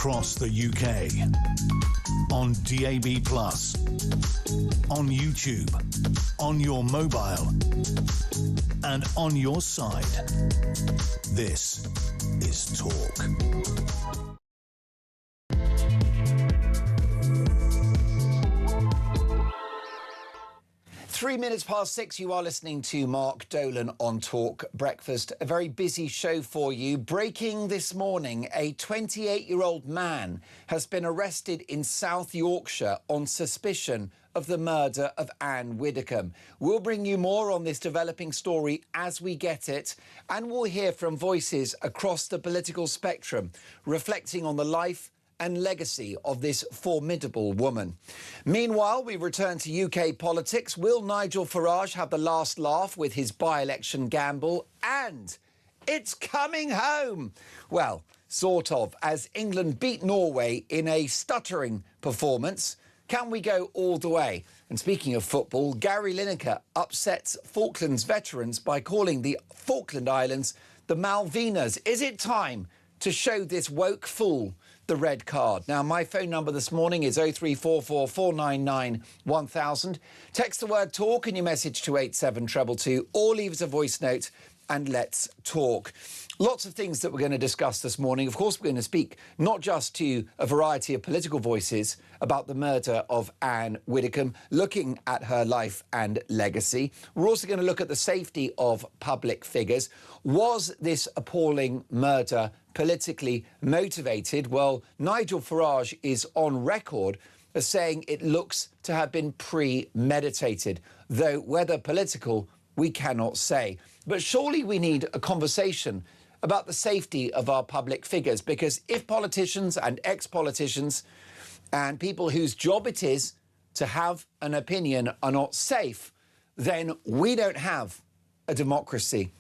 across the UK, on DAB+, on YouTube, on your mobile, and on your side. This is Talk. 3 minutes past 6, you are listening to Mark Dolan on Talk Breakfast. A very busy show for you. Breaking this morning, a 28-year-old man has been arrested in South Yorkshire on suspicion of the murder of Ann Widdecombe. We'll bring you more on this developing story as we get it, and we'll hear from voices across the political spectrum reflecting on the life and legacy of this formidable woman. Meanwhile, we return to UK politics. Will Nigel Farage have the last laugh with his by-election gamble? And it's coming home. Well, sort of, as England beat Norway in a stuttering performance. Can we go all the way? And speaking of football, Gary Lineker upsets Falklands veterans by calling the Falkland Islands the Malvinas. Is it time to show this woke fool the red card? Now, my phone number this morning is 0344 499 1000. Text the word TALK and your message to 87222, or leave us a voice note and let's talk. Lots of things that we're going to discuss this morning. Of course, we're going to speak not just to a variety of political voices about the murder of Ann Widdecombe, looking at her life and legacy. We're also going to look at the safety of public figures. Was this appalling murder politically motivated? Well, Nigel Farage is on record as saying it looks to have been premeditated, though whether political, we cannot say. But surely we need a conversation about the safety of our public figures, because if politicians and ex-politicians and people whose job it is to have an opinion are not safe, then we don't have a democracy.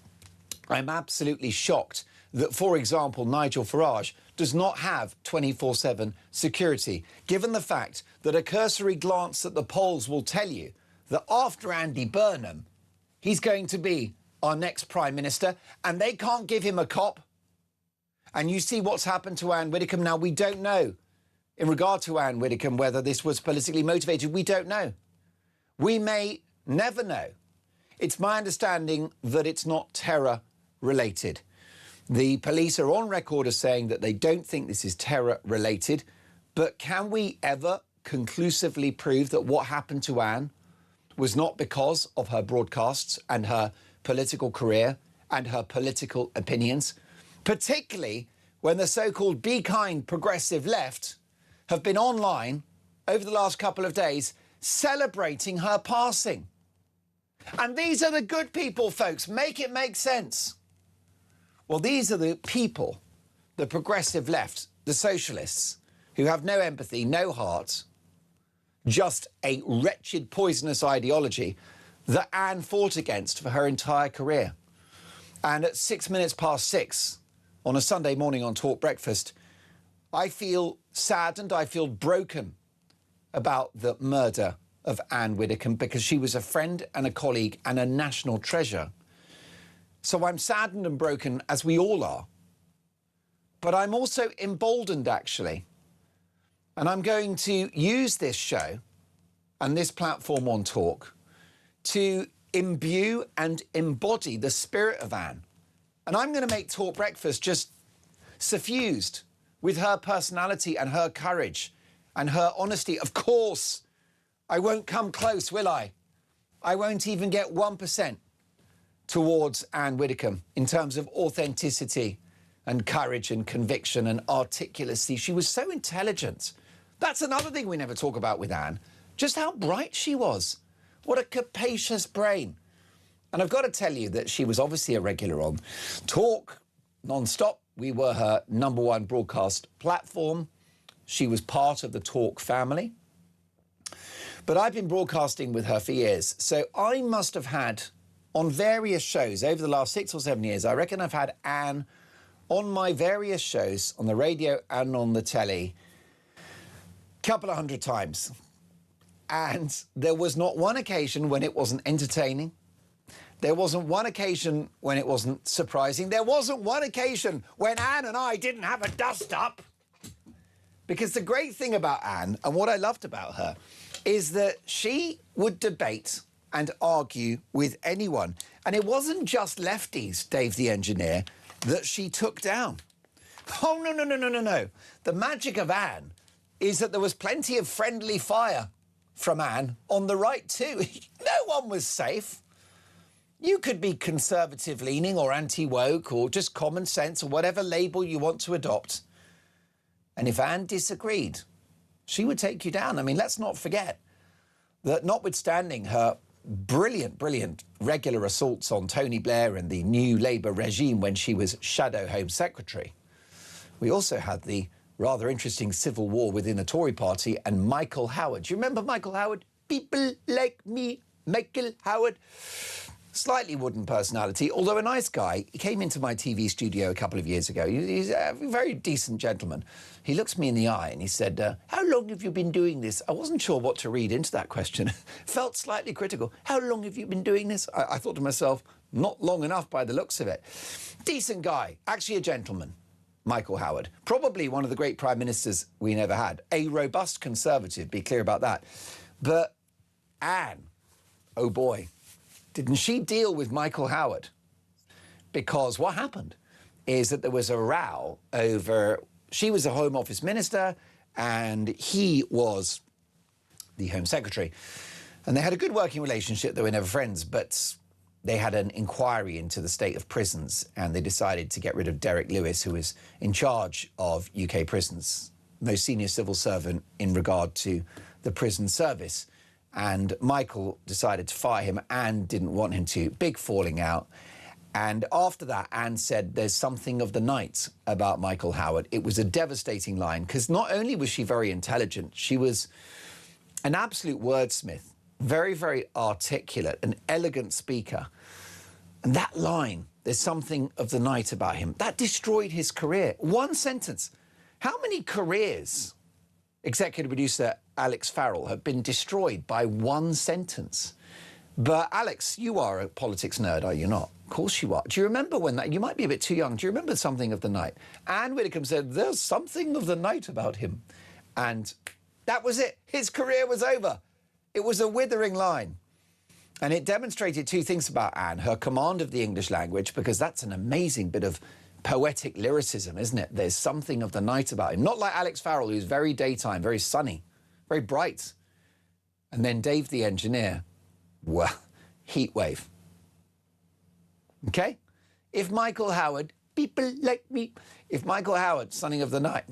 I'm absolutely shocked that, for example, Nigel Farage does not have 24/7 security, given the fact that a cursory glance at the polls will tell you that after Andy Burnham, he's going to be our next Prime Minister, and they can't give him a cop. And you see what's happened to Ann Widdecombe. Now, we don't know, in regard to Ann Widdecombe, whether this was politically motivated. We don't know. We may never know. It's my understanding that it's not terror-related. The police are on record as saying that they don't think this is terror-related, but can we ever conclusively prove that what happened to Ann was not because of her broadcasts and her political career and her political opinions, particularly when the so-called Be Kind progressive left have been online over the last couple of days celebrating her passing? And these are the good people, folks. Make it make sense. Well, these are the people, the progressive left, the socialists, who have no empathy, no heart, just a wretched, poisonous ideology that Anne fought against for her entire career. And at 6 minutes past 6 on a Sunday morning on Talk Breakfast, I feel saddened, I feel broken about the murder of Ann Widdecombe, because she was a friend and a colleague and a national treasure. So I'm saddened and broken, as we all are. But I'm also emboldened, actually. And I'm going to use this show and this platform on Talk to imbue and embody the spirit of Anne. And I'm going to make Talk Breakfast just suffused with her personality and her courage and her honesty. Of course, I won't come close, will I? I won't even get 1% towards Ann Widdecombe in terms of authenticity and courage and conviction and articulacy. She was so intelligent. That's another thing we never talk about with Anne, just how bright she was. What a capacious brain. And I've got to tell you that she was obviously a regular on Talk non-stop. We were her #1 broadcast platform. She was part of the Talk family. But I've been broadcasting with her for years. So I must have had, on various shows over the last 6 or 7 years, I reckon I've had Anne on my various shows on the radio and on the telly a couple of hundred times. And there was not one occasion when it wasn't entertaining. There wasn't one occasion when it wasn't surprising. There wasn't one occasion when Anne and I didn't have a dust-up. Because the great thing about Anne, and what I loved about her, is that she would debate and argue with anyone. And it wasn't just lefties, Dave the engineer, that she took down. Oh, no, no, no, no, no, no. The magic of Anne is that there was plenty of friendly fire from Anne on the right too. No one was safe. You could be conservative-leaning or anti-woke or just common sense or whatever label you want to adopt. And if Anne disagreed, she would take you down. I mean, let's not forget that notwithstanding her brilliant, brilliant regular assaults on Tony Blair and the new Labour regime when she was Shadow Home Secretary, we also had the rather interesting civil war within the Tory party and Michael Howard. Do you remember Michael Howard? People like me, Michael Howard. Slightly wooden personality, although a nice guy. He came into my TV studio a couple of years ago. He's a very decent gentleman. He looks me in the eye and he said, how long have you been doing this? I wasn't sure what to read into that question. Felt slightly critical. How long have you been doing this? I thought to myself, not long enough by the looks of it. Decent guy, actually a gentleman. Michael Howard, probably one of the great prime ministers we never had. A robust conservative, be clear about that. But Anne, oh boy, didn't she deal with Michael Howard? Because what happened is that there was a row over... She was a Home Office minister and he was the Home Secretary. And they had a good working relationship. They were never friends, but they had an inquiry into the state of prisons and they decided to get rid of Derek Lewis, who was in charge of UK prisons, most senior civil servant in regard to the prison service. And Michael decided to fire him. Anne didn't want him to. Big falling out. And after that, Anne said there's something of the night about Michael Howard. It was a devastating line because not only was she very intelligent, she was an absolute wordsmith, very, very articulate, an elegant speaker. And that line, there's something of the night about him, that destroyed his career. One sentence. How many careers, executive producer Alex Farrell, have been destroyed by one sentence? But Alex, you are a politics nerd, are you not? Of course you are. Do you remember when that... You might be a bit too young. Do you remember something of the night? Ann Widdecombe said, there's something of the night about him. And that was it. His career was over. It was a withering line. And it demonstrated two things about Anne. Her command of the English language, because that's an amazing bit of poetic lyricism, isn't it? There's something of the night about him. Not like Alex Farrell, who's very daytime, very sunny, very bright. And then Dave the engineer, well, heat wave. OK? If Michael Howard, people like me, if Michael Howard, Sunny of the Night,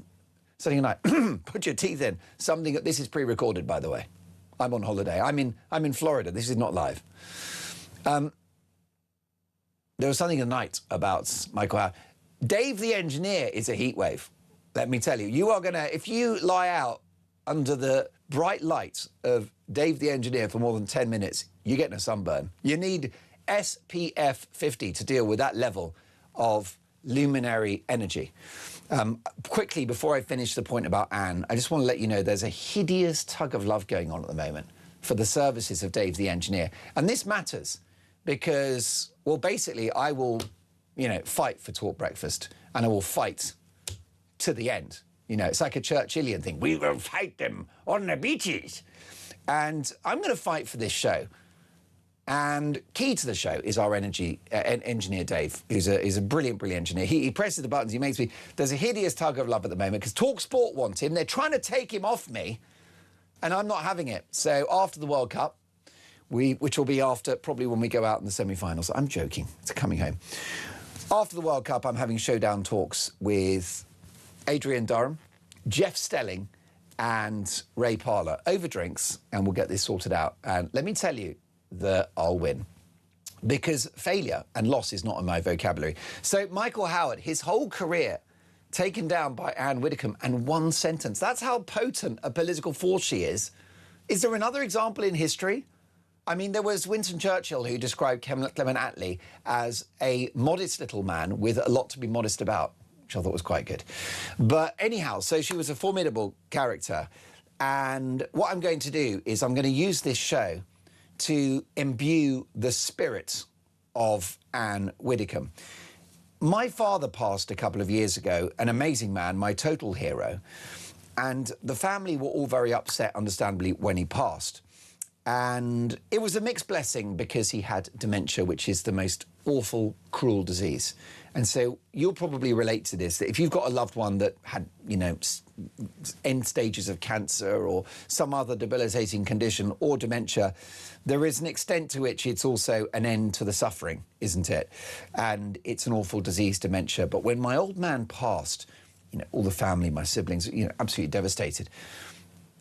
put your teeth in, something, this is pre-recorded, by the way. I'm on holiday. I'm in Florida. This is not live. There was something of the night about Michael Howard. Dave the engineer is a heat wave. Let me tell you. You are going to, if you lie out under the bright light of Dave the engineer for more than 10 minutes, you're getting a sunburn. You need SPF 50 to deal with that level of luminary energy. Quickly, before I finish the point about Anne, I just want to let you know there's a hideous tug of love going on at the moment for the services of Dave the engineer. And this matters because, well, basically, I will, you know, fight for Talk Breakfast and I will fight to the end. You know, it's like a Churchillian thing. We will fight them on the beaches. And I'm going to fight for this show. And key to the show is our engineer, Dave, who's a brilliant, brilliant engineer. He presses the buttons, he makes me... There's a hideous tug of love at the moment because TalkSport want him. They're trying to take him off me, and I'm not having it. So after the World Cup, which will be after, probably when we go out in the semi-finals. I'm joking. It's coming home. After the World Cup, I'm having showdown talks with Adrian Durham, Jeff Stelling, and Ray Parlour over drinks, and we'll get this sorted out. And let me tell you that I'll win, because failure and loss is not in my vocabulary. So Michael Howard, his whole career taken down by Ann Widdecombe and one sentence. That's how potent a political force she is. Is there another example in history? I mean, there was Winston Churchill who described Clement Attlee as a modest little man with a lot to be modest about, which I thought was quite good. But anyhow, so she was a formidable character. And what I'm going to do is I'm going to use this show to imbue the spirit of Ann Widdecombe. My father passed a couple of years ago, an amazing man, my total hero. And the family were all very upset, understandably, when he passed. And it was a mixed blessing because he had dementia, which is the most awful, cruel disease. And so you'll probably relate to this, that if you've got a loved one that had, you know, end stages of cancer or some other debilitating condition or dementia, there is an extent to which it's also an end to the suffering, isn't it? And it's an awful disease, dementia. But when my old man passed, you know, all the family, my siblings, you know, absolutely devastated.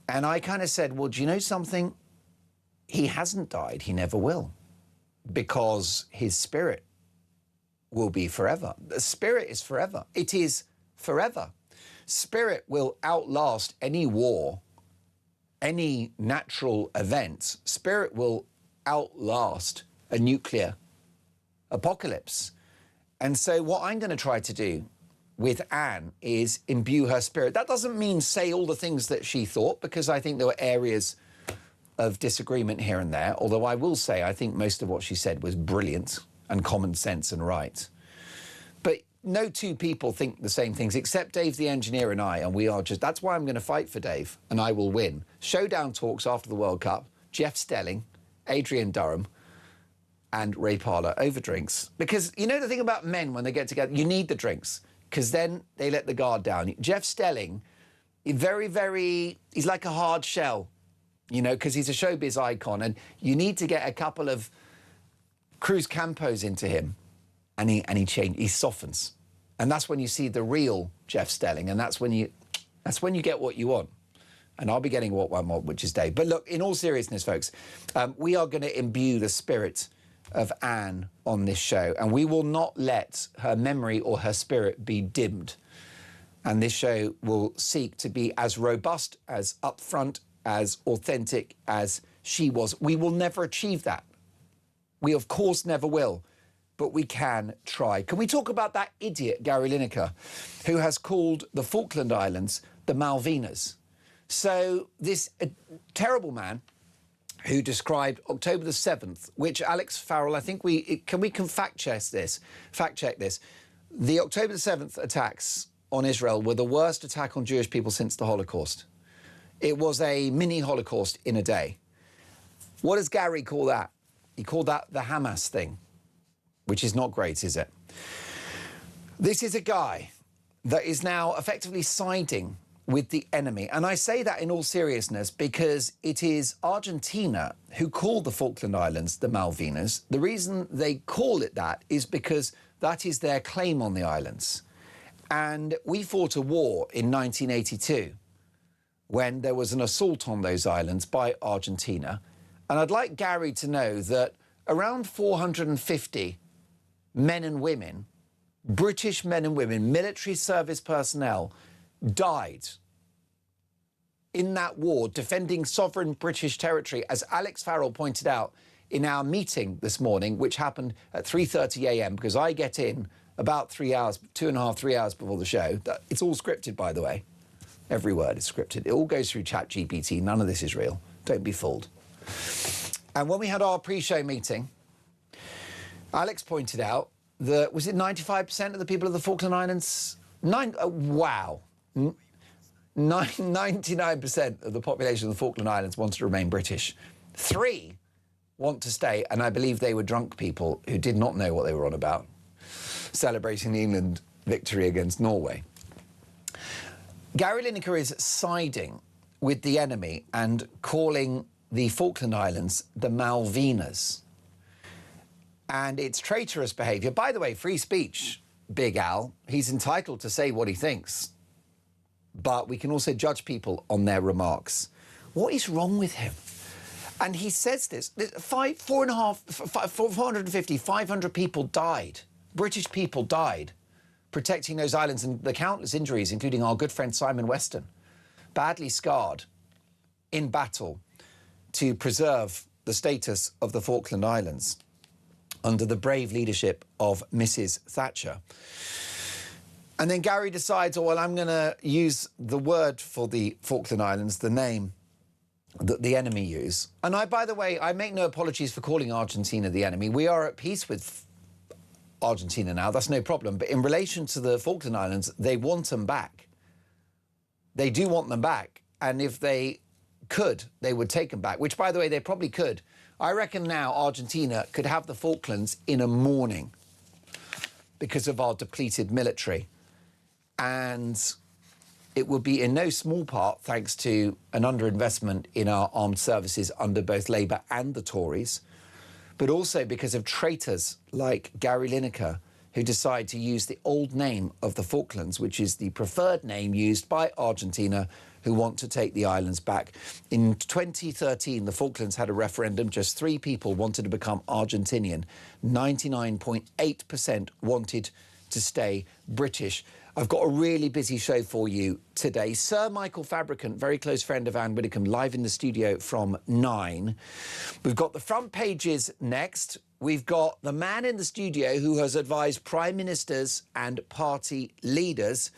And I kind of said, well, do you know something? He hasn't died, he never will, because his spirit will be forever. The spirit is forever. It is forever. Spirit will outlast any war, any natural event. Spirit will outlast a nuclear apocalypse. And so what I'm going to try to do with Anne is imbue her spirit. That doesn't mean say all the things that she thought, because I think there were areas of disagreement here and there, although I will say I think most of what she said was brilliant and common sense and right. But no two people think the same things, except Dave the engineer and I, and we are just... That's why I'm going to fight for Dave, and I will win. Showdown talks after the World Cup, Jeff Stelling, Adrian Durham, and Ray Parlour over drinks. Because, you know the thing about men when they get together, you need the drinks, because then they let the guard down. Jeff Stelling, he's like a hard shell, you know, because he's a showbiz icon, and you need to get a couple of Cruz Campos into him, and he softens. And that's when you see the real Jeff Stelling, and that's when you get what you want. And I'll be getting what I want, which is Dave. But look, in all seriousness, folks, we are going to imbue the spirit of Anne on this show, and we will not let her memory or her spirit be dimmed. And this show will seek to be as robust, as upfront, as authentic as she was. We will never achieve that. We, of course, never will. But we can try. Can we talk about that idiot, Gary Lineker, who has called the Falkland Islands the Malvinas? So this terrible man who described October the 7th, which Alex Farrell, I think we can fact check this. The October the 7th attacks on Israel were the worst attack on Jewish people since the Holocaust. It was a mini Holocaust in a day. What does Gary call that? He called that the Hamas thing, which is not great, is it? This is a guy that is now effectively siding with the enemy. And I say that in all seriousness because it is Argentina who called the Falkland Islands the Malvinas. The reason they call it that is because that is their claim on the islands. And we fought a war in 1982 when there was an assault on those islands by Argentina. And I'd like Gary to know that around 450 men and women, British men and women, military service personnel, died in that war defending sovereign British territory, as Alex Farrell pointed out in our meeting this morning, which happened at 3:30 a.m, because I get in about 3 hours, 2.5, 3 hours before the show. It's all scripted, by the way. Every word is scripted. It all goes through ChatGPT. None of this is real. Don't be fooled. And when we had our pre-show meeting, Alex pointed out that, was it 95% of the people of the Falkland Islands? 99% of the population of the Falkland Islands wants to remain British. 3 want to stay, and I believe they were drunk people who did not know what they were on about, celebrating the England victory against Norway. Gary Lineker is siding with the enemy and calling the Falkland Islands the Malvinas. And it's traitorous behaviour. By the way, free speech, Big Al. He's entitled to say what he thinks. But we can also judge people on their remarks. What is wrong with him? And he says this, 450, 500 people died. British people died protecting those islands, and the countless injuries, including our good friend Simon Weston, badly scarred in battle to preserve the status of the Falkland Islands under the brave leadership of Mrs. Thatcher. And then Gary decides, oh, well, I'm going to use the word for the Falkland Islands, the name that the enemy use. And by the way, I make no apologies for calling Argentina the enemy. We are at peace with Argentina now, that's no problem. But in relation to the Falkland Islands, they want them back. They do want them back. And if they could, they would take them back, which, by the way, they probably could. I reckon now Argentina could have the Falklands in a morning because of our depleted military. And it would be in no small part thanks to an underinvestment in our armed services under both Labour and the Tories, but also because of traitors like Gary Lineker, who decide to use the old name of the Falklands, which is the preferred name used by Argentina, who want to take the islands back. In 2013, the Falklands had a referendum. Just 3 people wanted to become Argentinian. 99.8% wanted to stay British. I've got a really busy show for you today. Sir Michael Fabricant, very close friend of Ann Widdecombe, live in the studio from 9. We've got the front pages next. We've got the man in the studio who has advised prime ministers and party leaders.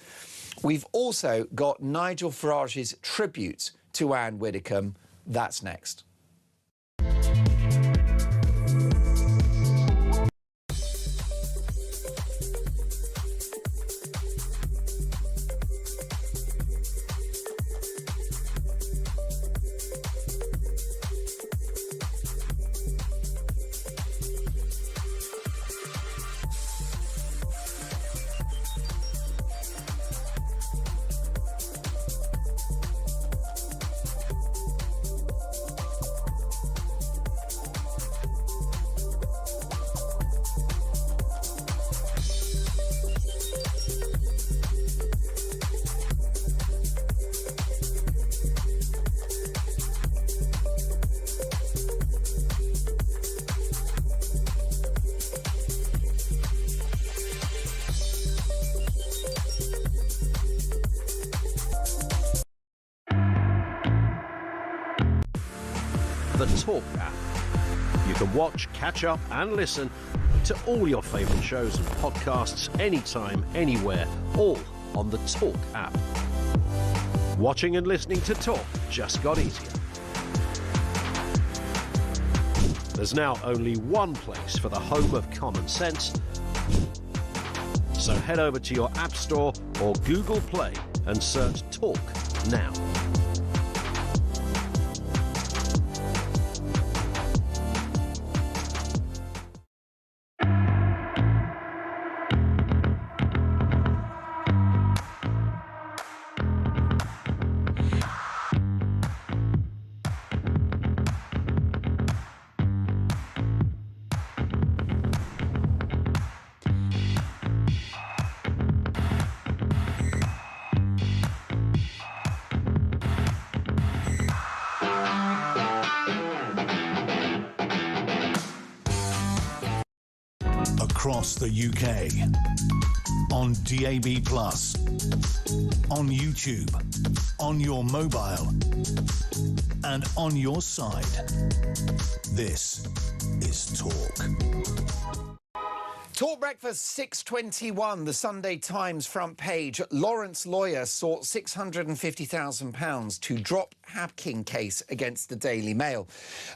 We've also got Nigel Farage's tribute to Ann Widdecombe. That's next. The Talk app. You can watch, catch up and listen to all your favourite shows and podcasts anytime, anywhere, all on the Talk app. Watching and listening to Talk just got easier. There's now only one place for the home of common sense. So head over to your App Store or Google Play and search Talk now. Across the UK, on DAB+, on YouTube, on your mobile, and on your side. This is Talk. Talk Breakfast 6:21, the Sunday Times front page. Lawrence lawyer sought £650,000 to drop hacking case against the Daily Mail.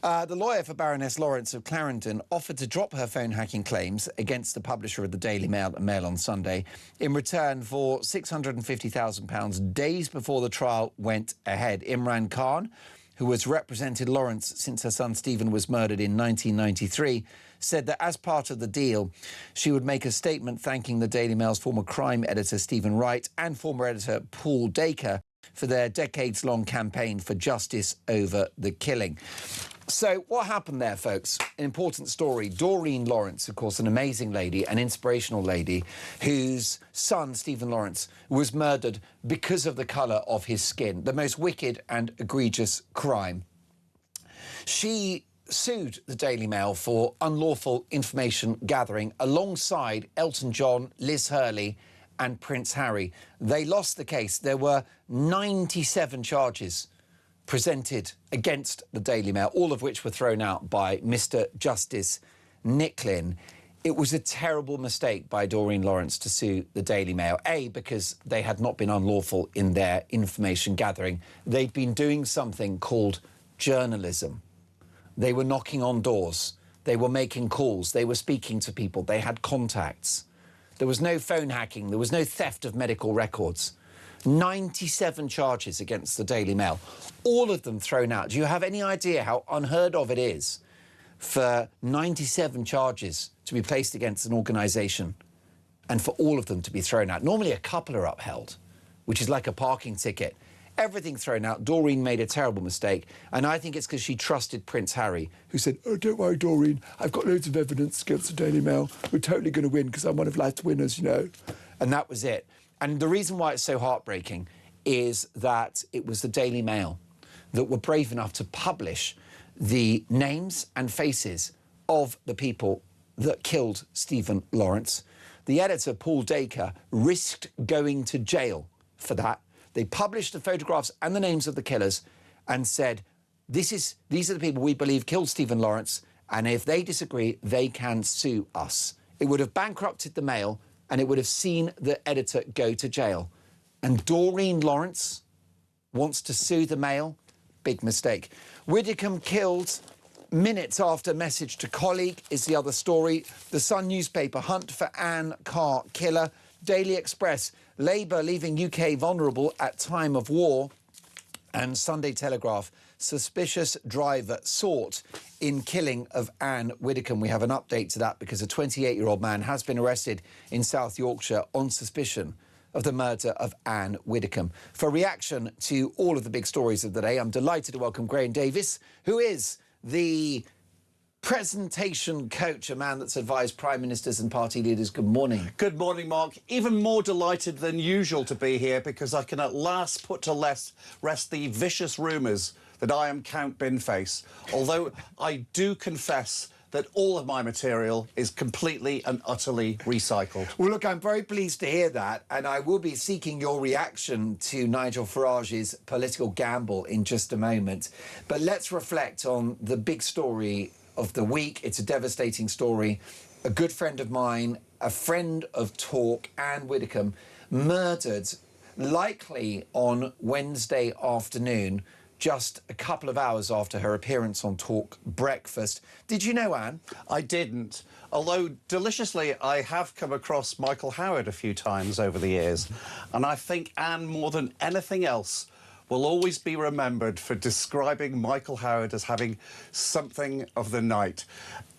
The lawyer for Baroness Lawrence of Clarendon offered to drop her phone hacking claims against the publisher of the Daily Mail and Mail on Sunday in return for £650,000 days before the trial went ahead. Imran Khan, who has represented Lawrence since her son Stephen was murdered in 1993, said that as part of the deal, she would make a statement thanking the Daily Mail's former crime editor Stephen Wright and former editor Paul Dacre for their decades-long campaign for justice over the killing. So what happened there, folks? An important story. Doreen Lawrence, of course, an amazing lady, an inspirational lady, whose son, Stephen Lawrence, was murdered because of the colour of his skin, the most wicked and egregious crime. She sued the Daily Mail for unlawful information gathering alongside Elton John, Liz Hurley and Prince Harry. They lost the case. There were 97 charges presented against the Daily Mail, all of which were thrown out by Mr. Justice Nicklin. It was a terrible mistake by Doreen Lawrence to sue the Daily Mail. A, because they had not been unlawful in their information gathering. They'd been doing something called journalism. They were knocking on doors. They were making calls. They were speaking to people. They had contacts. There was no phone hacking. There was no theft of medical records. 97 charges against the Daily Mail, all of them thrown out. Do you have any idea how unheard of it is for 97 charges to be placed against an organisation and for all of them to be thrown out? Normally a couple are upheld, which is like a parking ticket. Everything thrown out. Doreen made a terrible mistake, and I think it's because she trusted Prince Harry, who said, "Oh, don't worry, Doreen, I've got loads of evidence against the Daily Mail. We're totally going to win because I'm one of life's winners, you know." And that was it. And the reason why it's so heartbreaking is that it was the Daily Mail that were brave enough to publish the names and faces of the people that killed Stephen Lawrence. The editor, Paul Dacre, risked going to jail for that. They published the photographs and the names of the killers and said, these are the people we believe killed Stephen Lawrence, and if they disagree, they can sue us. It would have bankrupted the Mail, and it would have seen the editor go to jail. And Doreen Lawrence wants to sue the Mail? Big mistake. Widdecombe killed minutes after message to colleague is the other story. The Sun newspaper, hunt for Ann Carr killer. Daily Express, Labour leaving UK vulnerable at time of war. And Sunday Telegraph, suspicious driver sought in killing of Ann Widdecombe. We have an update to that because a 28-year-old man has been arrested in South Yorkshire on suspicion of the murder of Ann Widdecombe. For reaction to all of the big stories of the day, I'm delighted to welcome Graham Davis, who is the presentation coach, a man that's advised prime ministers and party leaders. Good morning. Good morning, Mark. Even more delighted than usual to be here because I can at last put to rest the vicious rumours that I am Count Binface, although I do confess that all of my material is completely and utterly recycled. Well, look, I'm very pleased to hear that, and I will be seeking your reaction to Nigel Farage's political gamble in just a moment. But let's reflect on the big story of the week. It's a devastating story. A good friend of mine, a friend of Talk, Ann Widdecombe, murdered likely on Wednesday afternoon, just a couple of hours after her appearance on Talk Breakfast. Did you know, Anne? I didn't. Although, deliciously, I have come across Michael Howard a few times over the years. And I think Anne, more than anything else, will always be remembered for describing Michael Howard as having something of the night.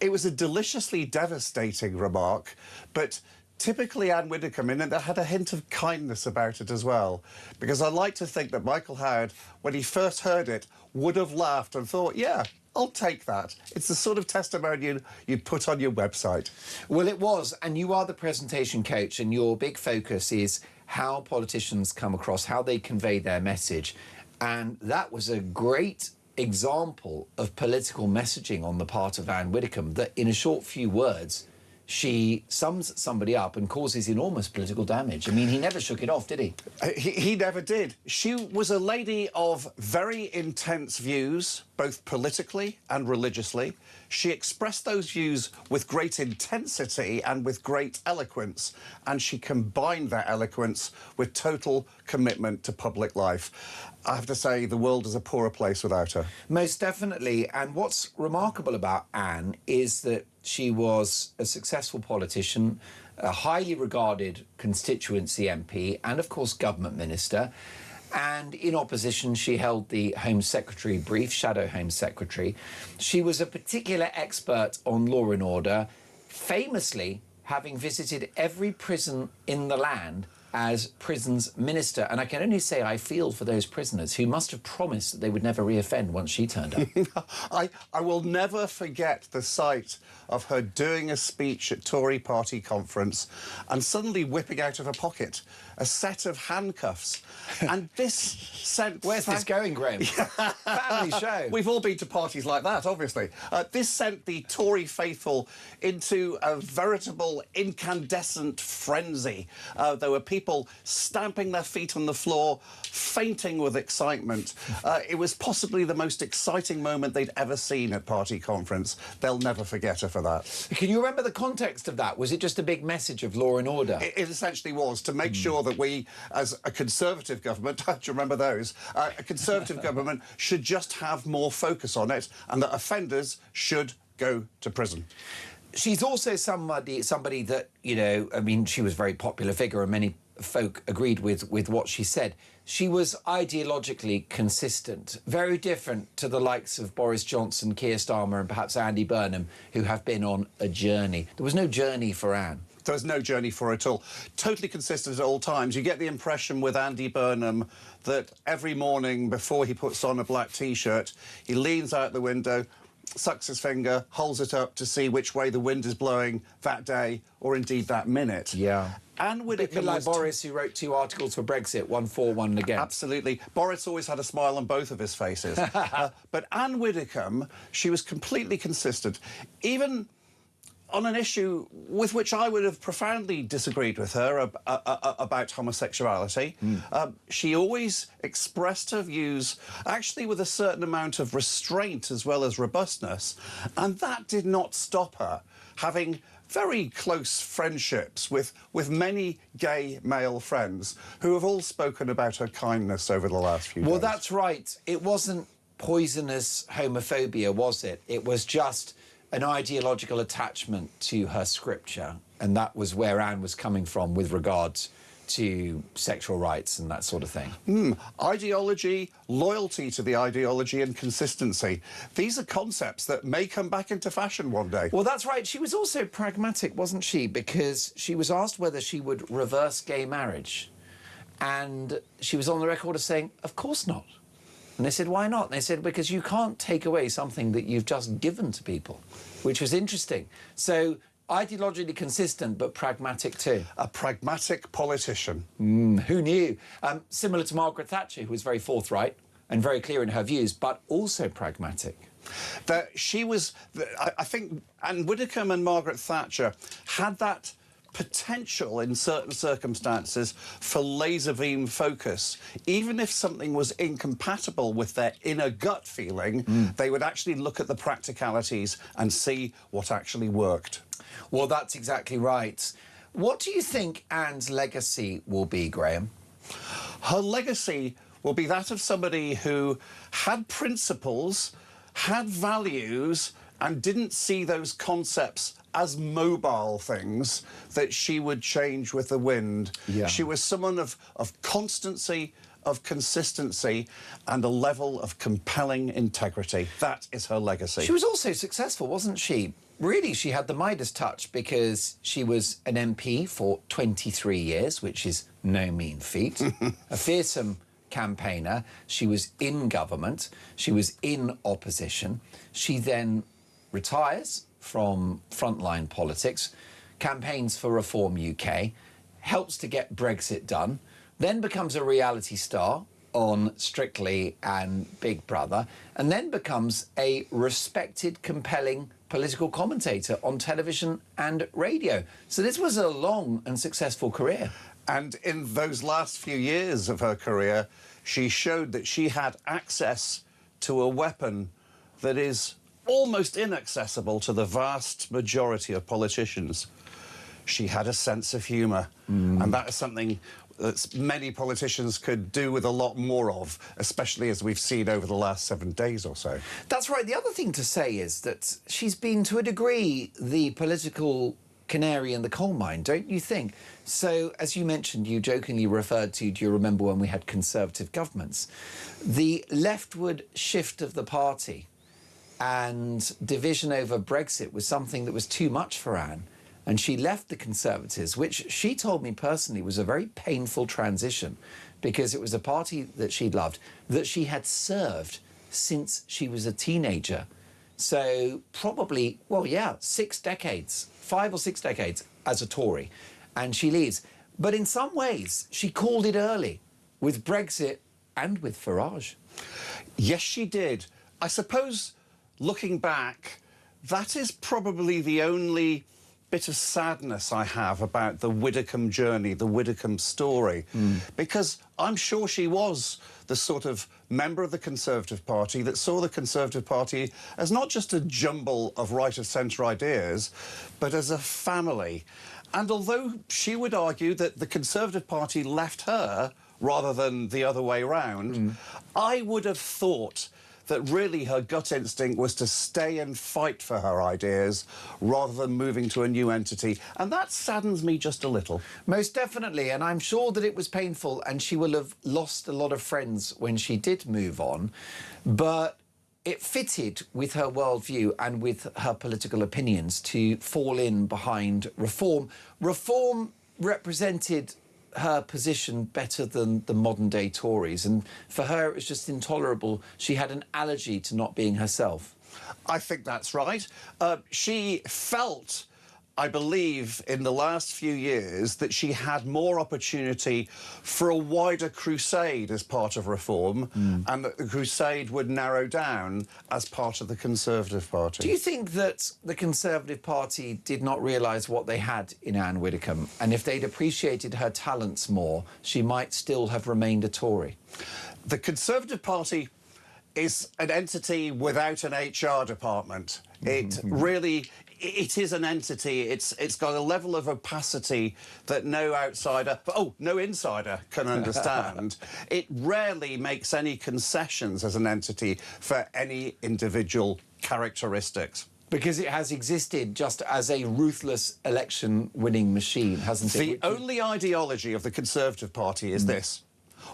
It was a deliciously devastating remark, but typically Ann Widdecombe, in it, that had a hint of kindness about it as well. Because I like to think that Michael Howard, when he first heard it, would have laughed and thought, yeah, I'll take that. It's the sort of testimonial you'd put on your website. Well, it was, and you are the presentation coach, and your big focus is how politicians come across, how they convey their message. And that was a great example of political messaging on the part of Ann Widdecombe, that in a short few words, she sums somebody up and causes enormous political damage. I mean, he never shook it off, did he? He never did. She was a lady of very intense views, both politically and religiously. She expressed those views with great intensity and with great eloquence, and she combined that eloquence with total commitment to public life. I have to say, the world is a poorer place without her. Most definitely. And what's remarkable about Anne is that she was a successful politician, a highly regarded constituency MP, and of course government minister. And in opposition, she held the Home Secretary brief, Shadow Home Secretary. She was a particular expert on law and order, famously having visited every prison in the land as prisons minister. And I can only say I feel for those prisoners who must have promised that they would never reoffend once she turned up. I will never forget the sight of her doing a speech at Tory party conference and suddenly whipping out of her pocket a set of handcuffs. And this sent... Where's this going, Graham? Family show. We've all been to parties like that, obviously. This sent the Tory faithful into a veritable incandescent frenzy. There were people stamping their feet on the floor, fainting with excitement. It was possibly the most exciting moment they'd ever seen at party conference. They'll never forget her for that. Can you remember the context of that? Was it just a big message of law and order? It essentially was, to make sure that we, as a Conservative government, do you remember those? A Conservative government should just have more focus on it, and that offenders should go to prison. She's also somebody that, you know, I mean, she was a very popular figure and many folk agreed with what she said. She was ideologically consistent, very different to the likes of Boris Johnson, Keir Starmer and perhaps Andy Burnham, who have been on a journey. There was no journey for Ann. There was no journey for her at all. Totally consistent at all times. You get the impression with Andy Burnham that every morning before he puts on a black T-shirt, he leans out the window, sucks his finger, holds it up to see which way the wind is blowing that day or indeed that minute. Yeah. Ann Widdecombe, a bit like Boris, who wrote 2 articles for Brexit, one for, one against. Absolutely. Boris always had a smile on both of his faces. But Ann Widdecombe, she was completely consistent. Even on an issue with which I would have profoundly disagreed with her about homosexuality. She always expressed her views, actually with a certain amount of restraint as well as robustness, and that did not stop her having very close friendships with many gay male friends who have all spoken about her kindness over the last few days. Well, that's right. It wasn't poisonous homophobia, was it? It was just an ideological attachment to her scripture, and that was where Anne was coming from with regards to sexual rights and that sort of thing. Ideology, loyalty to the ideology and consistency. These are concepts that may come back into fashion one day. Well, that's right. She was also pragmatic, wasn't she? Because she was asked whether she would reverse gay marriage, and she was on the record as saying, of course not. And they said, why not? And they said, because you can't take away something that you've just given to people, which was interesting. So ideologically consistent, but pragmatic too. A pragmatic politician. Who knew? Similar to Margaret Thatcher, who was very forthright and very clear in her views, but also pragmatic. That she was, I think, Ann Widdecombe and Margaret Thatcher had that potential in certain circumstances for laser beam focus. Even if something was incompatible with their inner gut feeling, they would actually look at the practicalities and see what actually worked. Well, that's exactly right. What do you think Anne's legacy will be, Graham? Her legacy will be that of somebody who had principles, had values, and didn't see those concepts as mobile things that she would change with the wind. Yeah. She was someone of constancy, of consistency, and a level of compelling integrity. That is her legacy. She was also successful, wasn't she? Really, she had the Midas touch because she was an MP for 23 years, which is no mean feat. A fearsome campaigner. She was in government. She was in opposition. She then retires from frontline politics, campaigns for Reform UK, helps to get Brexit done, then becomes a reality star on Strictly and Big Brother, and then becomes a respected, compelling political commentator on television and radio. So this was a long and successful career. And in those last few years of her career, she showed that she had access to a weapon that is almost inaccessible to the vast majority of politicians. She had a sense of humour, and that is something that many politicians could do with a lot more of, especially as we've seen over the last 7 days or so. That's right. The other thing to say is that she's been, to a degree, the political canary in the coal mine, don't you think? So, as you mentioned, you jokingly referred to, do you remember when we had Conservative governments? The leftward shift of the party and division over Brexit was something that was too much for Anne. And she left the Conservatives, which she told me personally was a very painful transition because it was a party that she'd loved, that she had served since she was a teenager. So probably, well, yeah, 6 decades, 5 or 6 decades as a Tory. And she leaves. But in some ways, she called it early with Brexit and with Farage. Yes, she did. I suppose, looking back, that is probably the only bit of sadness I have about the Widdecombe journey, the Widdecombe story, because I'm sure she was the sort of member of the Conservative Party that saw the Conservative Party as not just a jumble of right-of-centre ideas, but as a family. And although she would argue that the Conservative Party left her rather than the other way round, I would have thought that really her gut instinct was to stay and fight for her ideas rather than moving to a new entity. And that saddens me just a little. Most definitely, and I'm sure that it was painful and she will have lost a lot of friends when she did move on, but it fitted with her worldview and with her political opinions to fall in behind Reform. Reform represented her position better than the modern-day Tories, and for her it was just intolerable. She had an allergy to not being herself. I think that's right. She felt, I believe, in the last few years that she had more opportunity for a wider crusade as part of Reform, and that the crusade would narrow down as part of the Conservative Party. Do you think that the Conservative Party did not realise what they had in Ann Widdecombe, and if they'd appreciated her talents more, she might still have remained a Tory? The Conservative Party is an entity without an HR department. It really... It is an entity. It's got a level of opacity that no outsider, no insider can understand. It rarely makes any concessions as an entity for any individual characteristics. Because it has existed just as a ruthless election-winning machine, hasn't it? The only ideology of the Conservative Party is this: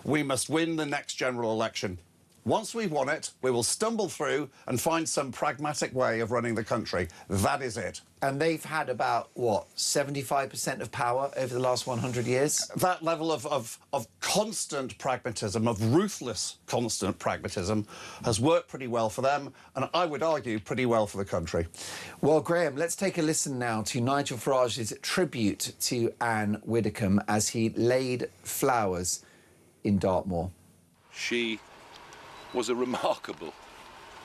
we must win the next general election. Once we've won it, we will stumble through and find some pragmatic way of running the country. That is it. And they've had about, what, 75% of power over the last 100 years? That level of constant pragmatism, of ruthless constant pragmatism, has worked pretty well for them, and I would argue pretty well for the country. Well, Graham, let's take a listen now to Nigel Farage's tribute to Ann Widdecombe as he laid flowers in Dartmoor. She was a remarkable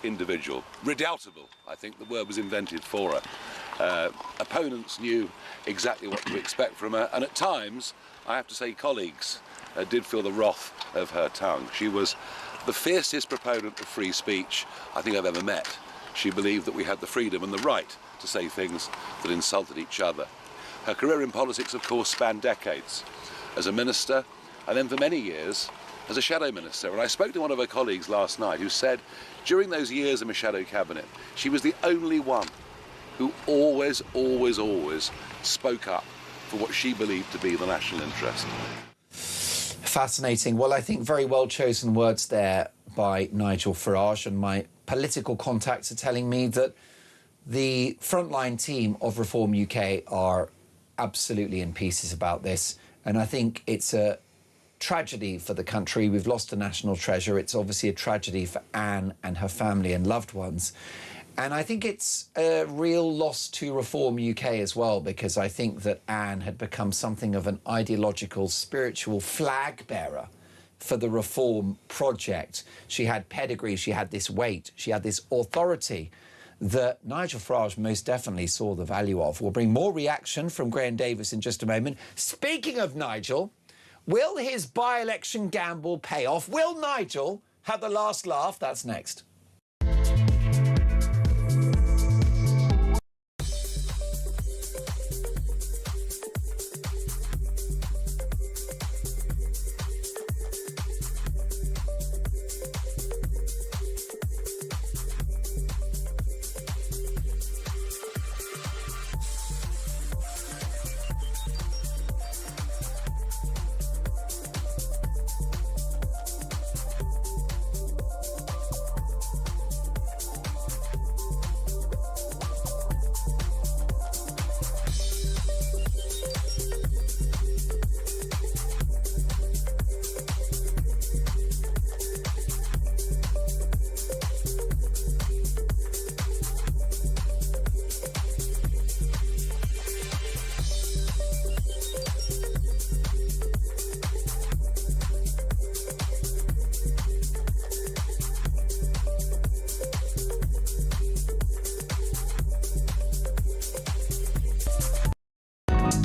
individual. Redoubtable, I think the word was invented for her. Opponents knew exactly what to expect from her, and at times, I have to say, colleagues did feel the wrath of her tongue. She was the fiercest proponent of free speech I think I've ever met. She believed that we had the freedom and the right to say things that insulted each other. Her career in politics, of course, spanned decades. As a minister, and then for many years, as a shadow minister. And I spoke to one of her colleagues last night who said during those years in a shadow cabinet, she was the only one who always spoke up for what she believed to be the national interest. Fascinating. Well, I think very well chosen words there by Nigel Farage, and my political contacts are telling me that the frontline team of Reform UK are absolutely in pieces about this, and I think it's a tragedy for the country. We've lost a national treasure. It's obviously a tragedy for Anne and her family and loved ones. And I think it's a real loss to Reform UK as well, because I think that Anne had become something of an ideological, spiritual flag bearer for the Reform project. She had pedigree, she had this weight, she had this authority that Nigel Farage most definitely saw the value of. We'll bring more reaction from Graham Davis in just a moment. Speaking of Nigel, will his by-election gamble pay off? Will Nigel have the last laugh? That's next.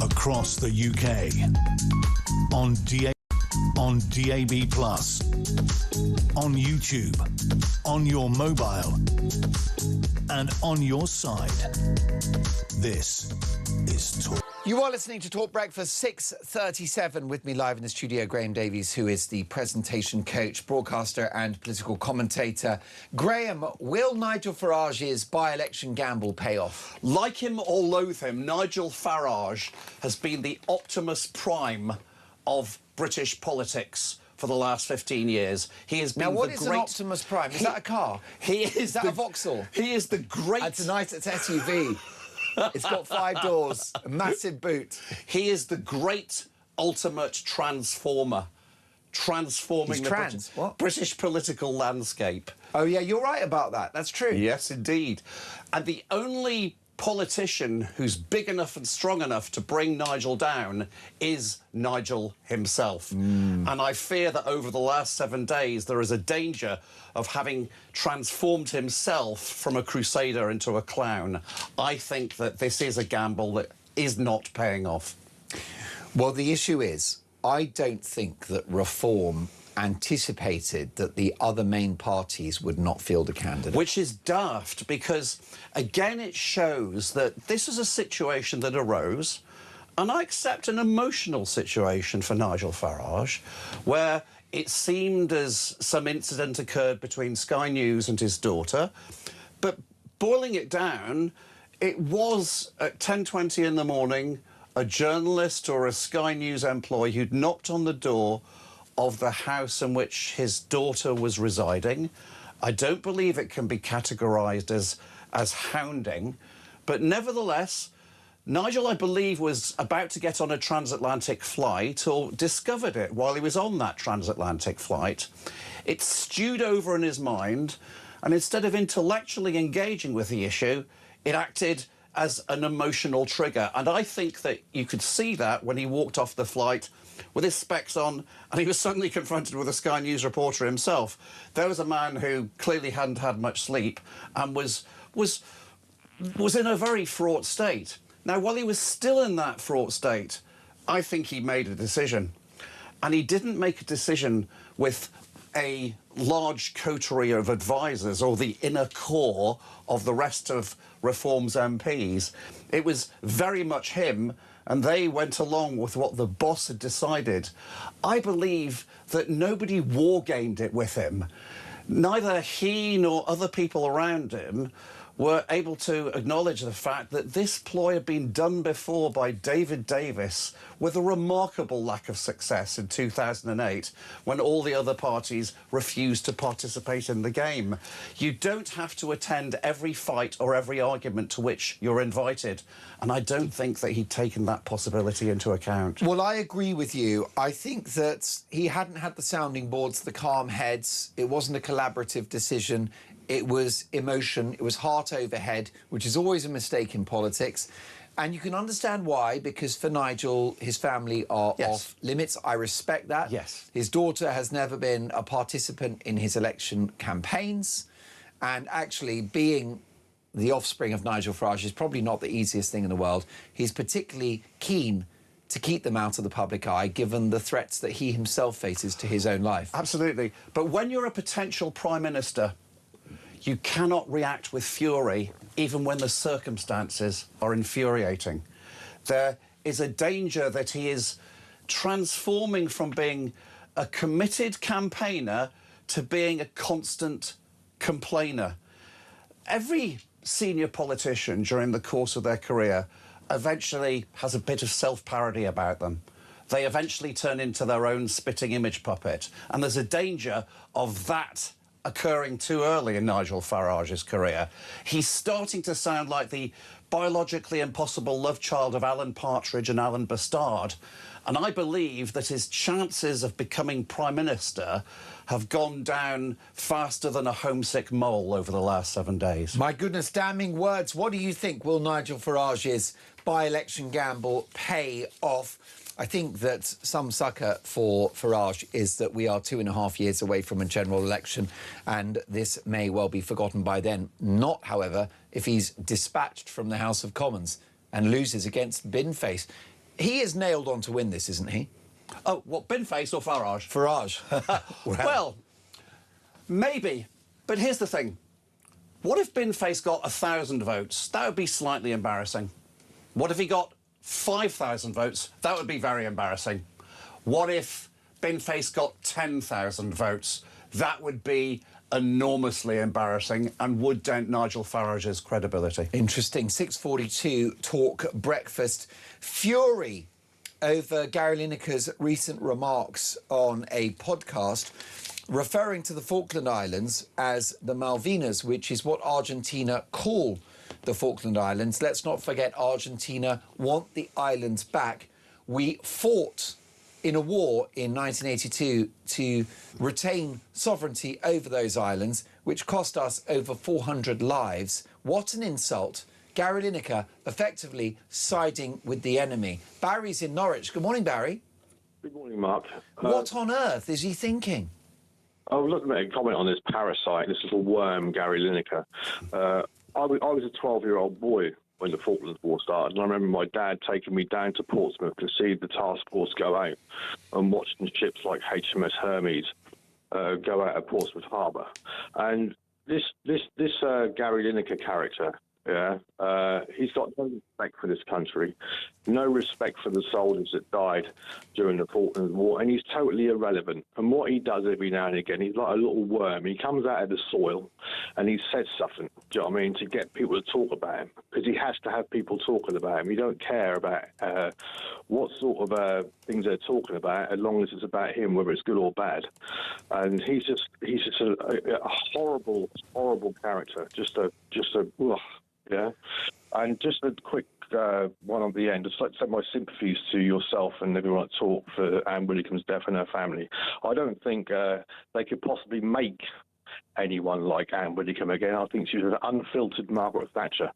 Across the UK on DAB+, on YouTube, on your mobile, and on your side. This is Talk. You are listening to Talk Breakfast, 6:37. With me live in the studio, Graham Davies, who is the presentation coach, broadcaster and political commentator. Graham, will Nigel Farage's by-election gamble pay off? Like him or loathe him, Nigel Farage has been the Optimus Prime of British politics for the last 15 years. He has been now, what the is great... an Optimus Prime? Is that a car? Is that a Vauxhall? He is the great... It's a nice SUV. It's got 5 doors, a massive boot. He is the great ultimate transformer, transforming the British political landscape. Oh, yeah, you're right about that. That's true. Yes, indeed. And the only politician who's big enough and strong enough to bring Nigel down is Nigel himself. And I fear that over the last 7 days there is a danger of having transformed himself from a crusader into a clown. I think that this is a gamble that is not paying off. Well, the issue is, I don't think that Reform anticipated that the other main parties would not field a candidate. Which is daft, because, again, it shows that this is a situation that arose, and I accept an emotional situation for Nigel Farage, where it seemed as some incident occurred between Sky News and his daughter, but boiling it down, it was at 10:20 in the morning, a journalist or a Sky News employee who'd knocked on the door of the house in which his daughter was residing. I don't believe it can be categorised as hounding, but nevertheless, Nigel, I believe, was about to get on a transatlantic flight, or discovered it while he was on that transatlantic flight. It stewed over in his mind, and instead of intellectually engaging with the issue, it acted as an emotional trigger. And I think that you could see that when he walked off the flight with his specs on, and he was suddenly confronted with a Sky News reporter himself. There was a man who clearly hadn't had much sleep and was in a very fraught state. Now, while he was still in that fraught state, I think he made a decision. And he didn't make a decision with a large coterie of advisors or the inner core of the rest of Reform's MPs. It was very much him, and they went along with what the boss had decided. I believe that nobody wargamed it with him. Neither he nor other people around him were able to acknowledge the fact that this ploy had been done before by David Davis with a remarkable lack of success in 2008, when all the other parties refused to participate in the game. You don't have to attend every fight or every argument to which you're invited, and I don't think that he'd taken that possibility into account. Well, I agree with you. I think that he hadn't had the sounding boards, the calm heads. It wasn't a collaborative decision. It was emotion, it was heart over head, which is always a mistake in politics. And you can understand why, because for Nigel, his family are off limits. I respect that. Yes. His daughter has never been a participant in his election campaigns. And actually, being the offspring of Nigel Farage is probably not the easiest thing in the world. He's particularly keen to keep them out of the public eye, given the threats that he himself faces to his own life. Absolutely. But when you're a potential Prime Minister, you cannot react with fury, even when the circumstances are infuriating. There is a danger that he is transforming from being a committed campaigner to being a constant complainer. Every senior politician during the course of their career eventually has a bit of self-parody about them. They eventually turn into their own spitting image puppet, and there's a danger of that occurring too early in Nigel Farage's career. He's starting to sound like the biologically impossible love child of Alan Partridge and Alan Bastard. And I believe that his chances of becoming Prime Minister have gone down faster than a homesick mole over the last 7 days. My goodness, damning words. What do you think? Will Nigel Farage's by-election gamble pay off? I think that some sucker for Farage is that we are 2.5 years away from a general election, and this may well be forgotten by then. Not, however, if he's dispatched from the House of Commons and loses against Binface. He is nailed on to win this, isn't he? Oh, what, Binface or Farage? Farage. Well, maybe. But here's the thing. What if Binface got 1,000 votes? That would be slightly embarrassing. What if he got 5,000 votes? That would be very embarrassing. What if Binface got 10,000 votes? That would be enormously embarrassing and would dent Nigel Farage's credibility. Interesting. 6:42 Talk Breakfast. Fury over Gary Lineker's recent remarks on a podcast referring to the Falkland Islands as the Malvinas, which is what Argentina call the Falkland Islands. Let's not forget Argentina want the islands back. We fought in a war in 1982 to retain sovereignty over those islands, which cost us over 400 lives. What an insult. Gary Lineker effectively siding with the enemy. Barry's in Norwich. Good morning, Barry. Good morning, Mark. What on earth is he thinking? I was looking at a comment on this parasite, this little worm, Gary Lineker. I was a 12-year-old boy when the Falklands War started, and I remember my dad taking me down to Portsmouth to see the task force go out and watching ships like HMS Hermes go out of Portsmouth Harbour. And this Gary Lineker character, he's got no respect for this country, no respect for the soldiers that died during the Falklands War, and he's totally irrelevant. And what he does every now and again, he's like a little worm. He comes out of the soil and he says something, do you know what I mean, to get people to talk about him, because he has to have people talking about him. He don't care about what sort of things they're talking about, as long as it's about him, whether it's good or bad. And he's just a horrible, horrible character. Yeah. And just a quick one on the end. I'd like to send my sympathies to yourself and everyone at Talk for Ann Widdecombe's death and her family. I don't think they could possibly make anyone like Ann Widdecombe again. I think she was an unfiltered Margaret Thatcher.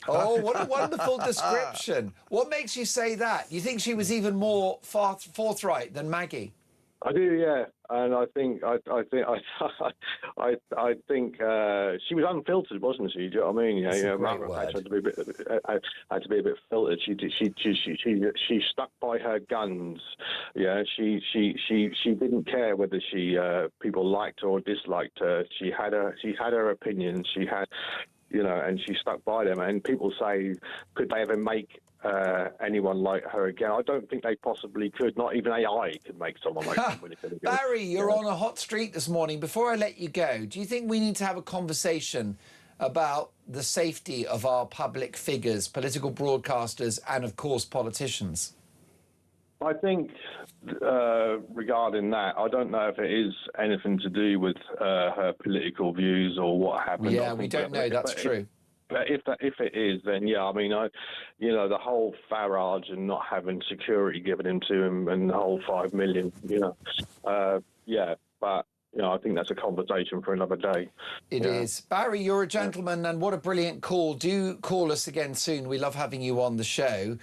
Oh, what a wonderful description. What makes you say that? You think she was even more forthright than Maggie? I do, yeah, and I think she was unfiltered, wasn't she? Do you know what I mean? Margaret Thatcher had to be a bit filtered. She stuck by her guns. Yeah, she didn't care whether people liked her or disliked her. She had her opinions. She had, and she stuck by them. And people say, could they ever make anyone like her again? I don't think they possibly could. Not even AI could make someone like her. Barry, you're on a hot streak this morning. Before I let you go, do you think we need to have a conversation about the safety of our public figures, political broadcasters, and of course politicians? I think regarding that, I don't know if it is anything to do with her political views or what happened. Yeah, we don't know. That's true. But if it is, then yeah, I mean, the whole Farage and not having security given him to him and the whole 5 million, yeah, but I think that's a conversation for another day. It is. Barry, you're a gentleman, and what a brilliant call. Do call us again soon. We love having you on the show.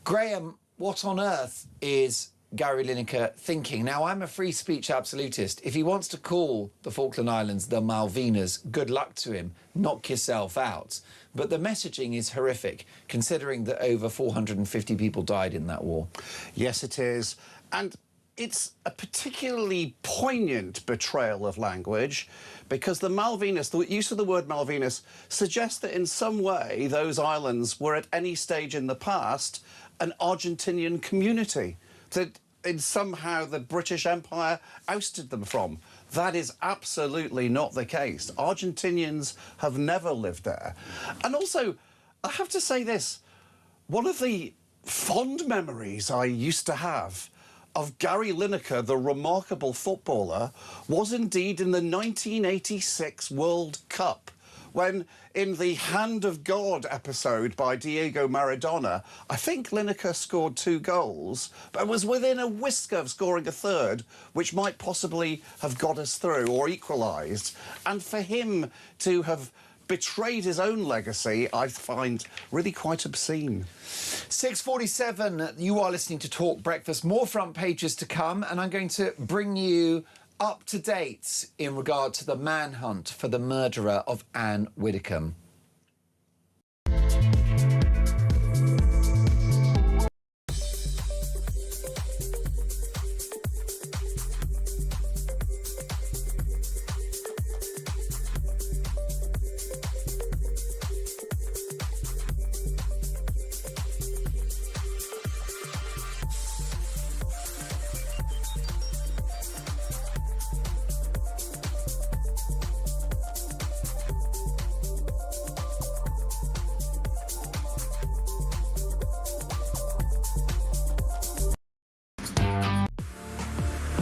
Graham, what on earth is Gary Lineker thinking? Now, I'm a free speech absolutist. If he wants to call the Falkland Islands the Malvinas, good luck to him. Knock yourself out. But the messaging is horrific, considering that over 450 people died in that war. Yes, it is. And it's a particularly poignant betrayal of language, because the Malvinas, the use of the word Malvinas, suggests that in some way those islands were at any stage in the past an Argentinian community that somehow the British Empire ousted them from. That is absolutely not the case. Argentinians have never lived there. And also, I have to say this, one of the fond memories I used to have of Gary Lineker, the remarkable footballer, was indeed in the 1986 World Cup, when in the Hand of God episode by Diego Maradona, I think Lineker scored 2 goals, but was within a whisker of scoring a third, which might possibly have got us through or equalised. And for him to have betrayed his own legacy, I find really quite obscene. 6:47, you are listening to Talk Breakfast. More front pages to come, and I'm going to bring you up to date in regard to the manhunt for the murderer of Ann Widdecombe.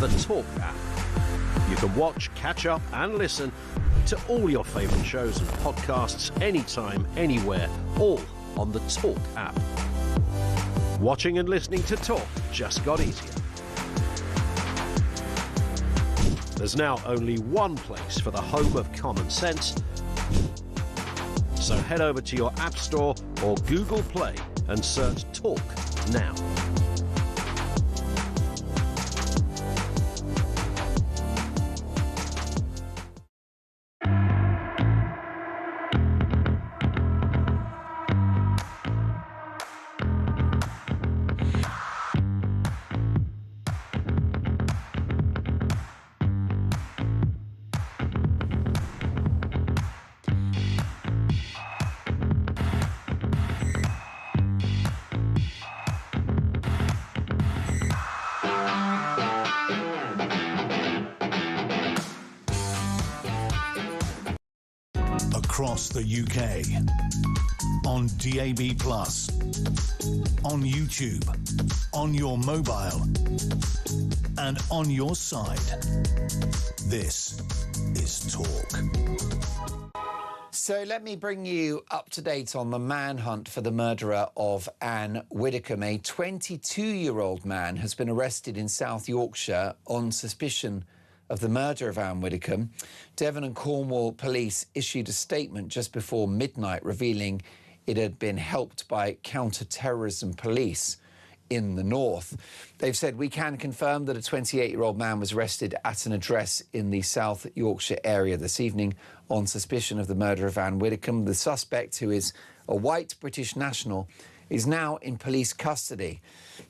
the Talk app. You can watch, catch up and listen to all your favourite shows and podcasts anytime, anywhere, all on the Talk app. Watching and listening to Talk just got easier. There's now only one place for the home of common sense. So head over to your App Store or Google Play and search Talk now. Across the UK, on DAB+, on YouTube, on your mobile, and on your side. This is Talk. So let me bring you up to date on the manhunt for the murderer of Ann Widdecombe. A 22-year-old man has been arrested in South Yorkshire on suspicion of the murder of Ann Widdecombe. Devon and Cornwall police issued a statement just before midnight revealing it had been helped by counter-terrorism police in the north. They've said, we can confirm that a 28-year-old man was arrested at an address in the South Yorkshire area this evening on suspicion of the murder of Ann Widdecombe. The suspect, who is a white British national, is now in police custody.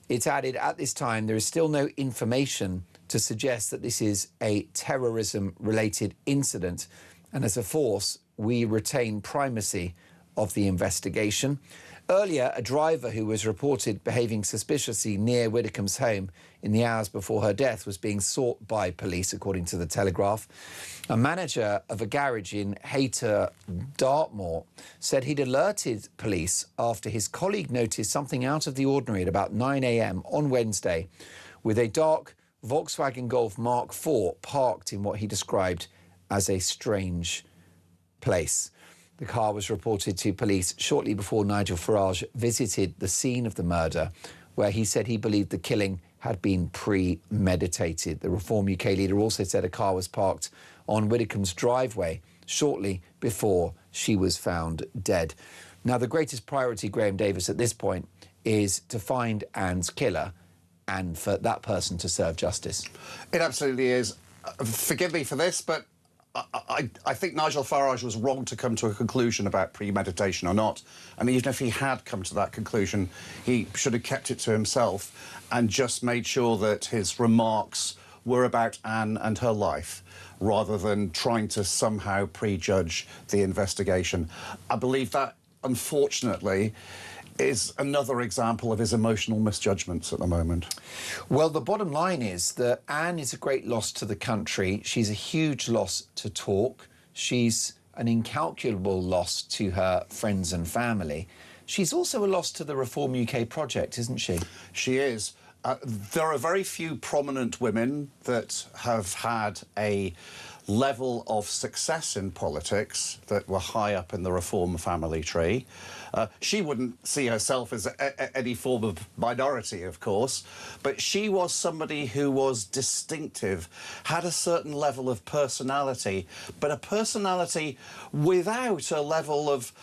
It's added, at this time, there is still no information to suggest that this is a terrorism-related incident, and as a force, we retain primacy of the investigation. Earlier, a driver who was reported behaving suspiciously near Widdecombe's home in the hours before her death was being sought by police, according to the Telegraph. A manager of a garage in Hayter, Dartmoor, said he'd alerted police after his colleague noticed something out of the ordinary at about 9 a.m. on Wednesday with a dark Volkswagen Golf Mark IV parked in what he described as a strange place. The car was reported to police shortly before Nigel Farage visited the scene of the murder, where he said he believed the killing had been premeditated. The Reform UK leader also said a car was parked on Widdecombe's driveway shortly before she was found dead. Now, the greatest priority, Graham Davis, at this point is to find Ann's killer and for that person to serve justice. It absolutely is. Forgive me for this, but I think Nigel Farage was wrong to come to a conclusion about premeditation or not. And even if he had come to that conclusion, he should have kept it to himself and just made sure that his remarks were about Anne and her life, rather than trying to somehow prejudge the investigation. I believe that, unfortunately, is another example of his emotional misjudgments at the moment. Well, the bottom line is that Anne is a great loss to the country. She's a huge loss to Talk. She's an incalculable loss to her friends and family. She's also a loss to the Reform UK project, isn't she? She is. There are very few prominent women that have had a level of success in politics that were high up in the Reform family tree. She wouldn't see herself as any form of minority, of course, but she was somebody who was distinctive, had a certain level of personality, but a personality without a level of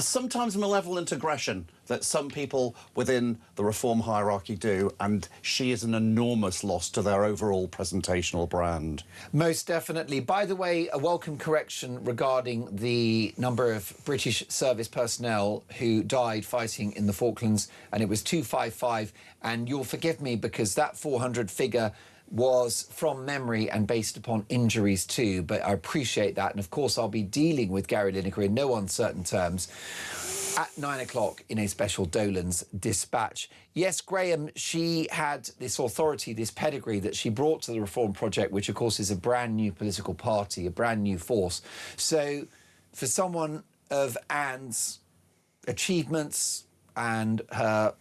sometimes malevolent aggression that some people within the Reform hierarchy do, and she is an enormous loss to their overall presentational brand. Most definitely. By the way, a welcome correction regarding the number of British service personnel who died fighting in the Falklands, and it was 255, and you'll forgive me because that 400 figure was from memory and based upon injuries too, but I appreciate that, and of course I'll be dealing with Gary Lineker in no uncertain terms at 9 o'clock in a special Dolan's dispatch. Yes, Graham, she had this authority, this pedigree that she brought to the Reform Project, which of course is a brand new political party, a brand new force. So for someone of Anne's achievements and her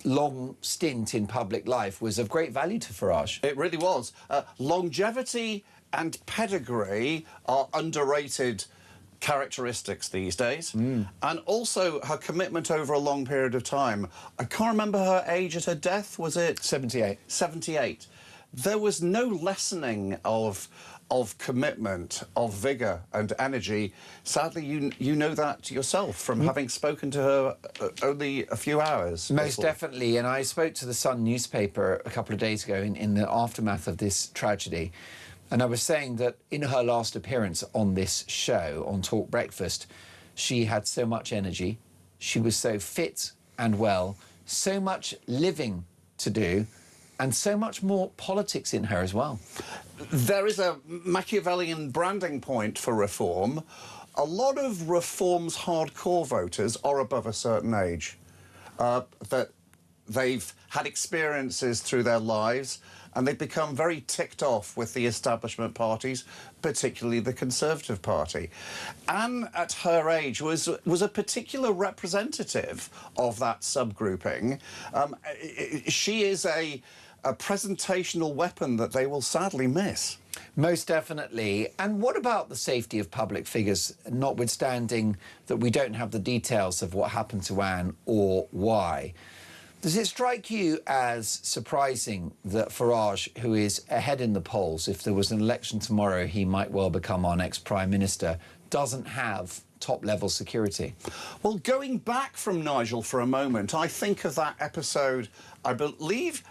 long stint in public life was of great value to Farage. It really was. Longevity and pedigree are underrated characteristics these days. And also her commitment over a long period of time. I can't remember her age at her death. Was it 78? 78. There was no lessening of commitment, of vigour and energy. Sadly, you know that yourself from having spoken to her only a few hours. Most before. definitely. And I spoke to the Sun newspaper a couple of days ago in the aftermath of this tragedy. And I was saying that in her last appearance on this show, on Talk Breakfast, she had so much energy. She was so fit and well, so much living to do, and so much more politics in her as well. There is a Machiavellian branding point for reform. A lot of reform's hardcore voters are above a certain age. That they've had experiences through their lives and they've become very ticked off with the establishment parties, particularly the Conservative Party. Anne, at her age, was a particular representative of that subgrouping. She is a presentational weapon that they will sadly miss. Most definitely. And what about the safety of public figures, notwithstanding that we don't have the details of what happened to Anne or why? Does it strike you as surprising that Farage, who is ahead in the polls, if there was an election tomorrow, he might well become our next Prime Minister, doesn't have top-level security? Well, going back from Nigel for a moment, I think of that episode, I believe,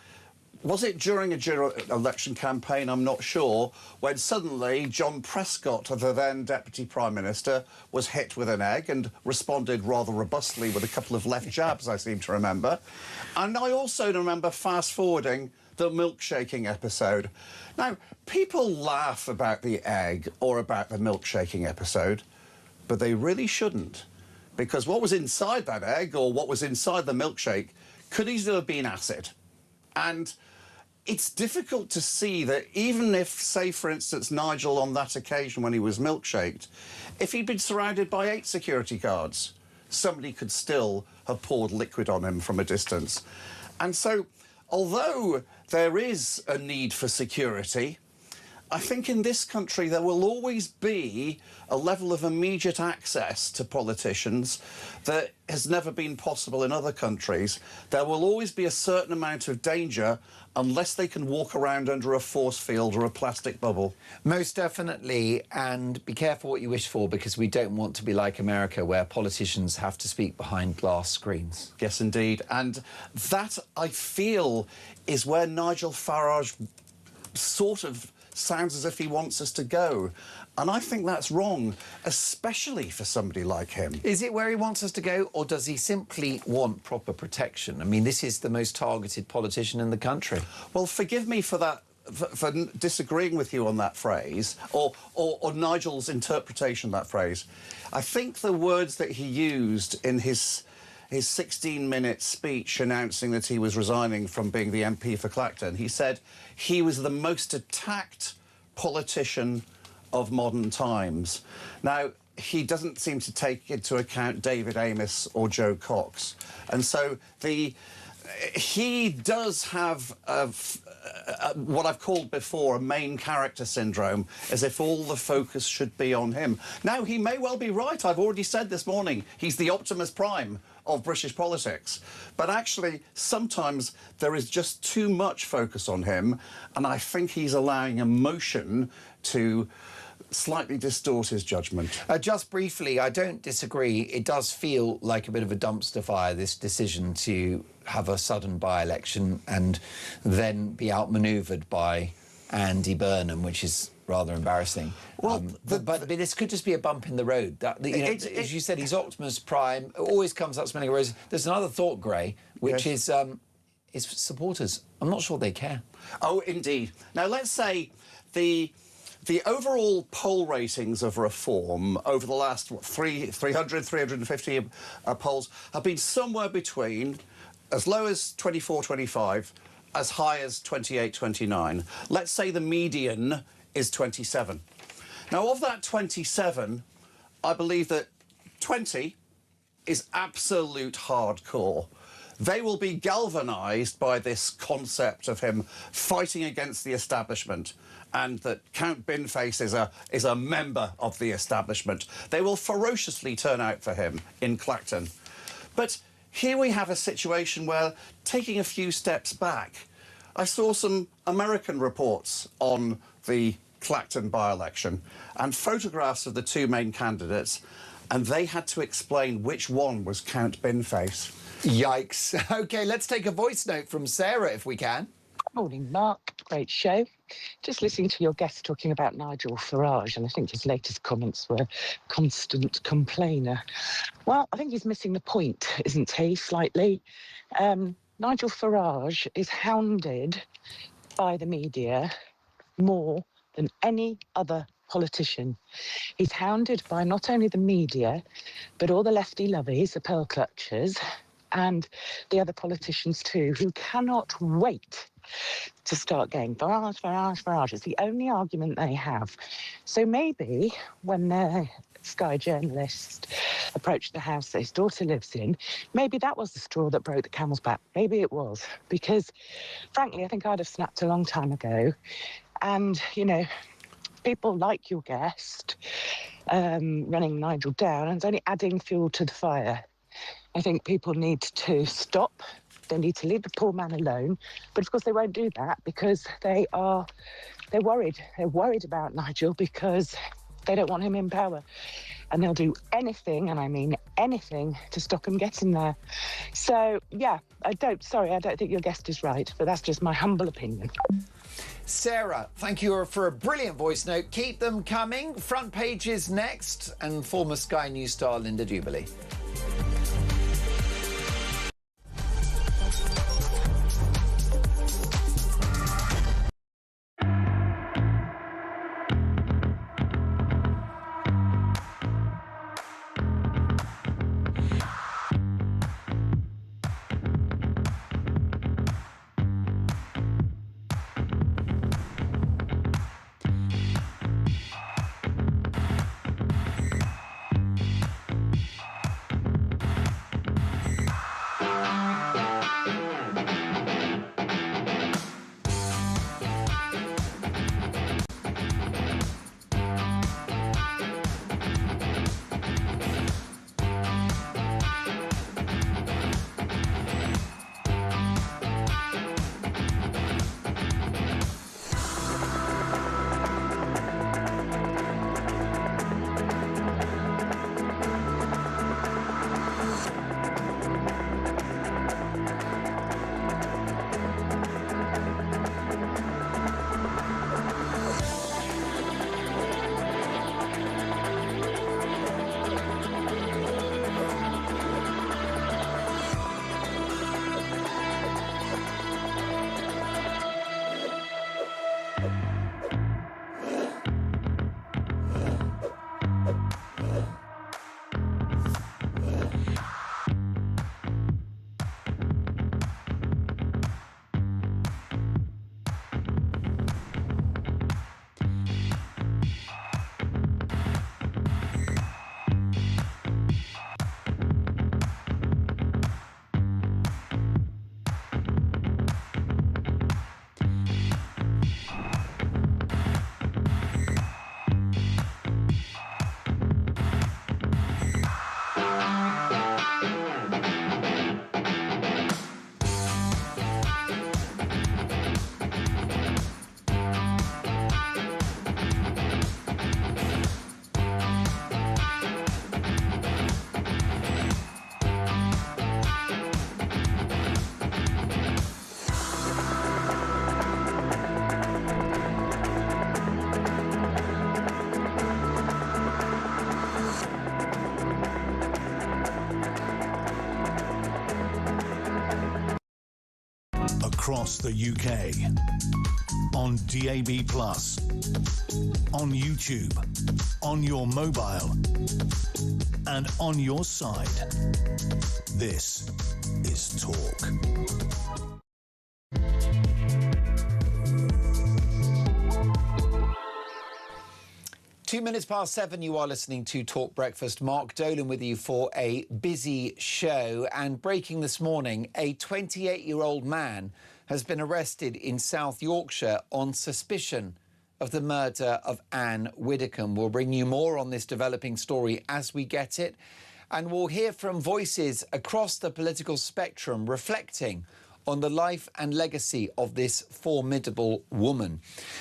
was it during a general election campaign? I'm not sure. When suddenly John Prescott, the then Deputy Prime Minister, was hit with an egg and responded rather robustly with a couple of left jabs, I seem to remember. And I also remember fast-forwarding the milkshaking episode. Now, people laugh about the egg or about the milkshaking episode, but they really shouldn't. Because what was inside that egg or what was inside the milkshake could easily have been acid. And it's difficult to see that even if, say, for instance, Nigel on that occasion when he was milkshaked, if he'd been surrounded by 8 security guards, somebody could still have poured liquid on him from a distance. And so, although there is a need for security, I think in this country there will always be a level of immediate access to politicians that has never been possible in other countries. There will always be a certain amount of danger unless they can walk around under a force field or a plastic bubble. Most definitely, and be careful what you wish for, because we don't want to be like America, where politicians have to speak behind glass screens. Yes, indeed. And that, I feel, is where Nigel Farage sort of sounds as if he wants us to go. And I think that's wrong, especially for somebody like him. Is it where he wants us to go, or does he simply want proper protection? I mean, this is the most targeted politician in the country. Well, forgive me for that, for disagreeing with you on that phrase, or Nigel's interpretation of that phrase. I think the words that he used in his 16-minute speech announcing that he was resigning from being the MP for Clacton, he said he was the most attacked politician of modern times. Now, he doesn't seem to take into account David Amess or Joe Cox. And so he does have what I've called before a main character syndrome, as if all the focus should be on him. Now, he may well be right. I've already said this morning, he's the Optimus Prime of British politics. But actually, sometimes there is just too much focus on him, and I think he's allowing emotion to slightly distort his judgment. Just briefly, I don't disagree. It does feel like a bit of a dumpster fire, this decision to have a sudden by-election and then be outmanoeuvred by Andy Burnham, which is rather embarrassing. Well, but this could just be a bump in the road. As you said, he's Optimus Prime. It always comes up smelling of roses. There's another thought, Gray, which is supporters. I'm not sure they care. Oh, indeed. Now, let's say the overall poll ratings of reform over the last 350 polls have been somewhere between as low as 24-25, as high as 28-29. Let's say the median is 27. Now, of that 27, I believe that 20 is absolute hardcore. they will be galvanised by this concept of him fighting against the establishment, and that Count Binface is a member of the establishment. They will ferociously turn out for him in Clacton. But here we have a situation where, taking a few steps back, I saw some American reports on the Clacton by-election and photographs of the two main candidates, and they had to explain which one was Count Binface. Yikes. OK, let's take a voice note from Sarah, if we can. Morning, Mark. Great show. Just listening to your guest talking about Nigel Farage, and I think his latest comments were constant complainer. Well, I think he's missing the point, isn't he, slightly? Nigel Farage is hounded by the media more than any other politician. He's hounded by not only the media, but all the lefty lovies, the pearl clutchers, and the other politicians too, who cannot wait to start going, Farage, Farage, Farage. It's the only argument they have. So maybe when the Sky journalist approached the house that his daughter lives in, maybe that was the straw that broke the camel's back. Maybe it was. Because, frankly, I think I'd have snapped a long time ago. And, you know, people like your guest running Nigel down, and it's only adding fuel to the fire. I think people need to stop. They need to leave the poor man alone. But of course they won't do that because they're worried. They're worried about Nigel because they don't want him in power. And they'll do anything, and I mean anything, to stop him getting there. So, yeah, I don't think your guest is right, but that's just my humble opinion. Sarah, thank you for a brilliant voice note. Keep them coming. Front page is next, and former Sky News star Linda Jubilee. Across the UK, on DAB+, on YouTube, on your mobile, and on your side. This is Talk. 7:02, you are listening to Talk Breakfast. Mark Dolan with you for a busy show. And breaking this morning, a 28-year-old man has been arrested in South Yorkshire on suspicion of the murder of Ann Widdecombe. We'll bring you more on this developing story as we get it. And we'll hear from voices across the political spectrum reflecting on the life and legacy of this formidable woman.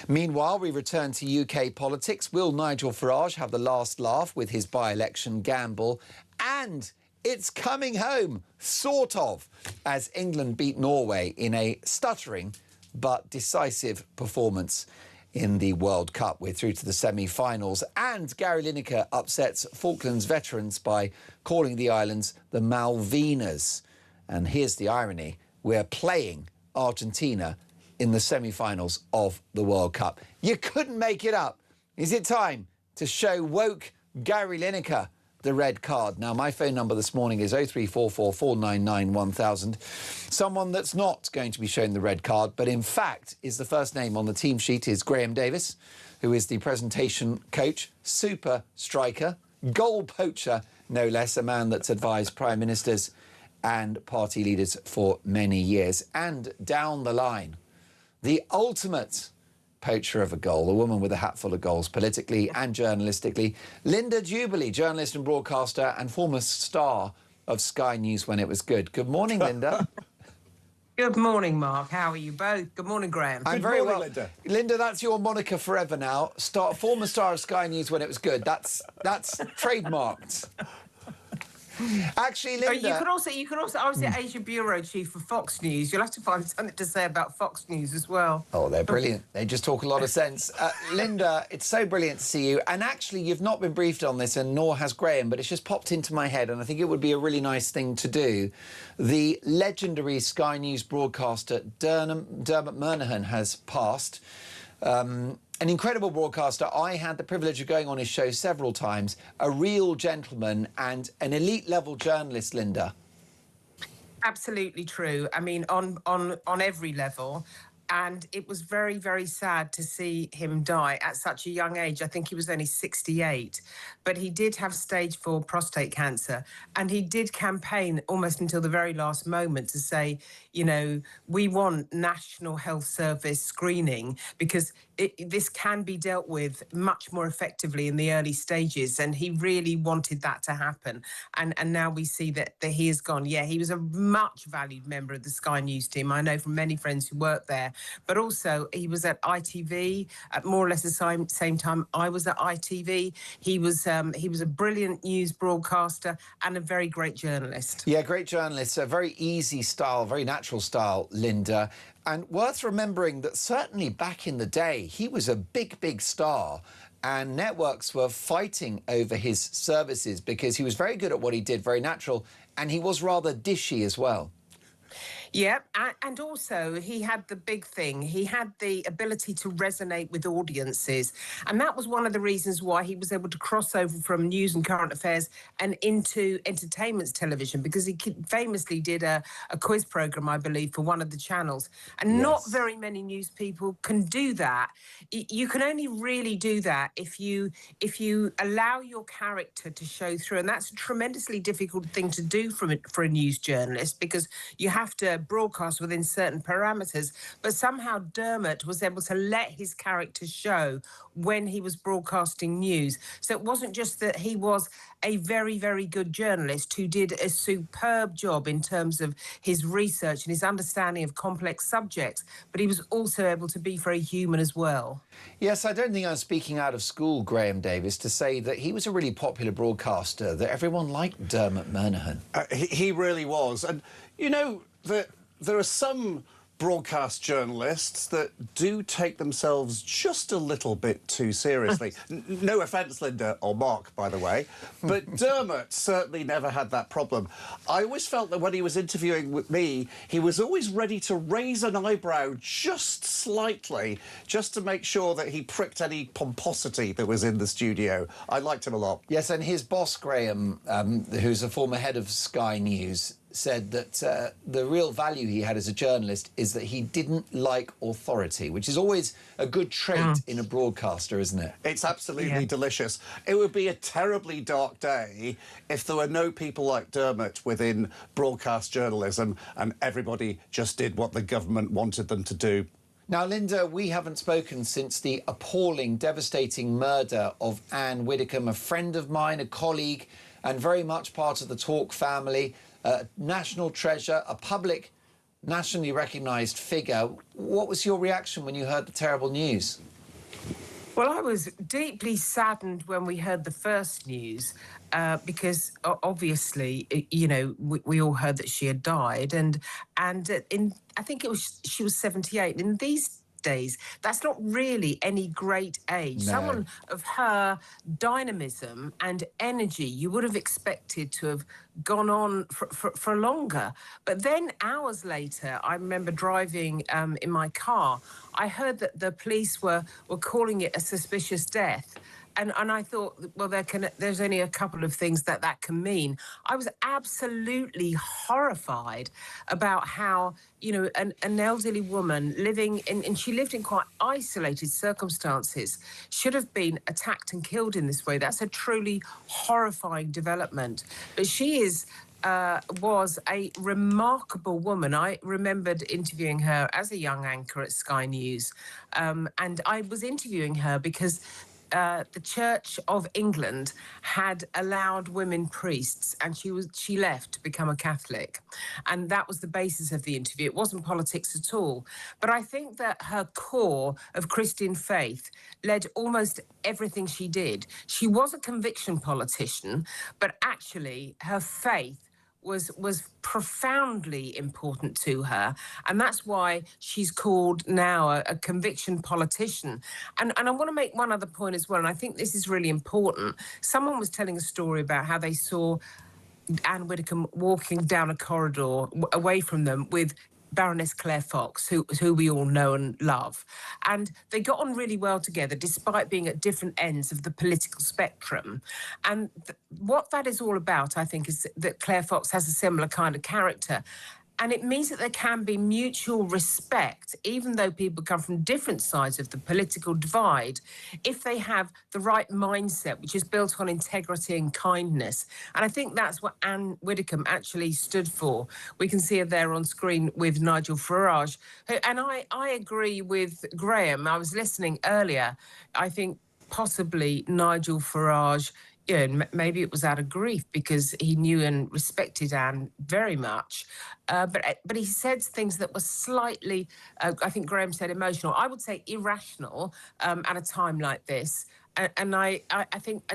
Meanwhile, we return to UK politics. Will Nigel Farage have the last laugh with his by-election gamble? And it's coming home, sort of, as England beat Norway in a stuttering but decisive performance in the World Cup. We're through to the semi-finals. And Gary Lineker upsets Falklands veterans by calling the islands the Malvinas. And here's the irony. We're playing Argentina in the semi-finals of the World Cup. You couldn't make it up. Is it time to show woke Gary Lineker the red card? Now, my phone number this morning is 0344 499 1000. Someone that's not going to be shown the red card, but in fact is the first name on the team sheet, is Graham Davis, who is the presentation coach, super striker, goal poacher, no less, a man that's advised prime ministers and party leaders for many years. And down the line, the ultimate poacher of a goal, a woman with a hat full of goals, politically and journalistically, Linda Jubilee, journalist and broadcaster and former star of Sky News when it was good. Good morning, Linda. Good morning, Mark. How are you both? Good morning, Graham. I'm Good very morning, well. Linda. Linda, that's your moniker forever now. Former star of Sky News when it was good. That's trademarked. Actually, Linda... You can also. I was the Asia bureau chief for Fox News. You'll have to find something to say about Fox News as well. Oh, they're brilliant. They just talk a lot of sense. Linda, it's so brilliant to see you. And actually, you've not been briefed on this, and nor has Graham, but it's just popped into my head, and I think it would be a really nice thing to do. The legendary Sky News broadcaster Dermot Murnaghan has passed. An incredible broadcaster. I had the privilege of going on his show several times. A real gentleman and an elite-level journalist, Linda. Absolutely true. I mean, on every level. And it was very, very sad to see him die at such a young age. I think he was only 68. But he did have stage 4 prostate cancer. And he did campaign almost until the very last moment to say, you know, we want National Health Service screening because this can be dealt with much more effectively in the early stages. And he really wanted that to happen. And now we see that he is gone. Yeah, he was a much valued member of the Sky News team. I know from many friends who worked there. But also he was at ITV at more or less the same time I was at ITV. He was a brilliant news broadcaster and a very great journalist. Yeah, great journalist. A very easy style, very natural style, Linda. And worth remembering that certainly back in the day, he was a big, big star. And networks were fighting over his services because he was very good at what he did, very natural. And he was rather dishy as well. Yeah, and also he had the big thing. He had the ability to resonate with audiences. And that was one of the reasons why he was able to cross over from news and current affairs and into entertainment television, because he famously did a quiz programme, I believe, for one of the channels. And not very many news people can do that. You can only really do that if you allow your character to show through. And that's a tremendously difficult thing to do for a news journalist, because you have to broadcast within certain parameters, but somehow Dermot was able to let his character show when he was broadcasting news. So it wasn't just that he was a very, very good journalist who did a superb job in terms of his research and his understanding of complex subjects, but he was also able to be very human as well. Yes, I don't think I'm speaking out of school, Graham Davis, to say that he was a really popular broadcaster, that everyone liked Dermot Murnaghan. He really was. And, you know, there are some broadcast journalists that do take themselves just a little bit too seriously. No offence, Linda, or Mark, by the way, but Dermot certainly never had that problem. I always felt that when he was interviewing with me, he was always ready to raise an eyebrow just slightly, just to make sure that he pricked any pomposity that was in the studio. I liked him a lot. Yes, and his boss, Graham, who's a former head of Sky News, said that the real value he had as a journalist is that he didn't like authority, which is always a good trait in a broadcaster, isn't it? It's absolutely delicious. It would be a terribly dark day if there were no people like Dermot within broadcast journalism and everybody just did what the government wanted them to do. Now, Linda, we haven't spoken since the appalling, devastating murder of Ann Widdecombe, a friend of mine, a colleague, and very much part of the Talk family, a national treasure, a public, nationally recognised figure. What was your reaction when you heard the terrible news? Well, I was deeply saddened when we heard the first news because obviously, you know, we all heard that she had died, and I think she was 78. In these days, that's not really any great age. No. Someone of her dynamism and energy, you would have expected to have gone on for longer. But then hours later, I remember driving in my car, I heard that the police were calling it a suspicious death. And I thought, well, there's only a couple of things that can mean. I was absolutely horrified about how, you know, an elderly woman living and she lived in quite isolated circumstances, should have been attacked and killed in this way. That's a truly horrifying development. But she was a remarkable woman. I remembered interviewing her as a young anchor at Sky News. And I was interviewing her because the Church of England had allowed women priests, and she left to become a Catholic, and that was the basis of the interview. It wasn't politics at all, but I think that her core of Christian faith led almost everything she did. She was a conviction politician, but actually her faith was profoundly important to her, and that's why she's called now a conviction politician. And I want to make one other point as well, and I think this is really important. Someone was telling a story about how they saw Ann Widdecombe walking down a corridor away from them with Baroness Claire Fox, who we all know and love. And they got on really well together, despite being at different ends of the political spectrum. And what that is all about, I think, is that Claire Fox has a similar kind of character. And it means that there can be mutual respect, even though people come from different sides of the political divide, if they have the right mindset, which is built on integrity and kindness. And I think that's what Ann Widdecombe actually stood for. We can see her there on screen with Nigel Farage. And I agree with Graham. I was listening earlier. I think possibly Nigel Farage, yeah, maybe it was out of grief because he knew and respected Anne very much. But he said things that were slightly, I think Graham said emotional. I would say irrational at a time like this. And I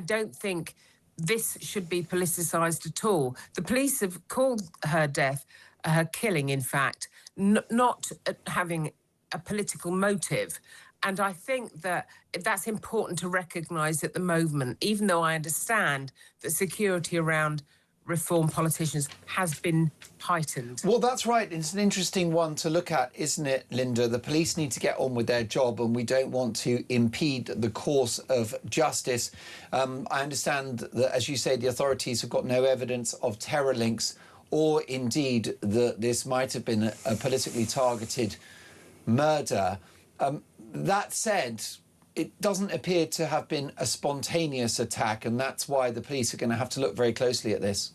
don't think this should be politicised at all. The police have called her death, her killing, in fact, not having a political motive. And I think that that's important to recognise at the moment, even though I understand that security around reform politicians has been heightened. Well, that's right. It's an interesting one to look at, isn't it, Linda? The police need to get on with their job, and we don't want to impede the course of justice. I understand that, as you say, the authorities have got no evidence of terror links, or indeed that this might have been a politically targeted murder. That said, it doesn't appear to have been a spontaneous attack, and that's why the police are going to have to look very closely at this.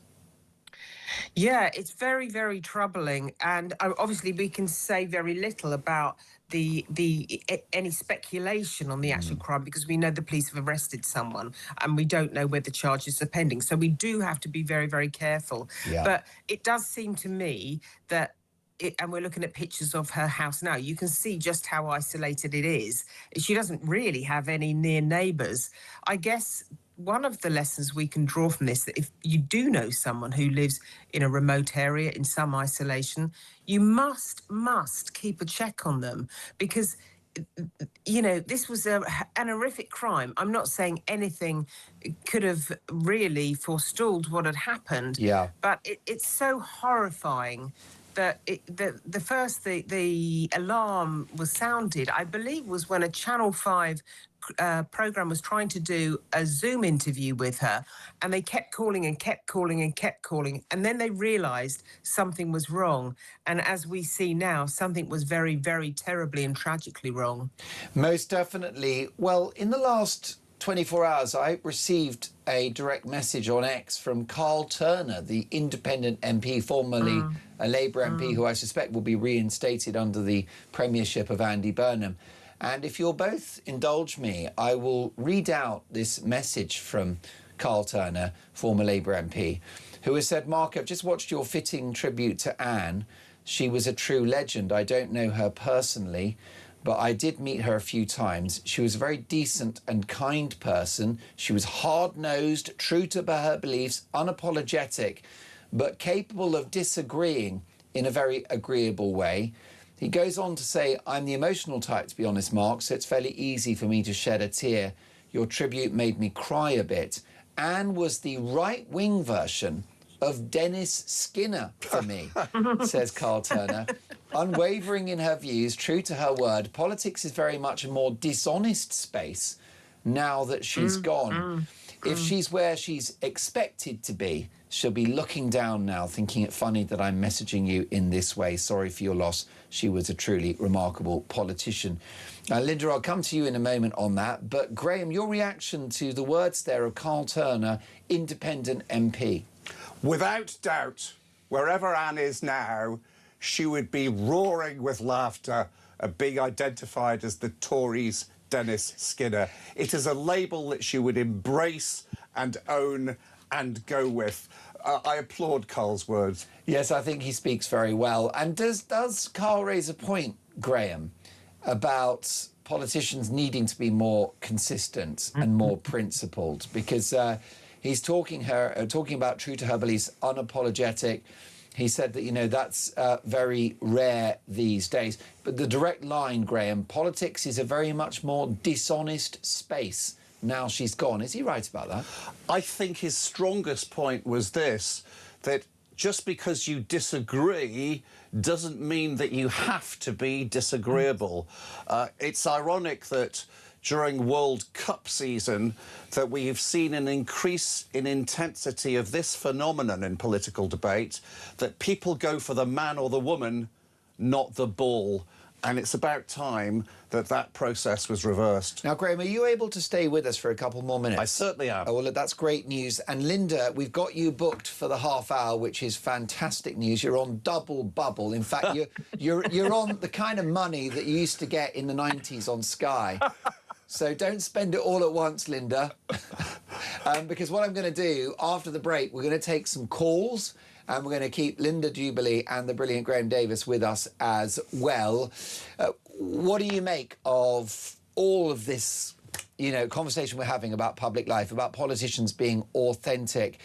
Yeah, it's very, very troubling. And obviously we can say very little about any speculation on the actual crime, because we know the police have arrested someone and we don't know where the charges are pending. So we do have to be very, very careful. Yeah. But it does seem to me that and we're looking at pictures of her house now, you can see just how isolated it is. She doesn't really have any near neighbours. I guess one of the lessons we can draw from this, that if you do know someone who lives in a remote area in some isolation, you must keep a check on them, because, you know, this was an horrific crime. I'm not saying anything could have really forestalled what had happened, but it's so horrifying that the alarm was sounded, I believe, was when a Channel 5 programme was trying to do a Zoom interview with her, and they kept calling and kept calling and kept calling. And then they realised something was wrong. And as we see now, something was very, very terribly and tragically wrong. Most definitely. Well, in the last 24 hours, I received a direct message on X from Carl Turner, the independent MP, formerly a Labour MP, who I suspect will be reinstated under the premiership of Andy Burnham. And if you'll both indulge me, I will read out this message from Carl Turner, former Labour MP, who has said, "Mark, I've just watched your fitting tribute to Anne. She was a true legend. I don't know her personally, but I did meet her a few times. She was a very decent and kind person. She was hard-nosed, true to her beliefs, unapologetic, but capable of disagreeing in a very agreeable way." He goes on to say, "I'm the emotional type, to be honest, Mark, so it's fairly easy for me to shed a tear. Your tribute made me cry a bit. Anne was the right-wing version of Dennis Skinner for me," says Carl Turner. "Unwavering in her views, true to her word, politics is very much a more dishonest space now that she's gone. If she's where she's expected to be, she'll be looking down now, thinking it funny that I'm messaging you in this way. Sorry for your loss. She was a truly remarkable politician." Linda, I'll come to you in a moment on that. But Graham, your reaction to the words there of Carl Turner, independent MP? Without doubt, wherever Anne is now, she would be roaring with laughter at being identified as the Tories' Dennis Skinner. It is a label that she would embrace and own and go with. I applaud Carl's words. Yes, I think he speaks very well. And does Carl raise a point, Graham, about politicians needing to be more consistent and more principled? Because he's talking about true to her beliefs, unapologetic. He said that, you know, that's very rare these days. But the direct line, Graham, politics is a very much more dishonest space now she's gone. Is he right about that? I think his strongest point was this, that just because you disagree doesn't mean that you have to be disagreeable. It's ironic that during World Cup season that we have seen an increase in intensity of this phenomenon in political debate, that people go for the man or the woman, not the ball. And it's about time that that process was reversed. Now, Graham, are you able to stay with us for a couple more minutes? I certainly am. Oh, well, look, that's great news. And Linda, we've got you booked for the half hour, which is fantastic news. You're on double bubble. In fact, you're on the kind of money that you used to get in the 90s on Sky. So don't spend it all at once, Linda. Because what I'm going to do after the break, we're going to take some calls. And we're going to keep Linda Jubilee and the brilliant Graham Davis with us as well. What do you make of all of this, you know, conversation we're having about public life, about politicians being authentic?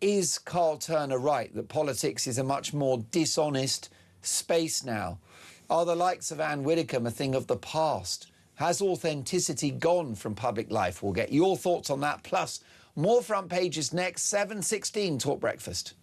Is Carl Turner right that politics is a much more dishonest space now? Are the likes of Ann Widdecombe a thing of the past? Has authenticity gone from public life? We'll get your thoughts on that, plus more front pages next. 7:16 Talk Breakfast.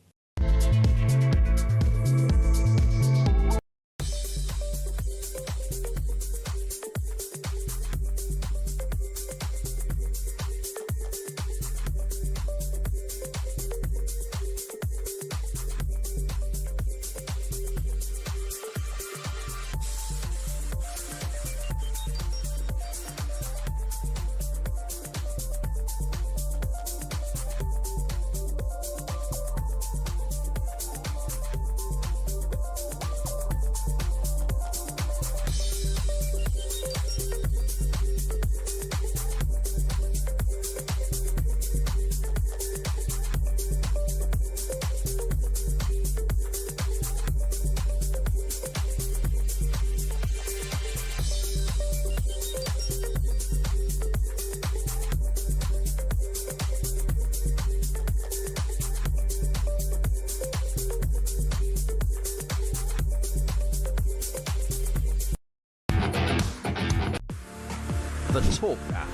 The Talk app.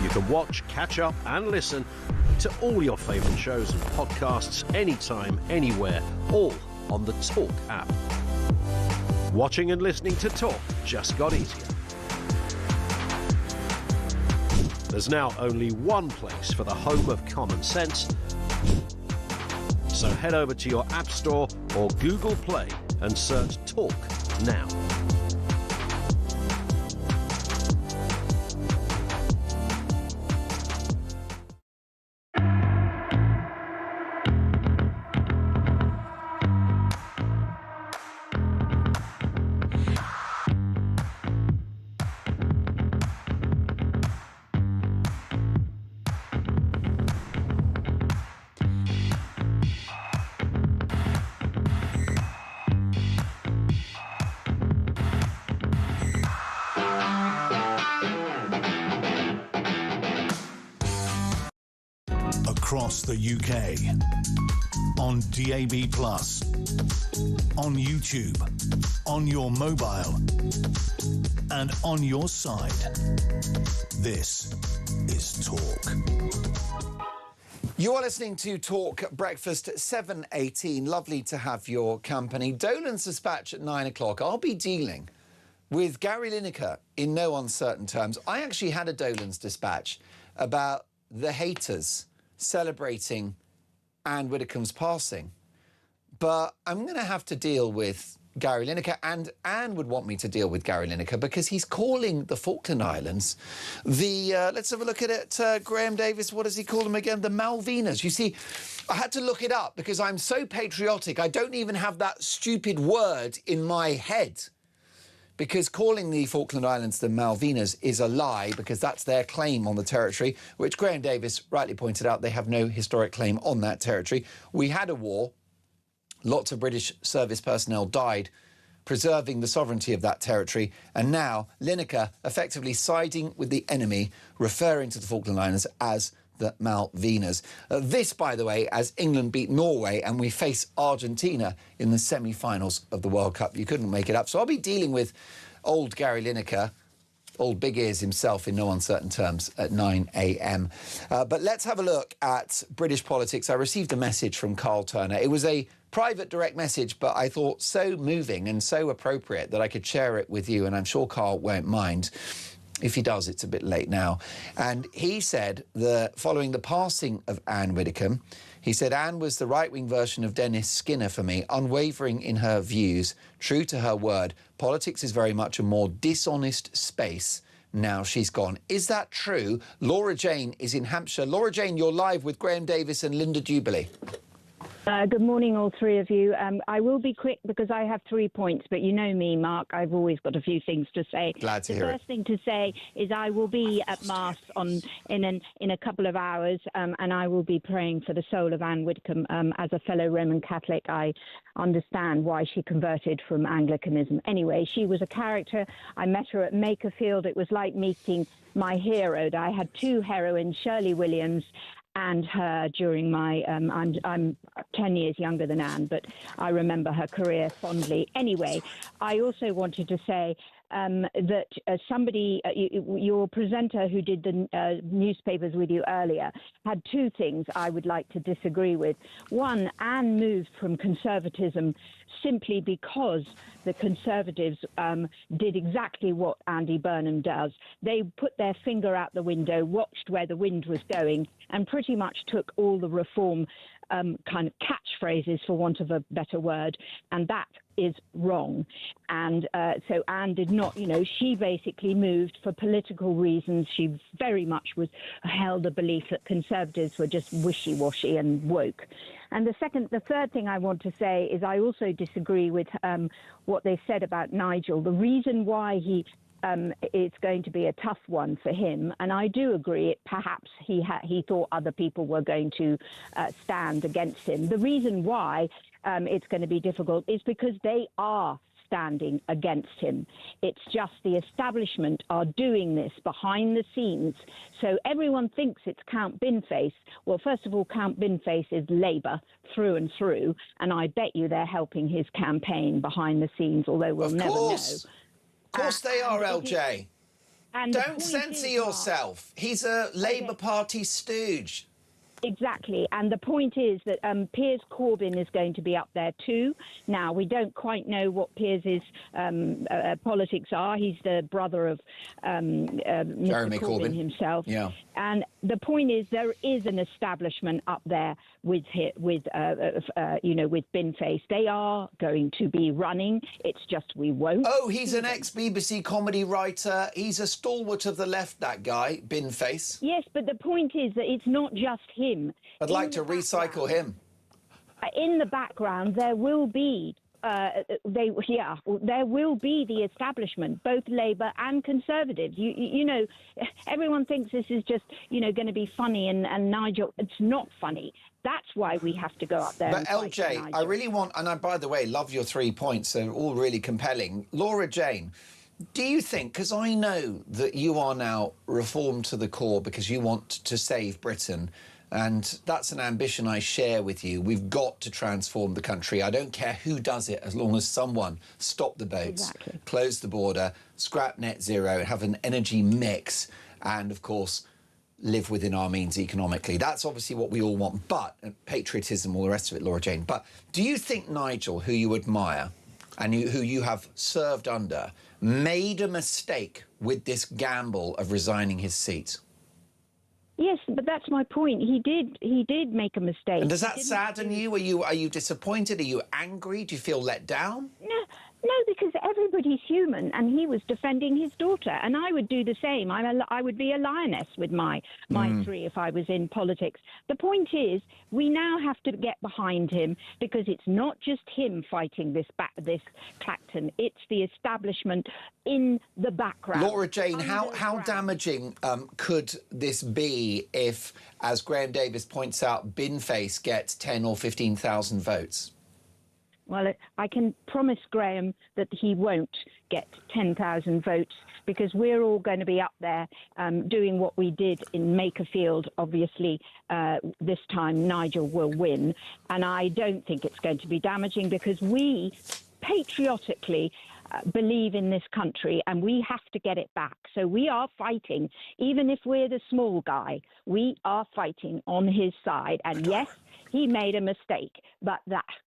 You can watch, catch up and listen to all your favourite shows and podcasts anytime, anywhere, all on the Talk app. Watching and listening to Talk just got easier. There's now only one place for the home of common sense. So head over to your App Store or Google Play and search Talk now. Across the UK, on DAB+, on YouTube, on your mobile, and on your side. This is Talk. You are listening to Talk Breakfast at 7:18. Lovely to have your company. Dolan's dispatch at 9 o'clock. I'll be dealing with Gary Lineker in no uncertain terms. I actually had a Dolan's dispatch about the haters celebrating Ann Widdecombe's passing. But I'm going to have to deal with Gary Lineker, and Anne would want me to deal with Gary Lineker because he's calling the Falkland Islands let's have a look at it, Graham Davis, what does he call them again? The Malvinas. You see, I had to look it up because I'm so patriotic, I don't even have that stupid word in my head. Because calling the Falkland Islands the Malvinas is a lie, because that's their claim on the territory, which Graham Davis rightly pointed out, they have no historic claim on that territory. We had a war. Lots of British service personnel died preserving the sovereignty of that territory. And now Lineker effectively siding with the enemy, referring to the Falkland Islands as the Malvinas. This, by the way, as England beat Norway and we face Argentina in the semi-finals of the World Cup. You couldn't make it up. So I'll be dealing with old Gary Lineker, old Big Ears himself in no uncertain terms, at 9 a.m. But let's have a look at British politics. I received a message from Carl Turner. It was a private direct message, but I thought so moving and so appropriate that I could share it with you, and I'm sure Carl won't mind. If he does, it's a bit late now. And he said that following the passing of Ann Widdecombe, he said, Anne was the right-wing version of Dennis Skinner for me, unwavering in her views, true to her word. Politics is very much a more dishonest space now she's gone. Is that true? Laura Jane is in Hampshire. Laura Jane, you're live with Graham Davis and Linda Jubilee. Good morning, all three of you. I will be quick because I have 3 points, but you know me, Mark, I've always got a few things to say. Glad to hear it. The first thing to say is I will be at Mass in a couple of hours, and I will be praying for the soul of Ann Widdecombe. As a fellow Roman Catholic, I understand why she converted from Anglicanism. Anyway, she was a character. I met her at Makerfield. It was like meeting my hero. I had two heroines, Shirley Williams and her, during my I'm 10 years younger than Anne, but I remember her career fondly. Anyway, I also wanted to say that your presenter who did the newspapers with you earlier had two things I would like to disagree with. One, Anne moved from conservatism simply because the Conservatives did exactly what Andy Burnham does. They put their finger out the window, watched where the wind was going, and pretty much took all the reform kind of catchphrases, for want of a better word, and that is wrong. And so Anne did not, she basically moved for political reasons. She very much held the belief that Conservatives were just wishy-washy and woke. And the third thing I want to say is I also disagree with what they said about Nigel. The reason why it's going to be a tough one for him, and I do agree, perhaps he thought other people were going to stand against him. The reason why it's going to be difficult is because they are standing against him. It's just the establishment are doing this behind the scenes. So everyone thinks it's Count Binface. Well, first of all, Count Binface is Labour through and through, and I bet you they're helping his campaign behind the scenes, although we'll never know. Of course they are, LJ. And don't censor yourself. He's a Labour Party stooge. Exactly. And the point is that Piers Corbyn is going to be up there too. Now, we don't quite know what Piers' politics are. He's the brother of Mr. Corbyn himself. Yeah. And the point is there is an establishment up there with Binface. They are going to be running. It's just we won't. Oh, he's an ex-BBC comedy writer. He's a stalwart of the left, that guy, Binface. Yes, but the point is that it's not just him. I'd like to recycle him. In the background, there will be there will be the establishment, both Labour and Conservatives. You know, everyone thinks this is just, going to be funny, and Nigel, it's not funny. That's why we have to go up there. But LJ, I really want, and I, by the way, love your 3 points. They're all really compelling. Laura Jane, do you think, because I know that you are now reformed to the core because you want to save Britain, and that's an ambition I share with you. We've got to transform the country. I don't care who does it, as long as someone stop the boats, close the border, scrap net zero, have an energy mix, and, of course, live within our means economically. That's obviously what we all want, but patriotism, all the rest of it, Laura Jane. But do you think Nigel, who you admire and who you have served under, made a mistake with this gamble of resigning his seat? Yes, but that's my point. He did make a mistake. And does that sadden you? Are you disappointed? Are you angry? Do you feel let down? No, because everybody's human, and he was defending his daughter, and I would do the same. I would be a lioness with my three if I was in politics. The point is, we now have to get behind him, because it's not just him fighting this Clacton. It's the establishment in the background. Laura Jane, how damaging could this be if, as Graham Davis points out, Binface gets 10 or 15,000 votes? Well, I can promise Graham that he won't get 10,000 votes, because we're all going to be up there doing what we did in Makerfield. Obviously, this time Nigel will win. And I don't think it's going to be damaging, because we patriotically believe in this country, and we have to get it back. So we are fighting, even if we're the small guy, we are fighting on his side. And yes, he made a mistake, but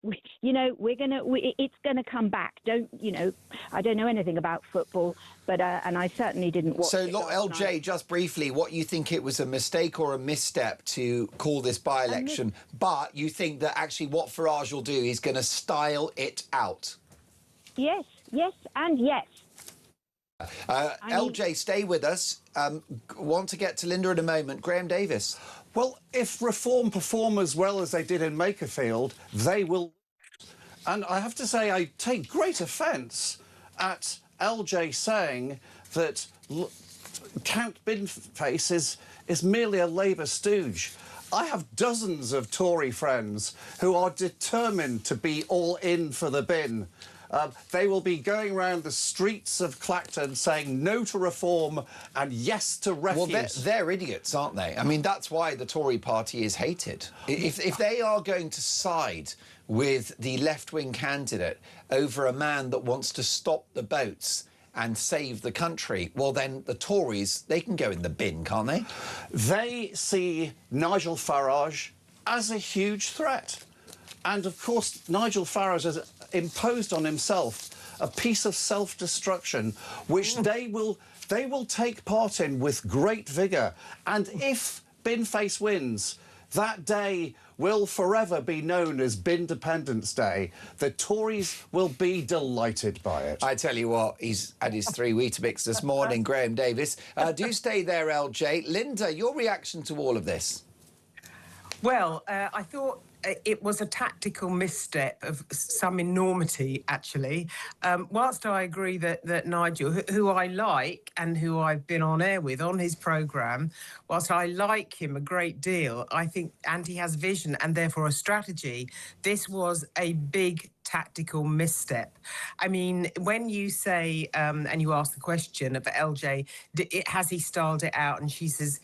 it's gonna come back. I don't know anything about football, but and I certainly didn't watch. So, LJ, just briefly, what you think it was a mistake or a misstep to call this by-election, but you think that actually what Farage will do is going to style it out? Yes, and yes. LJ, stay with us. Want to get to Linda in a moment. Graham Davis. Well, if Reform perform as well as they did in Makerfield, they will. And I have to say, I take great offence at LJ saying that Count Binface is merely a Labour stooge. I have dozens of Tory friends who are determined to be all in for the bin. They will be going around the streets of Clacton saying no to reform and yes to refuse. Well, they're idiots, aren't they? I mean, that's why the Tory party is hated. If they are going to side with the left-wing candidate over a man that wants to stop the boats and save the country, well, then the Tories, they can go in the bin, can't they? They see Nigel Farage as a huge threat. And, of course, Nigel Farage has imposed on himself a piece of self-destruction which they will take part in with great vigour. And if Binface wins, that day will forever be known as Bindependence Day. The Tories will be delighted by it. I tell you what, he's had his 3 Weetabix this morning, Graham Davis. Do stay there, LJ. Linda, your reaction to all of this? Well, I thought it was a tactical misstep of some enormity, actually. Whilst I agree that Nigel, who I like and who I've been on air with on his programme, whilst I like him a great deal, I think, and he has vision and therefore a strategy, this was a big tactical misstep. I mean, when you say, and you ask the question of LJ, has he styled it out? And she says,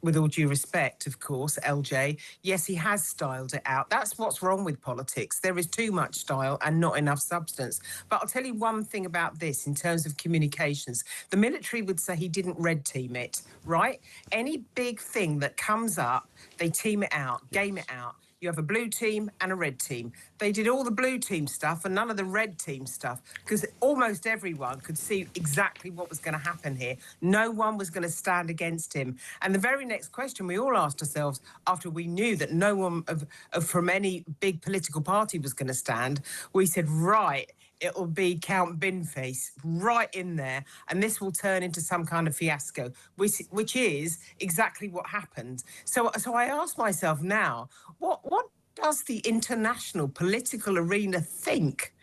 with all due respect, of course, LJ, yes, he has styled it out. That's what's wrong with politics. There is too much style and not enough substance. But I'll tell you one thing about this in terms of communications. The military would say he didn't red team it, right? Any big thing that comes up, they team it out, game it out. You have a blue team and a red team. They did all the blue team stuff and none of the red team stuff because almost everyone could see exactly what was going to happen here. No one was going to stand against him. And the very next question we all asked ourselves after we knew that no one from any big political party was going to stand, we said, right, it'll be Count Binface right in there, and this will turn into some kind of fiasco, which is exactly what happened. So I ask myself now, what does the international political arena think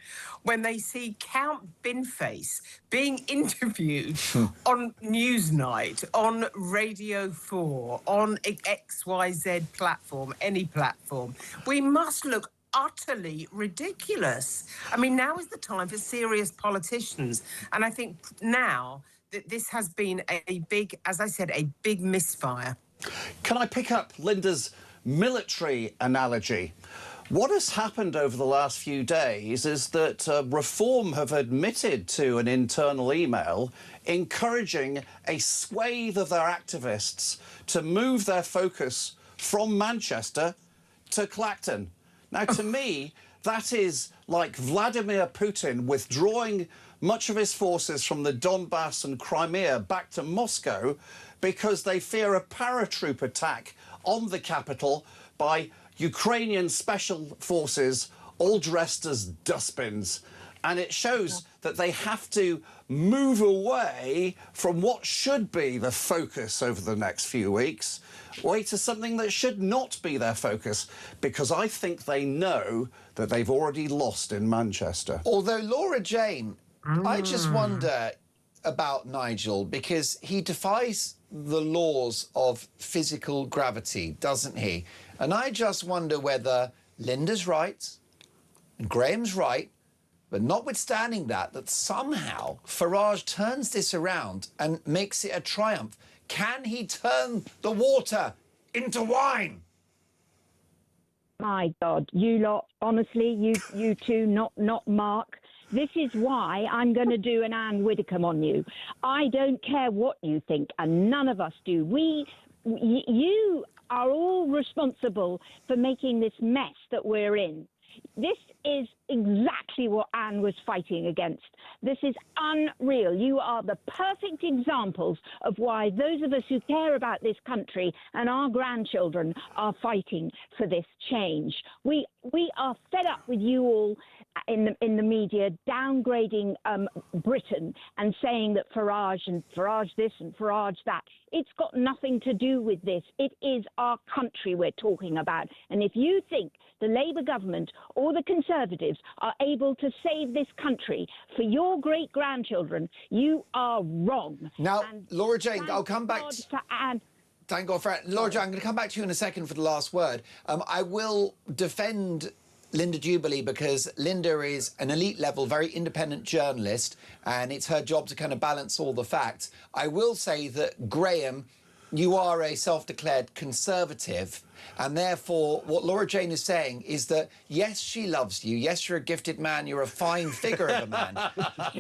when they see Count Binface being interviewed on Newsnight, on Radio 4, on XYZ platform, any platform? We must look utterly ridiculous. I mean, now is the time for serious politicians. And I think now that this has been a big, as I said, a big misfire. Can I pick up Linda's military analogy? What has happened over the last few days is that Reform have admitted to an internal email encouraging a swathe of their activists to move their focus from Manchester to Clacton. Now, to me, that is like Vladimir Putin withdrawing much of his forces from the Donbass and Crimea back to Moscow because they fear a paratroop attack on the capital by Ukrainian special forces all dressed as dustbins. And it shows that they have to move away from what should be the focus over the next few weeks, way to something that should not be their focus, because I think they know that they've already lost in Manchester. Although, Laura Jane, I just wonder about Nigel, because he defies the laws of physical gravity, doesn't he? And I just wonder whether Linda's right and Graham's right, but notwithstanding that somehow Farage turns this around and makes it a triumph. Can he turn the water into wine? My God, you lot, honestly, you two, not Mark. This is why I'm going to do an Ann Widdecombe on you. I don't care what you think, and none of us do. You are all responsible for making this mess that we're in. This is exactly what Anne was fighting against. This is unreal. You are the perfect examples of why those of us who care about this country and our grandchildren are fighting for this change. We are fed up with you all in the media downgrading Britain and saying that Farage this and Farage that. It's got nothing to do with this. It is our country we're talking about. And if you think the Labour government or the Conservatives are able to save this country for your great-grandchildren, you are wrong. Now, and Laura Jane, I'll come back to Anne. Thank God for it. Laura Jane, I'm going to come back to you in a second for the last word. I will defend Linda Jubilee because Linda is an elite level, very independent journalist, and it's her job to kind of balance all the facts. I will say that, Graham, you are a self-declared conservative, and therefore what Laura Jane is saying is that, yes, she loves you, yes, you're a gifted man, you're a fine figure of a man,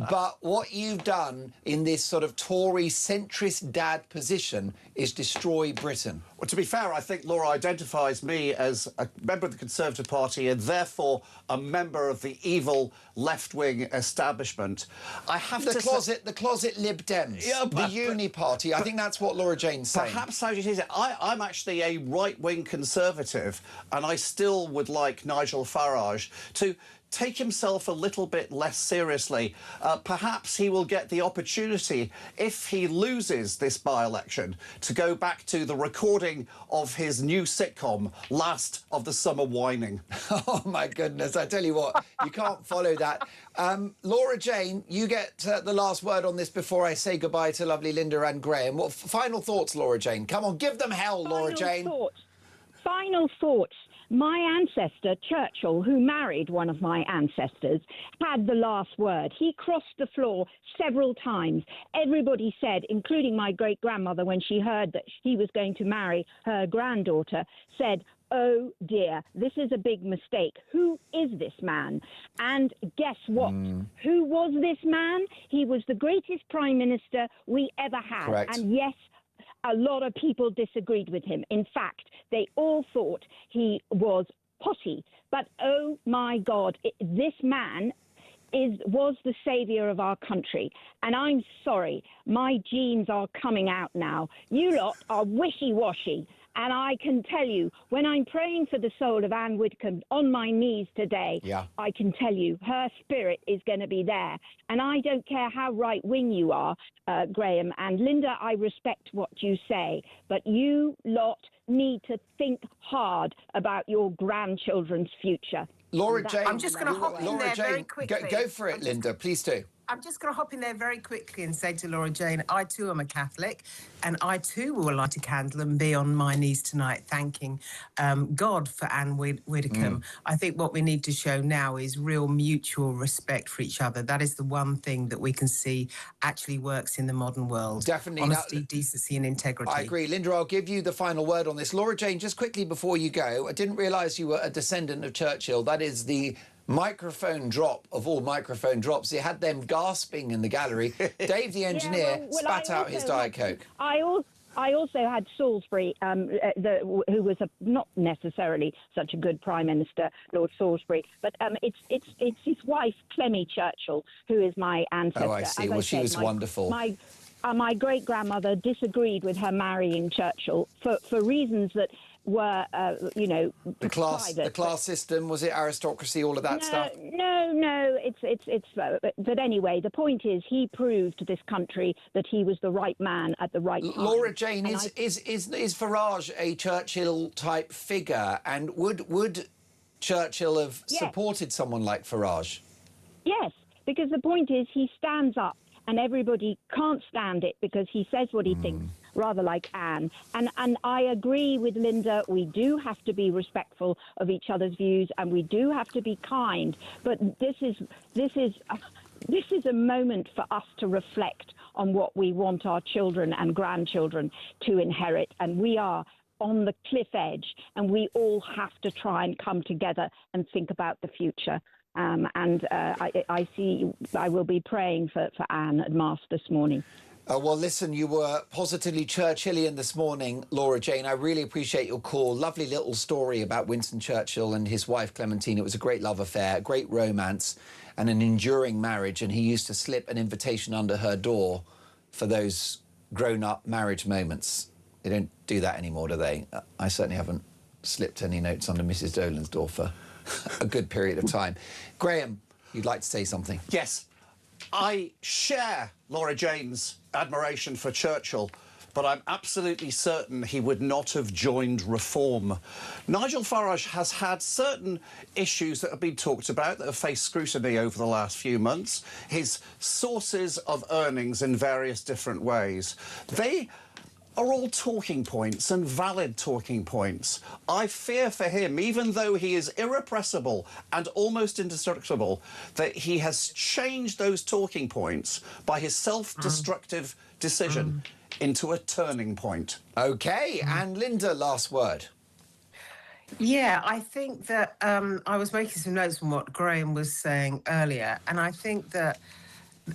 but what you've done in this sort of Tory centrist dad position is destroy Britain. Well, to be fair, I think Laura identifies me as a member of the Conservative Party and therefore a member of the evil left-wing establishment. I have the closet Lib Dems, the Uni Party. I think that's what Laura Jane's saying. Perhaps how you say it. I'm actually a right-wing Conservative, and I still would like Nigel Farage to take himself a little bit less seriously. Perhaps he will get the opportunity, if he loses this by-election, to go back to the recording of his new sitcom, Last of the Summer Whining. Oh, my goodness. I tell you what, you can't follow that. Laura Jane, you get the last word on this before I say goodbye to lovely Linda and Graham. What final thoughts, Laura Jane? Come on, give them hell, Laura Jane. Final thoughts. My ancestor, Churchill, who married one of my ancestors, had the last word. He crossed the floor several times. Everybody said, including my great-grandmother, when she heard that he was going to marry her granddaughter, said, "Oh dear, this is a big mistake. Who is this man?" And guess what? Who was this man? He was the greatest prime minister we ever had. Correct. And yes, a lot of people disagreed with him. In fact, they all thought he was potty. But oh my God, this man was the saviour of our country. And I'm sorry, my genes are coming out now. You lot are wishy-washy. And I can tell you, when I'm praying for the soul of Ann Widdecombe on my knees today, I can tell you her spirit is going to be there. And I don't care how right-wing you are, Graham. And Linda, I respect what you say. But you lot need to think hard about your grandchildren's future. Laura Jane, I'm just going to hop in there very quickly. Go for it, Linda. Please do. I'm just going to hop in there very quickly and say to Laura Jane, I too am a Catholic, and I too will light a candle and be on my knees tonight thanking God for Ann Widdecombe. I think what we need to show now is real mutual respect for each other. That is the one thing that we can see actually works in the modern world. Definitely. Honesty, decency and integrity. I agree. Linda, I'll give you the final word on this. Laura Jane, just quickly before you go, I didn't realise you were a descendant of Churchill. That is the microphone drop of all microphone drops. He had them gasping in the gallery. Dave, the engineer, spat out his Diet Coke. I also had Salisbury, who was not necessarily such a good Prime Minister, Lord Salisbury, but it's his wife, Clemmy Churchill, who is my ancestor. Oh, I see. Well, she was wonderful. My great-grandmother disagreed with her marrying Churchill for reasons that were, the class system, was it aristocracy, all of that stuff? No. It's. But anyway, the point is, he proved to this country that he was the right man at the right time. Laura Jane, is Farage a Churchill-type figure, and would Churchill have supported someone like Farage? Yes, because the point is, he stands up, and everybody can't stand it because he says what he thinks, rather like Anne. And I agree with Linda, we do have to be respectful of each other's views, and we do have to be kind. But this is a moment for us to reflect on what we want our children and grandchildren to inherit. And we are on the cliff edge, and we all have to try and come together and think about the future. I will be praying for Anne at Mass this morning. Well, listen, you were positively Churchillian this morning, Laura Jane. I really appreciate your call. Lovely little story about Winston Churchill and his wife, Clementine. It was a great love affair, a great romance and an enduring marriage. And he used to slip an invitation under her door for those grown-up marriage moments. They don't do that anymore, do they? I certainly haven't slipped any notes under Mrs. Dolan's door for a good period of time. Graham, you'd like to say something? Yes. I share Laura Jane's admiration for Churchill, but I'm absolutely certain he would not have joined Reform. Nigel Farage has had certain issues that have been talked about that have faced scrutiny over the last few months. His sources of earnings in various different ways. They are all talking points and valid talking points. I fear for him, even though he is irrepressible and almost indestructible, that he has changed those talking points by his self-destructive decision into a turning point. OK, and Linda, last word. Yeah, I think that I was making some notes from what Graham was saying earlier, and I think that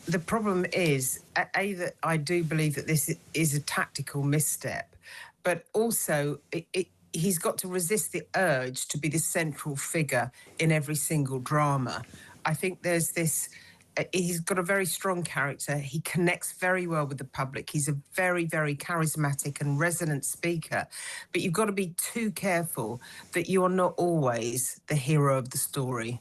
the problem is, A, that I do believe that this is a tactical misstep, but also he's got to resist the urge to be the central figure in every single drama. I think there's this... He's got a very strong character. He connects very well with the public. He's a very, very charismatic and resonant speaker. But you've got to be too careful that you're not always the hero of the story.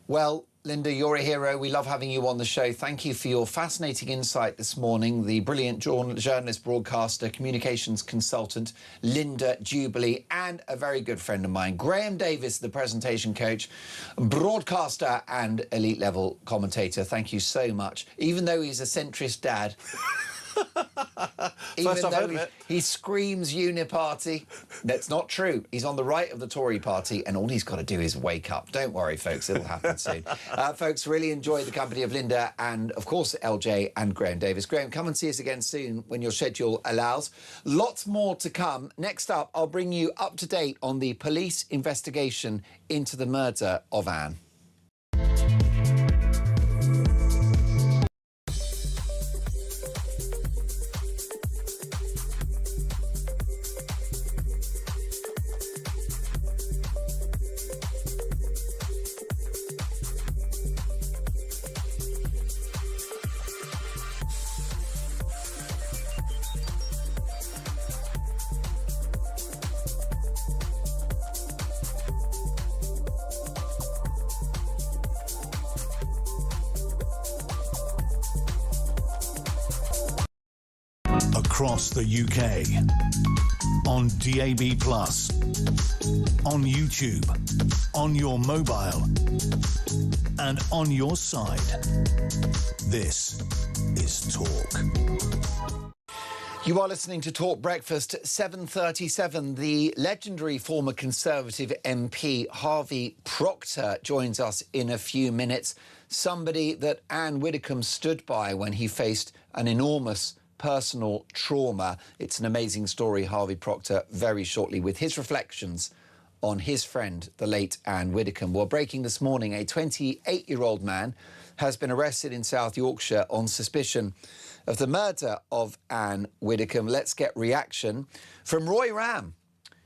Well, Linda, you're a hero. We love having you on the show. Thank you for your fascinating insight this morning. The brilliant journalist, broadcaster, communications consultant, Linda Jubilee, and a very good friend of mine, Graham Davis, the presentation coach, broadcaster and elite-level commentator. Thank you so much. Even though he's a centrist dad... First I've heard of though it. he screams uniparty. That's not true. He's on the right of the Tory party, and all he's got to do is wake up. Don't worry, folks, it'll happen soon. Folks, really enjoyed the company of Linda and, of course, LJ and Graham Davis. Graham, come and see us again soon when your schedule allows. Lots more to come. Next up, I'll bring you up to date on the police investigation into the murder of Anne. Across the UK, on DAB+, on YouTube, on your mobile, and on your side. This is Talk. You are listening to Talk Breakfast, 7:37. The legendary former Conservative MP Harvey Proctor joins us in a few minutes. Somebody that Ann Widdecombe stood by when he faced an enormous personal trauma. It's an amazing story, Harvey Proctor, very shortly with his reflections on his friend, the late Ann Widdecombe. Well, breaking this morning, a 28-year-old man has been arrested in South Yorkshire on suspicion of the murder of Ann Widdecombe. Let's get reaction from Roy Ram,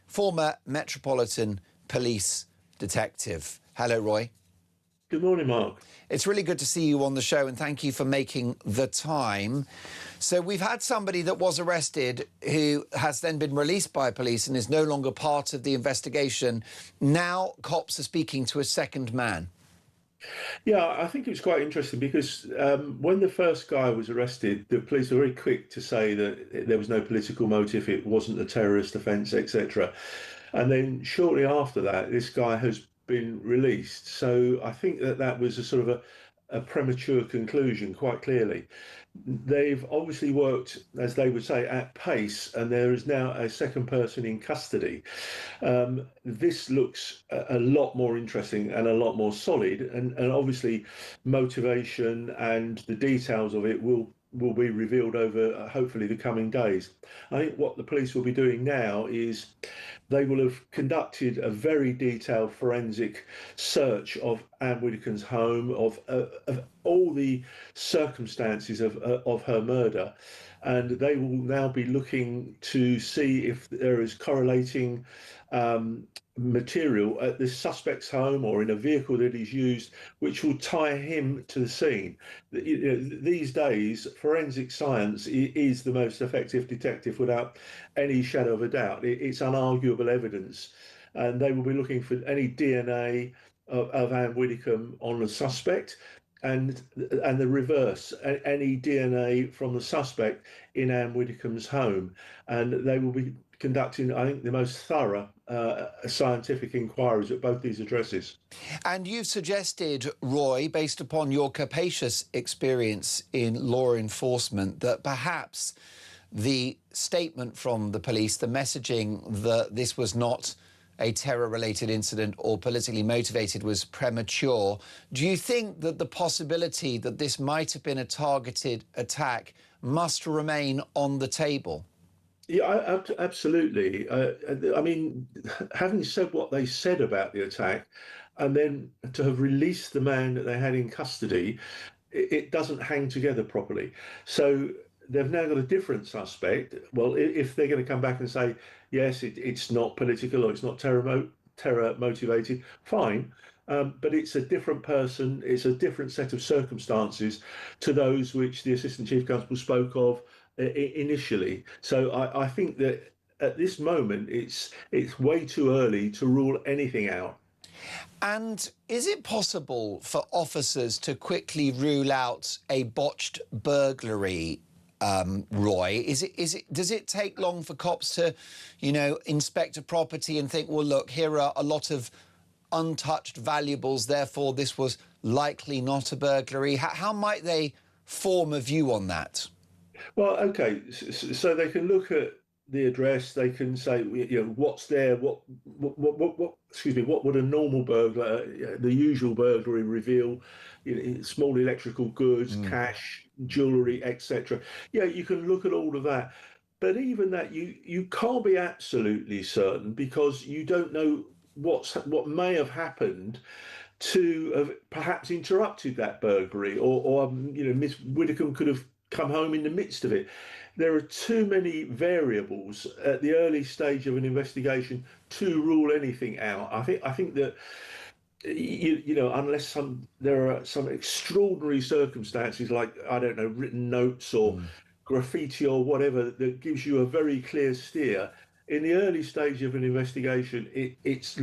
former Metropolitan Police detective. Hello, Roy. Good morning, Mark. It's really good to see you on the show, and thank you for making the time. So we've had somebody that was arrested who has then been released by police and is no longer part of the investigation. Now cops are speaking to a second man. Yeah, I think it was quite interesting because when the first guy was arrested, the police were very quick to say that there was no political motive, it wasn't a terrorist offence, etc. And then shortly after that, this guy has been released. So I think that was a sort of a premature conclusion, quite clearly. They've obviously worked, as they would say, at pace, and there is now a second person in custody. This looks a lot more interesting and a lot more solid, and obviously motivation and the details of it will be revealed over hopefully the coming days. I think what the police will be doing now is they will have conducted a very detailed forensic search of Ann Widdecombe's home, of all the circumstances of her murder, and they will now be looking to see if there is correlating material at this suspect's home or in a vehicle that is used, which will tie him to the scene. These days, forensic science is the most effective detective without any shadow of a doubt. It's unarguable evidence, and they will be looking for any DNA of Ann Widdecombe on the suspect, and the reverse, any DNA from the suspect in Ann Widdecombe's home, and they will be conducting, I think, the most thorough scientific inquiries at both these addresses. And you've suggested, Roy, based upon your capacious experience in law enforcement, that perhaps the statement from the police, the messaging that this was not a terror-related incident or politically motivated, was premature. Do you think that the possibility that this might have been a targeted attack must remain on the table? Yeah, absolutely. I mean, having said what they said about the attack, and then to have released the man that they had in custody, it doesn't hang together properly. So they've now got a different suspect. Well, if they're going to come back and say, yes, it's not political or it's not terror motivated, fine. But it's a different person. It's a different set of circumstances to those which the Assistant Chief Constable spoke of initially. So I think that at this moment it's way too early to rule anything out. And is it possible for officers to quickly rule out a botched burglary, Roy? Does it take long for cops to, inspect a property and think, well, look, here are a lot of untouched valuables, therefore this was likely not a burglary? How might they form a view on that? Well, okay, so they can look at the address. They can say, what's there. Excuse me. What would a normal burglar, the usual burglary, reveal? Small electrical goods, cash, jewellery, etc. Yeah, you can look at all of that. But even that, you can't be absolutely certain because you don't know what may have happened to have perhaps interrupted that burglary, or Miss Widdecombe could have come home in the midst of it. There are too many variables at the early stage of an investigation to rule anything out. I think that unless there are some extraordinary circumstances, like, I don't know, written notes or graffiti or whatever, that gives you a very clear steer. In the early stage of an investigation, it's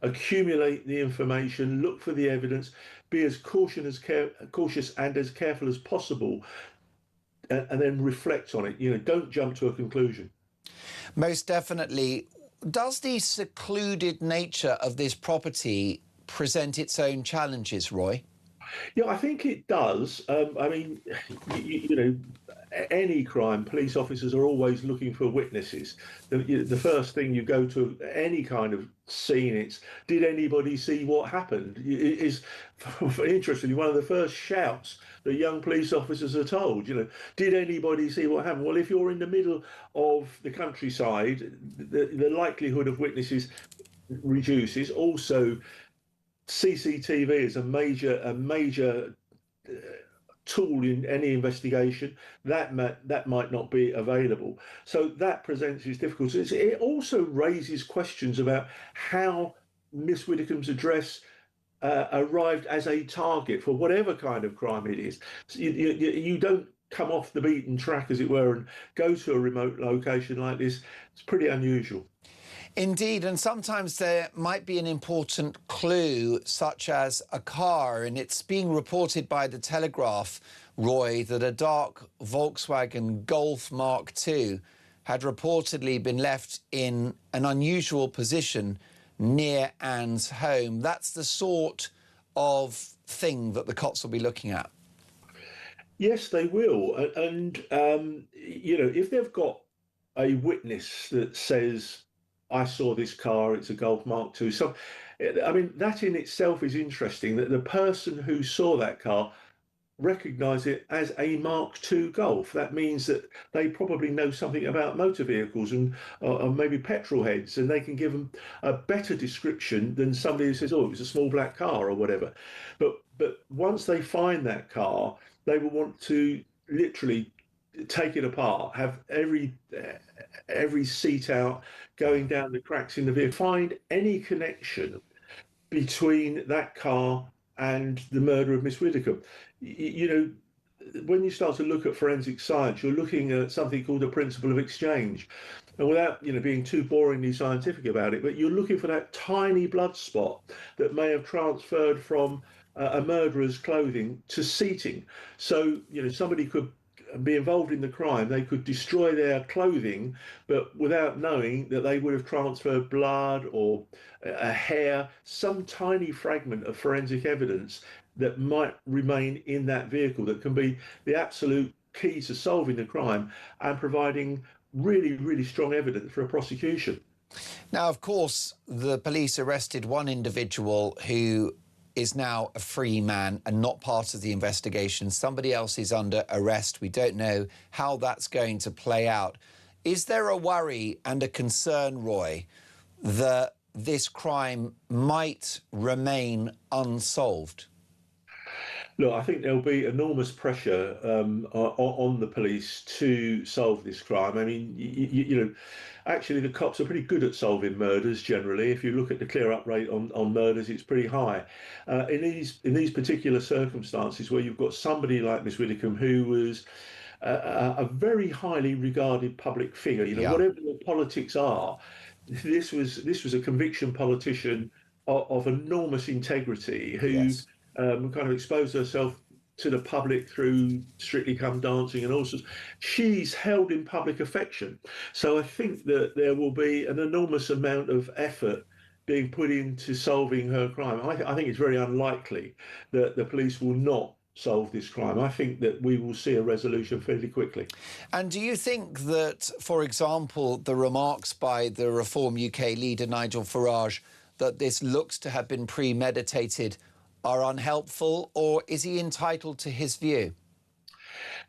accumulate the information, look for the evidence, be as cautious and as careful as possible, and then reflect on it. Don't jump to a conclusion. Most definitely. Does the secluded nature of this property present its own challenges, Roy? Yeah, I think it does. I mean, any crime, police officers are always looking for witnesses. The first thing you go to any kind of scene, it's, did anybody see what happened? It is, interestingly, one of the first shouts that young police officers are told, did anybody see what happened? Well, if you're in the middle of the countryside, the likelihood of witnesses reduces. Also, CCTV is a major tool in any investigation that might not be available. So that presents its difficulties. It also raises questions about how Miss Widdecombe's address arrived as a target for whatever kind of crime it is. So you don't come off the beaten track, as it were, and go to a remote location like this. It's pretty unusual. Indeed, and sometimes there might be an important clue, such as a car, and it's being reported by the Telegraph, Roy, that a dark Volkswagen Golf Mark II had reportedly been left in an unusual position near Ann's home. That's the sort of thing that the cops will be looking at. Yes, they will. And if they've got a witness that says, I saw this car, it's a Golf Mark II. So, I mean, that in itself is interesting, that the person who saw that car recognised it as a Mark II Golf. That means that they probably know something about motor vehicles and maybe petrol heads, and they can give them a better description than somebody who says, oh, it was a small black car or whatever. But once they find that car, they will want to literally take it apart, have every seat out, going down the cracks in the vehicle, find any connection between that car and the murder of Miss Widdecombe. When you start to look at forensic science, you're looking at something called the principle of exchange. And without being too boringly scientific about it, but you're looking for that tiny blood spot that may have transferred from a murderer's clothing to seating. So, somebody could be involved in the crime, they could destroy their clothing, but without knowing that they would have transferred blood or a hair, some tiny fragment of forensic evidence that might remain in that vehicle that can be the absolute key to solving the crime and providing really, really strong evidence for a prosecution. Now, of course, the police arrested one individual who is now a free man and not part of the investigation. Somebody else is under arrest. We don't know how that's going to play out. Is there a worry and a concern, Roy, that this crime might remain unsolved? Look, I think there'll be enormous pressure on the police to solve this crime. I mean, actually, the cops are pretty good at solving murders generally. If you look at the clear-up rate on murders, it's pretty high. In these particular circumstances, where you've got somebody like Miss Widdecombe, who was a very highly regarded public figure, whatever the politics are, this was a conviction politician of enormous integrity who. Yes. Kind of exposed herself to the public through Strictly Come Dancing and all sorts. She's held in public affection. So I think that there will be an enormous amount of effort being put into solving her crime. I think it's very unlikely that the police will not solve this crime, I think that we will see a resolution fairly quickly. And do you think that, for example, the remarks by the Reform UK leader Nigel Farage that this looks to have been premeditated are unhelpful, or is he entitled to his view?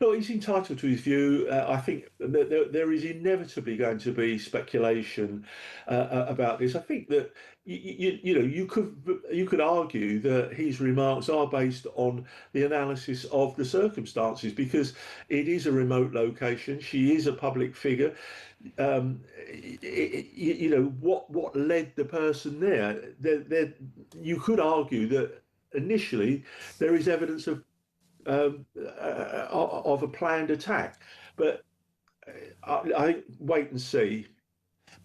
No, he's entitled to his view. I think that there is inevitably going to be speculation about this. I think that you could argue that his remarks are based on the analysis of the circumstances, because it is a remote location. She is a public figure. What led the person there? You could argue that initially there is evidence of a planned attack, but I wait and see.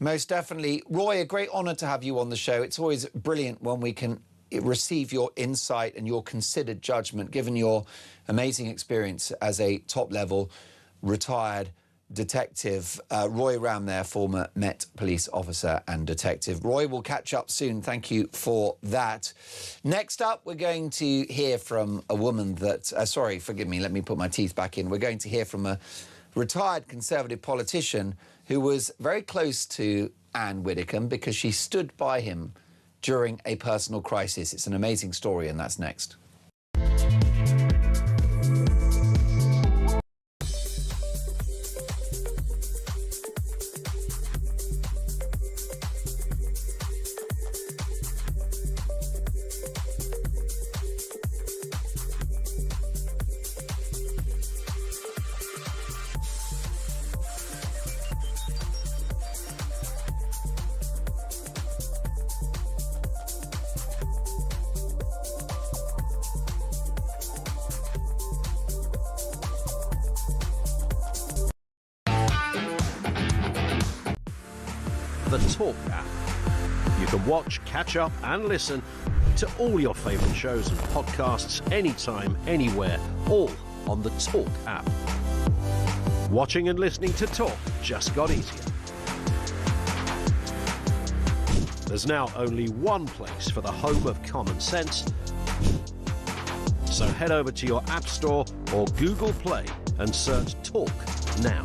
Most definitely. Roy, a great honour to have you on the show. It's always brilliant when we can receive your insight and your considered judgment, given your amazing experience as a top-level retired detective. Roy Ram there, former Met police officer and detective. Roy, we'll catch up soon. Thank you for that. Next up, we're going to hear from a woman that... sorry, forgive me, let me put my teeth back in. We're going to hear from a retired Conservative politician who was very close to Ann Widdecombe because she stood by him during a personal crisis. It's an amazing story, and that's next. The Talk app. You can watch, catch up and listen to all your favourite shows and podcasts anytime, anywhere, all on the Talk app. Watching and listening to Talk just got easier. There's now only one place for the home of common sense. So head over to your App Store or Google Play and search Talk now.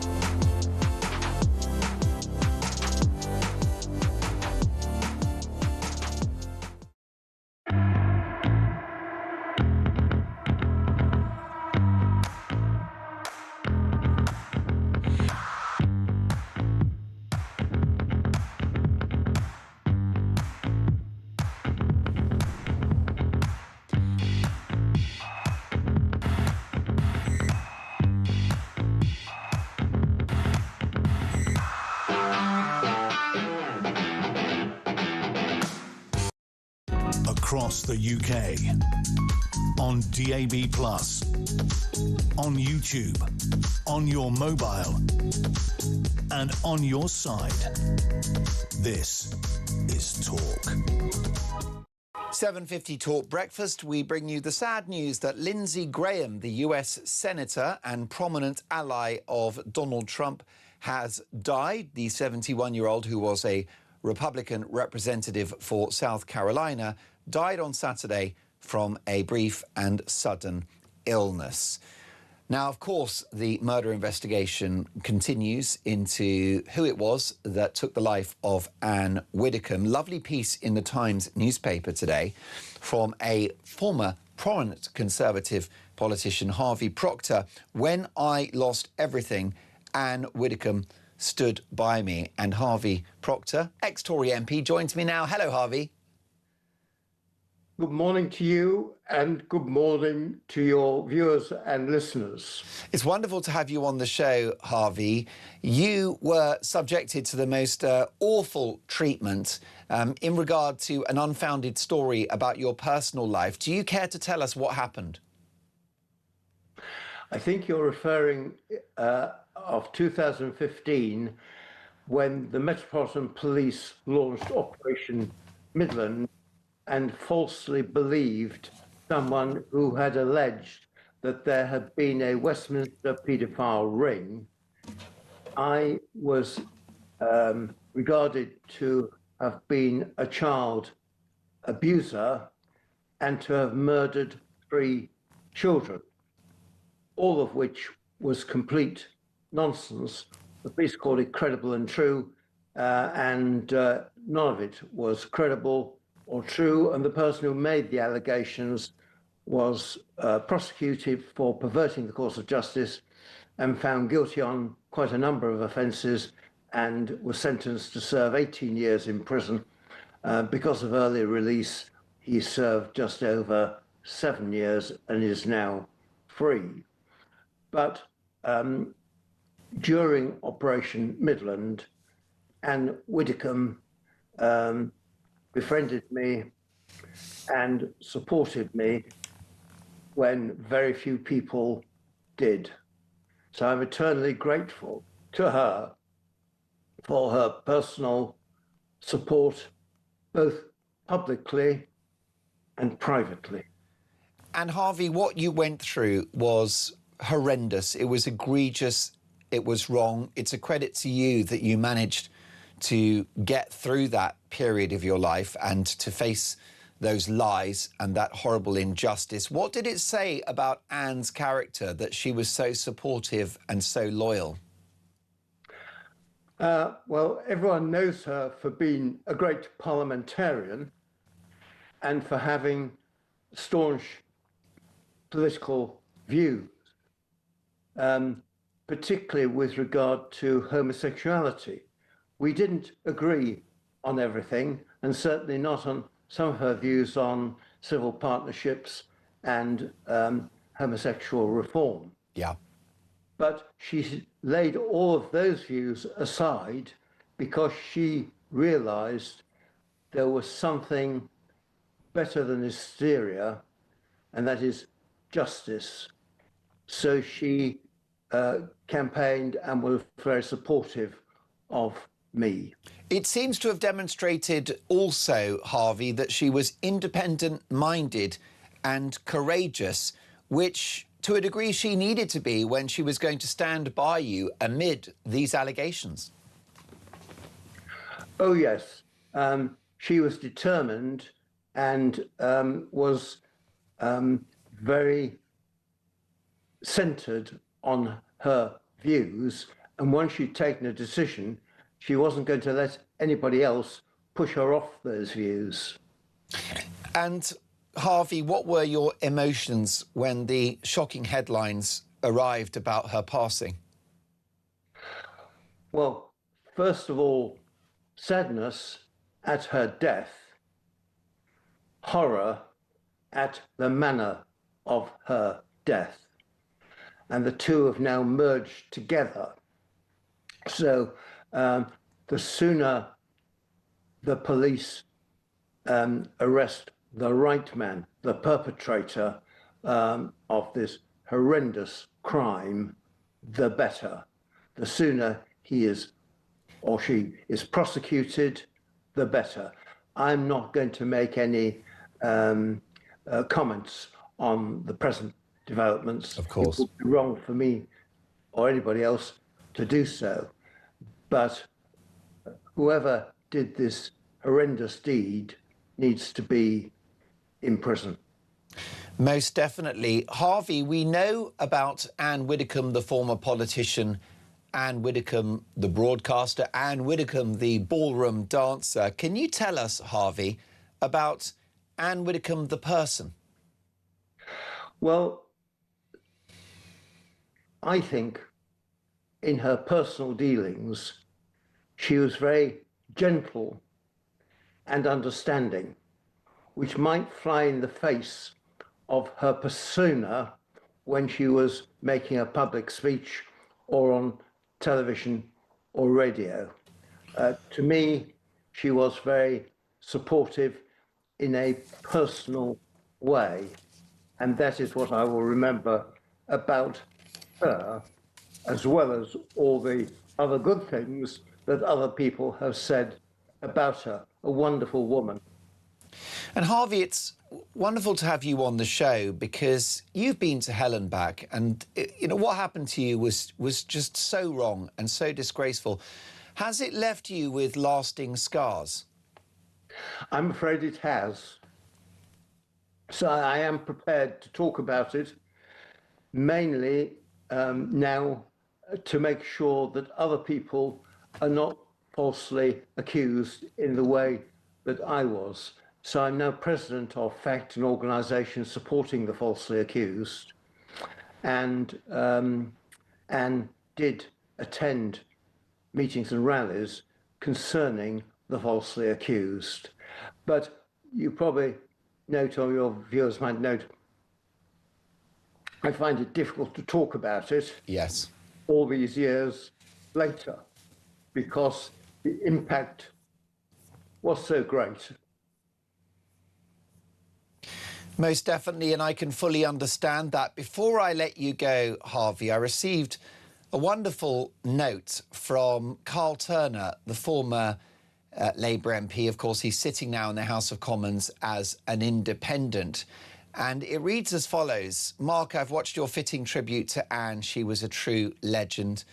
Across the UK, on DAB+, on YouTube, on your mobile, and on your side. This is Talk. 7:50 Talk Breakfast. We bring you the sad news that Lindsey Graham, the US Senator and prominent ally of Donald Trump, has died. The 71-year-old, who was a Republican representative for South Carolina, died on Saturday from a brief and sudden illness. Now, of course, the murder investigation continues into who it was that took the life of Ann Widdecombe. Lovely piece in the Times newspaper today from a former prominent Conservative politician, Harvey Proctor. When I lost everything, Ann Widdecombe stood by me. And Harvey Proctor, ex-Tory MP, joins me now. Hello, Harvey. Good morning to you, and good morning to your viewers and listeners. It's wonderful to have you on the show, Harvey. You were subjected to the most awful treatment in regard to an unfounded story about your personal life. Do you care to tell us what happened? I think you're referring of 2015, when the Metropolitan Police launched Operation Midland and falsely believed someone who had alleged that there had been a Westminster paedophile ring. I was regarded to have been a child abuser and to have murdered 3 children. all of which was complete nonsense. The police called it credible and true, and none of it was credible or true. And the person who made the allegations was prosecuted for perverting the course of justice and found guilty on quite a number of offences and was sentenced to serve 18 years in prison. Because of early release, he served just over 7 years and is now free. But during Operation Midland, Ann Widdecombe befriended me and supported me when very few people did. So I'm eternally grateful to her for her personal support, both publicly and privately. And Harvey, what you went through was horrendous. It was egregious. It was wrong. It's a credit to you that you managed to get through that period of your life and to face those lies and that horrible injustice. What did it say about Ann's character that she was so supportive and so loyal? Well, everyone knows her for being a great parliamentarian and for having staunch political views, particularly with regard to homosexuality. We didn't agree on everything, and certainly not on some of her views on civil partnerships and homosexual reform. Yeah. But she laid all of those views aside because she realized there was something better than hysteria, and that is justice. So she campaigned and was very supportive of me. It seems to have demonstrated also, Harvey, that she was independent-minded and courageous, which to a degree she needed to be when she was going to stand by you amid these allegations. Oh, yes. She was determined and was very centred on her views. And once she'd taken a decision, she wasn't going to let anybody else push her off those views. And Harvey, what were your emotions when the shocking headlines arrived about her passing? Well, first of all, sadness at her death, horror at the manner of her death. And the two have now merged together. So the sooner the police arrest the right man, the perpetrator of this horrendous crime, the better. The sooner he is or she is prosecuted, the better. I'm not going to make any comments on the present developments. Of course. It would be wrong for me or anybody else to do so. But whoever did this horrendous deed needs to be in prison. Most definitely. Harvey, we know about Ann Widdecombe, the former politician, Ann Widdecombe, the broadcaster, Ann Widdecombe, the ballroom dancer. Can you tell us, Harvey, about Ann Widdecombe, the person? Well, I think in her personal dealings, she was very gentle and understanding, which might fly in the face of her persona when she was making a public speech or on television or radio. To me, she was very supportive in a personal way, and that is what I will remember about her, as well as all the other good things that other people have said about her. A wonderful woman. And Harvey, it's wonderful to have you on the show because you've been to hell and back, and what happened to you was just so wrong and so disgraceful. Has it left you with lasting scars? I'm afraid it has. So I am prepared to talk about it mainly now to make sure that other people are not falsely accused in the way that I was. So I'm now president of FACT, an organisation supporting the falsely accused, and did attend meetings and rallies concerning the falsely accused. But you probably note, or your viewers might note, I find it difficult to talk about it. Yes. All these years later, because the impact was so great. Most definitely, and I can fully understand that. Before I let you go, Harvey, I received a wonderful note from Carl Turner, the former Labour MP. Of course, he's sitting now in the House of Commons as an independent. And it reads as follows. Mark, I've watched your fitting tribute to Anne. She was a true legend.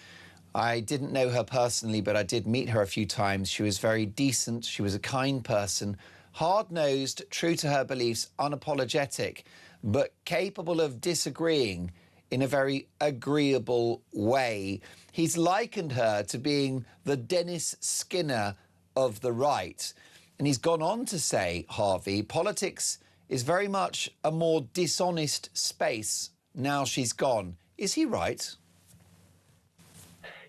I didn't know her personally, but I did meet her a few times. She was very decent. She was a kind person, hard-nosed, true to her beliefs, unapologetic, but capable of disagreeing in a very agreeable way. He's likened her to being the Dennis Skinner of the right. And he's gone on to say, Harvey, politics is very much a more dishonest space now she's gone. Is he right?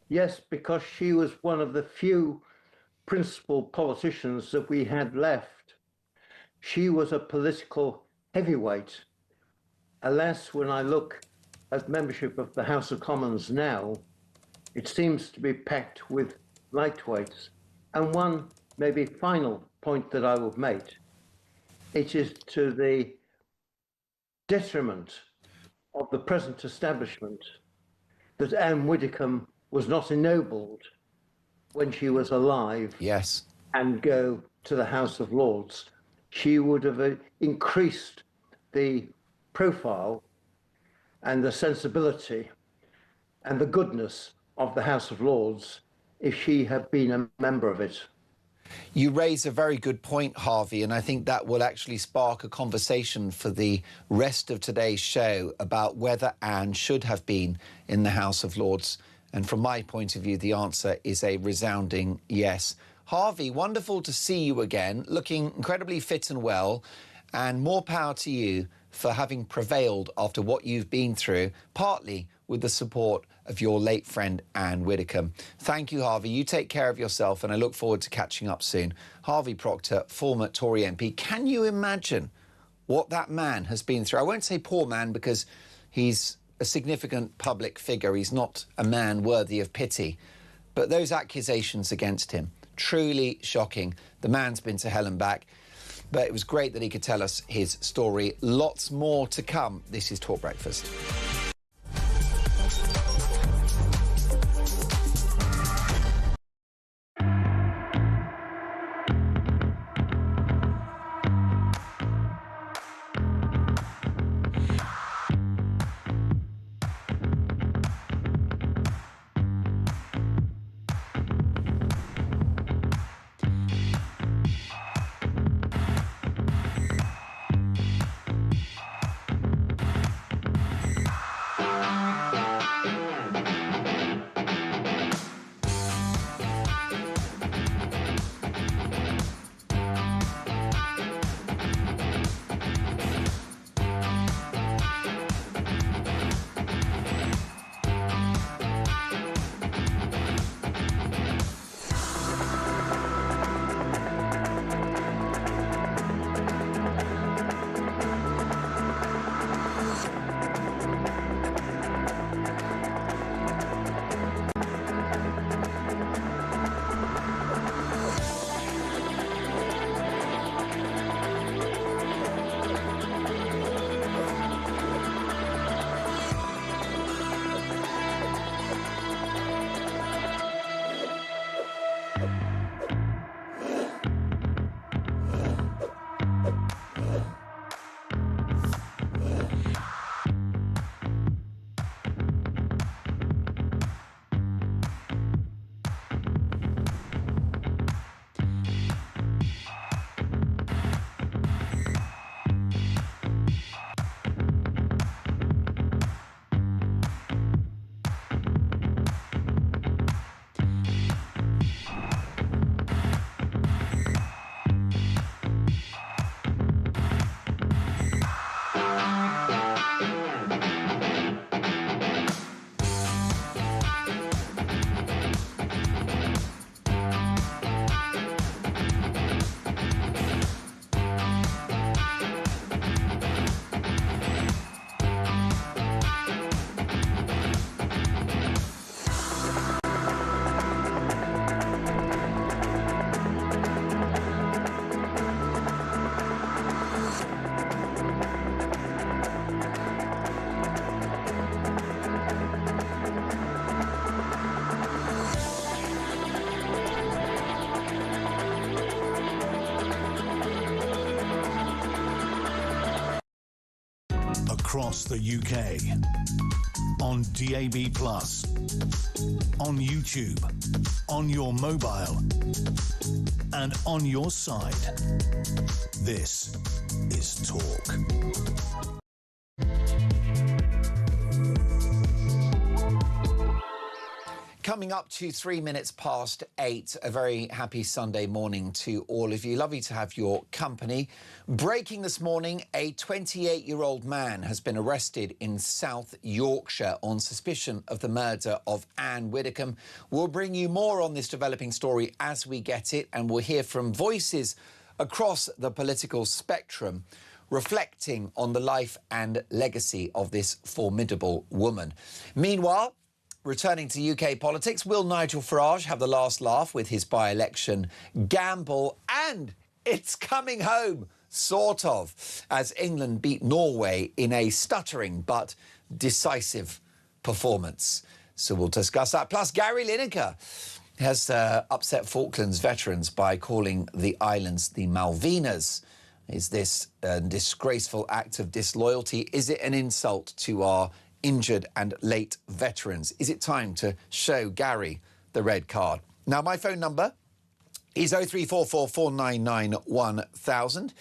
Yes, because she was one of the few principal politicians that we had left. She was a political heavyweight. Alas, when I look at membership of the House of Commons now, it seems to be packed with lightweights. And one maybe final point that I will make, it is to the detriment of the present establishment that Ann Widdecombe was not ennobled when she was alive. Yes. And go to the House of Lords. She would have increased the profile and the sensibility and the goodness of the House of Lords if she had been a member of it. You raise a very good point, Harvey, and I think that will actually spark a conversation for the rest of today's show about whether Anne should have been in the House of Lords. And from my point of view, the answer is a resounding yes. Harvey, wonderful to see you again, looking incredibly fit and well, and more power to you for having prevailed after what you've been through, partly with the support of your late friend Ann Widdecombe. Thank you, Harvey. You take care of yourself, and I look forward to catching up soon. Harvey Proctor, former Tory MP. Can you imagine what that man has been through? I won't say poor man because he's a significant public figure. He's not a man worthy of pity. But those accusations against him, truly shocking. The man's been to hell and back. But it was great that he could tell us his story. Lots more to come. This is Talk Breakfast. across the UK. On DAB+, on YouTube, on your mobile, and on your side. This is Talk. Coming up to 3 minutes past 8, a very happy Sunday morning to all of you. Lovely to have your company. Breaking this morning, a 28-year-old man has been arrested in South Yorkshire on suspicion of the murder of Ann Widdecombe. We'll bring you more on this developing story as we get it, and we'll hear from voices across the political spectrum reflecting on the life and legacy of this formidable woman. Meanwhile, returning to UK politics, will Nigel Farage have the last laugh with his by-election gamble? And it's coming home, sort of, as England beat Norway in a stuttering but decisive performance. So we'll discuss that. Plus, Gary Lineker has upset Falklands veterans by calling the islands the Malvinas. Is this a disgraceful act of disloyalty? Is it an insult to our injured and late veterans? Is it time to show Gary the red card? Now, my phone number is 0344 499 1000.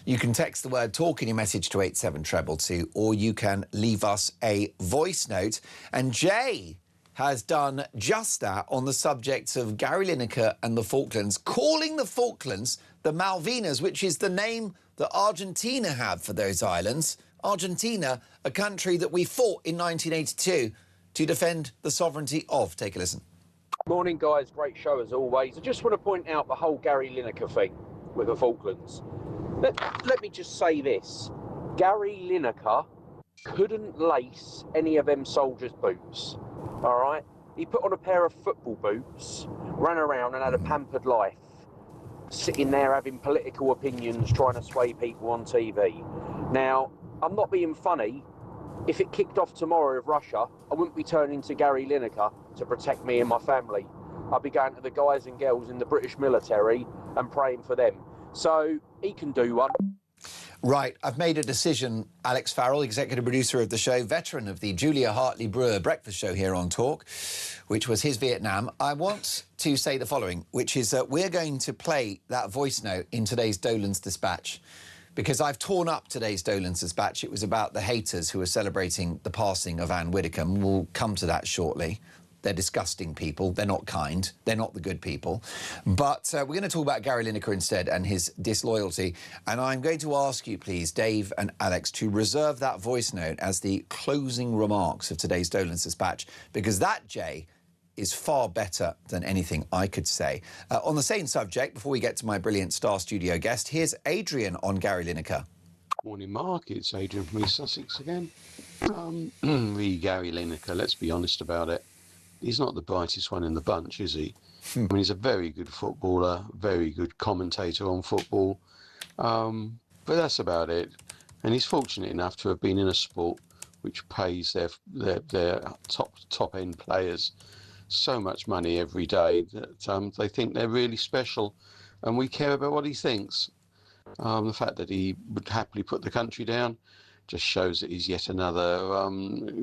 You can text the word talk in your message to 87222, or you can leave us a voice note. And Jay has done just that on the subject of Gary Lineker and the Falklands, calling the Falklands the Malvinas, which is the name that Argentina had for those islands. Argentina, a country that we fought in 1982 to defend the sovereignty of. Take a listen. Morning, guys. Great show as always. I just want to point out the whole Gary Lineker thing with the Falklands. Let me just say this. Gary Lineker couldn't lace any of them soldiers' boots, all right? He put on a pair of football boots, ran around and had a pampered life, sitting there having political opinions, trying to sway people on TV. Now, I'm not being funny. If it kicked off tomorrow with Russia, I wouldn't be turning to Gary Lineker to protect me and my family. I'd be going to the guys and girls in the British military and praying for them. So he can do one. Right, I've made a decision. Alex Farrell, executive producer of the show, veteran of the Julia Hartley-Brewer breakfast show here on Talk, which was his Vietnam. I want to say the following, which is that we're going to play that voice note in today's Dolan's Dispatch, because I've torn up today's Dolan's Dispatch. It was about the haters who are celebrating the passing of Ann Widdecombe. We'll come to that shortly. They're disgusting people. They're not kind. They're not the good people. But we're going to talk about Gary Lineker instead and his disloyalty. And I'm going to ask you, please, Dave and Alex, to reserve that voice note as the closing remarks of today's Dolan's Dispatch, because that, Jay, is far better than anything I could say. On the same subject, before we get to my brilliant star studio guest, here's Adrian on Gary Lineker. Morning, Mark. It's Adrian from East Sussex again. Gary Lineker, let's be honest about it. He's not the brightest one in the bunch, is he? I mean, he's a very good footballer, very good commentator on football. But that's about it. And he's fortunate enough to have been in a sport which pays their top-end players so much money every day that they think they're really special, and we care about what he thinks. The fact that he would happily put the country down just shows that he's yet another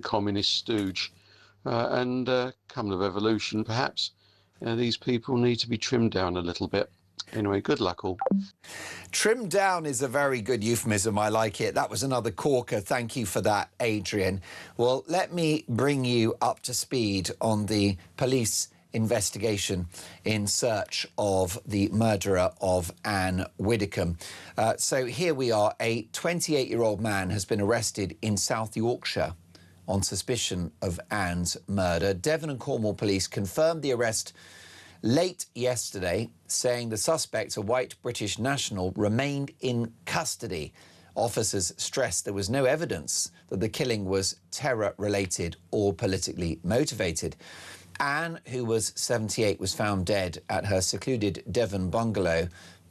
communist stooge. And come the revolution, perhaps these people need to be trimmed down a little bit. Anyway, good luck all. Trimmed down is a very good euphemism. I like it. That was another corker. Thank you for that, Adrian. Well, let me bring you up to speed on the police investigation in search of the murderer of Ann Widdecombe. So here we are. A 28-year-old man has been arrested in South Yorkshire on suspicion of Ann's murder. Devon and Cornwall police confirmed the arrest late yesterday, saying the suspect, a white British national, remained in custody. Officers stressed there was no evidence that the killing was terror-related or politically motivated. Ann, who was 78, was found dead at her secluded Devon bungalow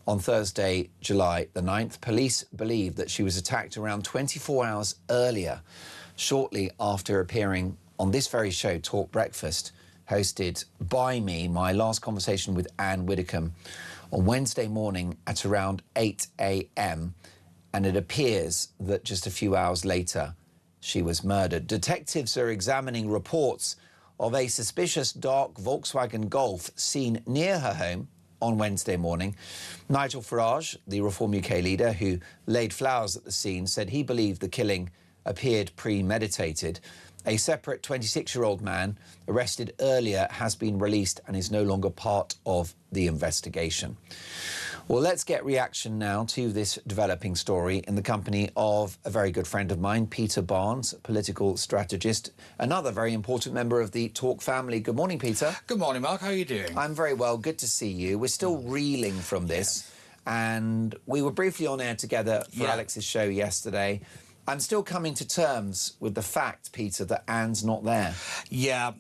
on Thursday, July the 9th. Police believe that she was attacked around 24 hours earlier, shortly after appearing on this very show, Talk Breakfast, hosted by me, my last conversation with Ann Widdecombe on Wednesday morning at around 8 a.m. And it appears that just a few hours later, she was murdered. Detectives are examining reports of a suspicious dark Volkswagen Golf seen near her home on Wednesday morning. Nigel Farage, the Reform UK leader who laid flowers at the scene, said he believed the killing appeared premeditated. A separate 26-year-old man arrested earlier has been released and is no longer part of the investigation. Well, let's get reaction now to this developing story in the company of a very good friend of mine, Peter Barnes, political strategist, another very important member of the Talk family. Good morning, Peter. Good morning, Mark. How are you doing? I'm very well. Good to see you. We're still reeling from this, and we were briefly on air together for Alex's show yesterday. I'm still coming to terms with the fact, Peter, that Anne's not there. Yeah,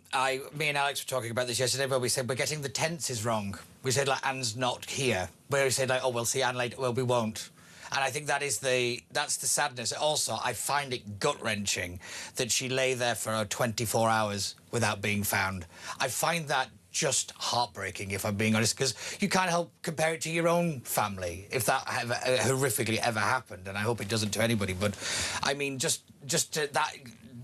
me and Alex were talking about this yesterday, where we said we're getting the tenses wrong. We said, like, Anne's not here. Where we said, like, oh, we'll see Anne later. Well, we won't. And I think that's the sadness. Also, I find it gut-wrenching that she lay there for 24 hours without being found. I find that just heartbreaking, if I'm being honest, because you can't help compare it to your own family, if that horrifically ever happened, and I hope it doesn't to anybody. But, I mean, just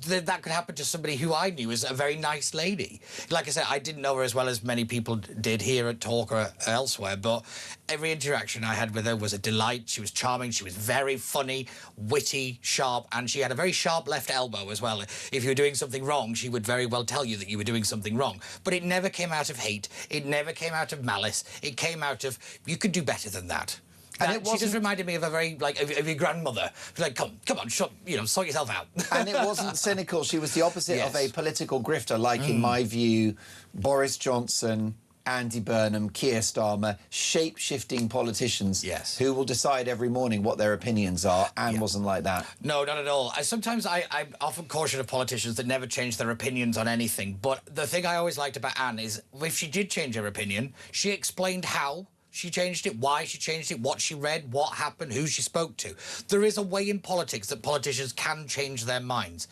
that could happen to somebody who I knew as a very nice lady. Like I said, I didn't know her as well as many people did here at Talk or elsewhere, but every interaction I had with her was a delight. She was charming, she was very funny, witty, sharp, and she had a very sharp left elbow as well. If you were doing something wrong, she would very well tell you that you were doing something wrong. But it never came out of hate, it never came out of malice, it came out of, you could do better than that. And she just reminded me of a very, like, of your grandmother. Like, come on, sort yourself out. And it wasn't cynical. She was the opposite of a political grifter, like, in my view, Boris Johnson, Andy Burnham, Keir Starmer, shape-shifting politicians who will decide every morning what their opinions are. Anne wasn't like that. No, not at all. Sometimes I'm often cautious of politicians that never change their opinions on anything. But the thing I always liked about Anne is, if she did change her opinion, she explained how she changed it, why she changed it, what she read, what happened, who she spoke to. There is a way in politics that politicians can change their minds.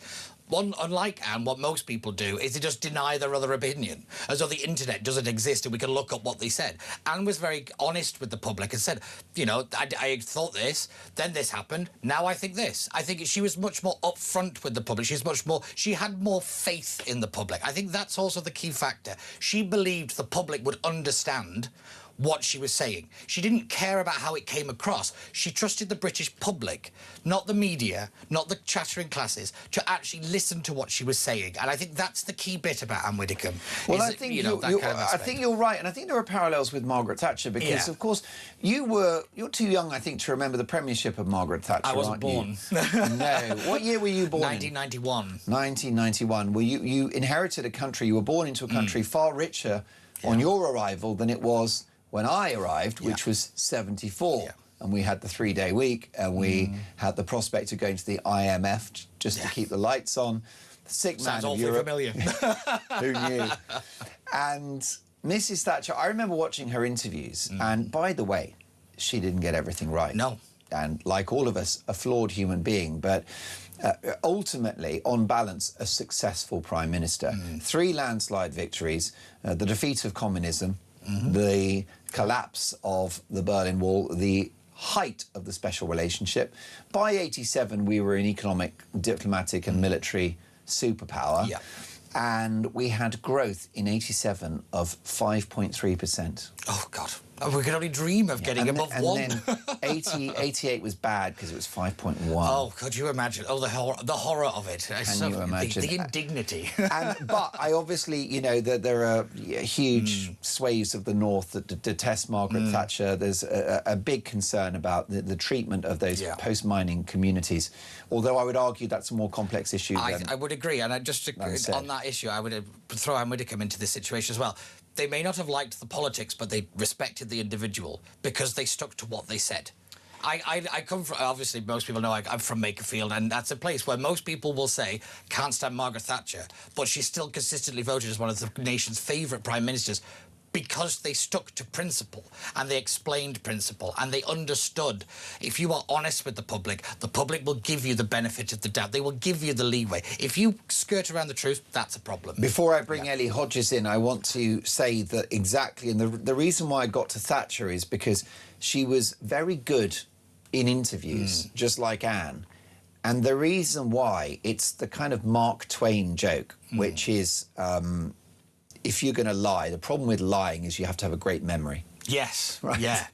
Unlike Anne, what most people do is they just deny their other opinion, as though the internet doesn't exist and we can look up what they said. Anne was very honest with the public and said, you know, I thought this, then this happened, now I think this. I think she was much more upfront with the public. She had more faith in the public. I think that's also the key factor. She believed the public would understand what she was saying. She didn't care about how it came across. She trusted the British public, not the media, not the chattering classes, to actually listen to what she was saying. And I think that's the key bit about Ann Widdecombe. Well, I think you're right, and I think there are parallels with Margaret Thatcher because, of course, you're too young, I think, to remember the premiership of Margaret Thatcher. I wasn't born. No. What year were you born? 1991. 1991. Well, you inherited a country. You were born into a country far richer on your arrival than it was when I arrived, which was 74. And we had the 3-day week, and we had the prospect of going to the IMF just to keep the lights on. The sick man of Europe. Familiar. Who knew? And Mrs. Thatcher, I remember watching her interviews, and by the way, she didn't get everything right. No. And like all of us, a flawed human being, but ultimately, on balance, a successful Prime Minister. 3 landslide victories, the defeat of communism, the collapse of the Berlin Wall, the height of the special relationship. By 87, we were an economic, diplomatic and military superpower. And we had growth in 87 of 5.3%. Oh, God. We could only dream of getting above 1. And then 88 was bad because it was 5.1. Oh, could you imagine? Oh, the horror of it. Can you imagine? The indignity. But I obviously, you know, there are huge swathes of the North that detest Margaret Thatcher. There's a big concern about the treatment of those post-mining communities, although I would argue that's a more complex issue. I would agree, and on that issue, I would throw Ann Widdecombe into this situation as well. They may not have liked the politics, but they respected the individual because they stuck to what they said. I come from, obviously, most people know I'm from Makerfield, and that's a place where most people will say, can't stand Margaret Thatcher, but she's still consistently voted as one of the nation's favourite prime ministers because they stuck to principle, and they explained principle, and they understood if you are honest with the public will give you the benefit of the doubt. They will give you the leeway. If you skirt around the truth, that's a problem. Before I bring Ellie Hodges in, I want to say that exactly, and the reason why I got to Thatcher is because she was very good in interviews, just like Anne. And the reason why, it's the kind of Mark Twain joke, which is if you're going to lie, the problem with lying is you have to have a great memory. Yes, right? yeah.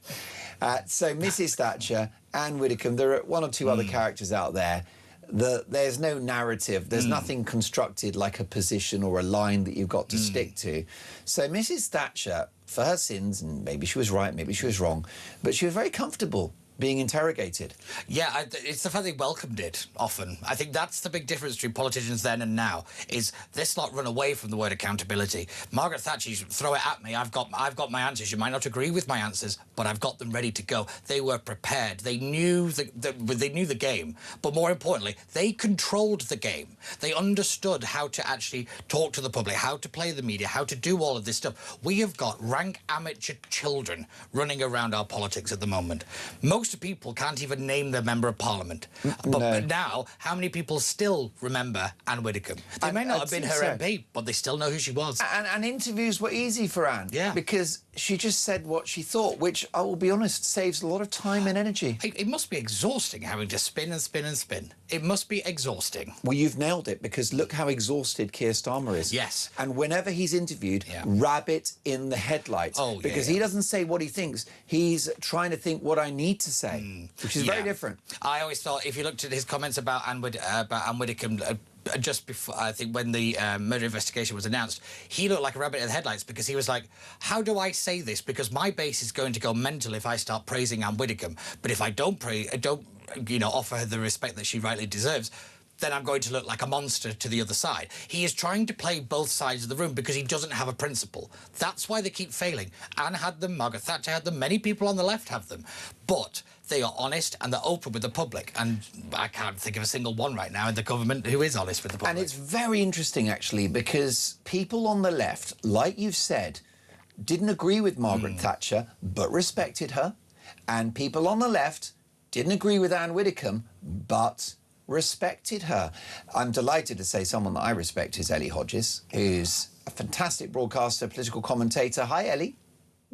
So Mrs. Thatcher, Ann Widdecombe, there are one or two other characters out there. There's no narrative. There's nothing constructed like a position or a line that you've got to stick to. So Mrs. Thatcher, for her sins, and maybe she was right, maybe she was wrong, but she was very comfortable being interrogated. Yeah, it's the fact they welcomed it often. I think that's the big difference between politicians then and now, is this lot run away from the word accountability. Margaret Thatcher, you throw it at me, I've got my answers. You might not agree with my answers, but I've got them ready to go. They were prepared. They knew they knew the game, but more importantly, they controlled the game. They understood how to actually talk to the public, how to play the media, how to do all of this stuff. We have got rank amateur children running around our politics at the moment. Most people can't even name their member of parliament. But now, how many people still remember Ann Widdecombe? They may not have been her MP, but they still know who she was. And interviews were easy for Ann. Yeah. Because she just said what she thought, which, I will be honest, saves a lot of time and energy. It must be exhausting having to spin and spin and spin. It must be exhausting. Well, you've nailed it, because look how exhausted Keir Starmer is. Yes. And whenever he's interviewed, rabbit in the headlights. Oh, because he doesn't say what he thinks. He's trying to think what I need to say, which is very different. I always thought, if you looked at his comments about Ann Widdecombe, just before, I think, when the murder investigation was announced, he looked like a rabbit in the headlights, because he was like, how do I say this? Because my base is going to go mental if I start praising Ann Widdecombe. But if I don't offer her the respect that she rightly deserves, then I'm going to look like a monster to the other side. He is trying to play both sides of the room because he doesn't have a principle. That's why they keep failing. Anne had them, Margaret Thatcher had them, many people on the left have them. But they are honest and they're open with the public. And I can't think of a single one right now in the government who is honest with the public. And it's very interesting, actually, because people on the left, like you've said, didn't agree with Margaret Thatcher, but respected her. And people on the left didn't agree with Ann Widdecombe, but respected her. I'm delighted to say someone that I respect is Ellie Hodges, who's a fantastic broadcaster, political commentator. Hi, Ellie.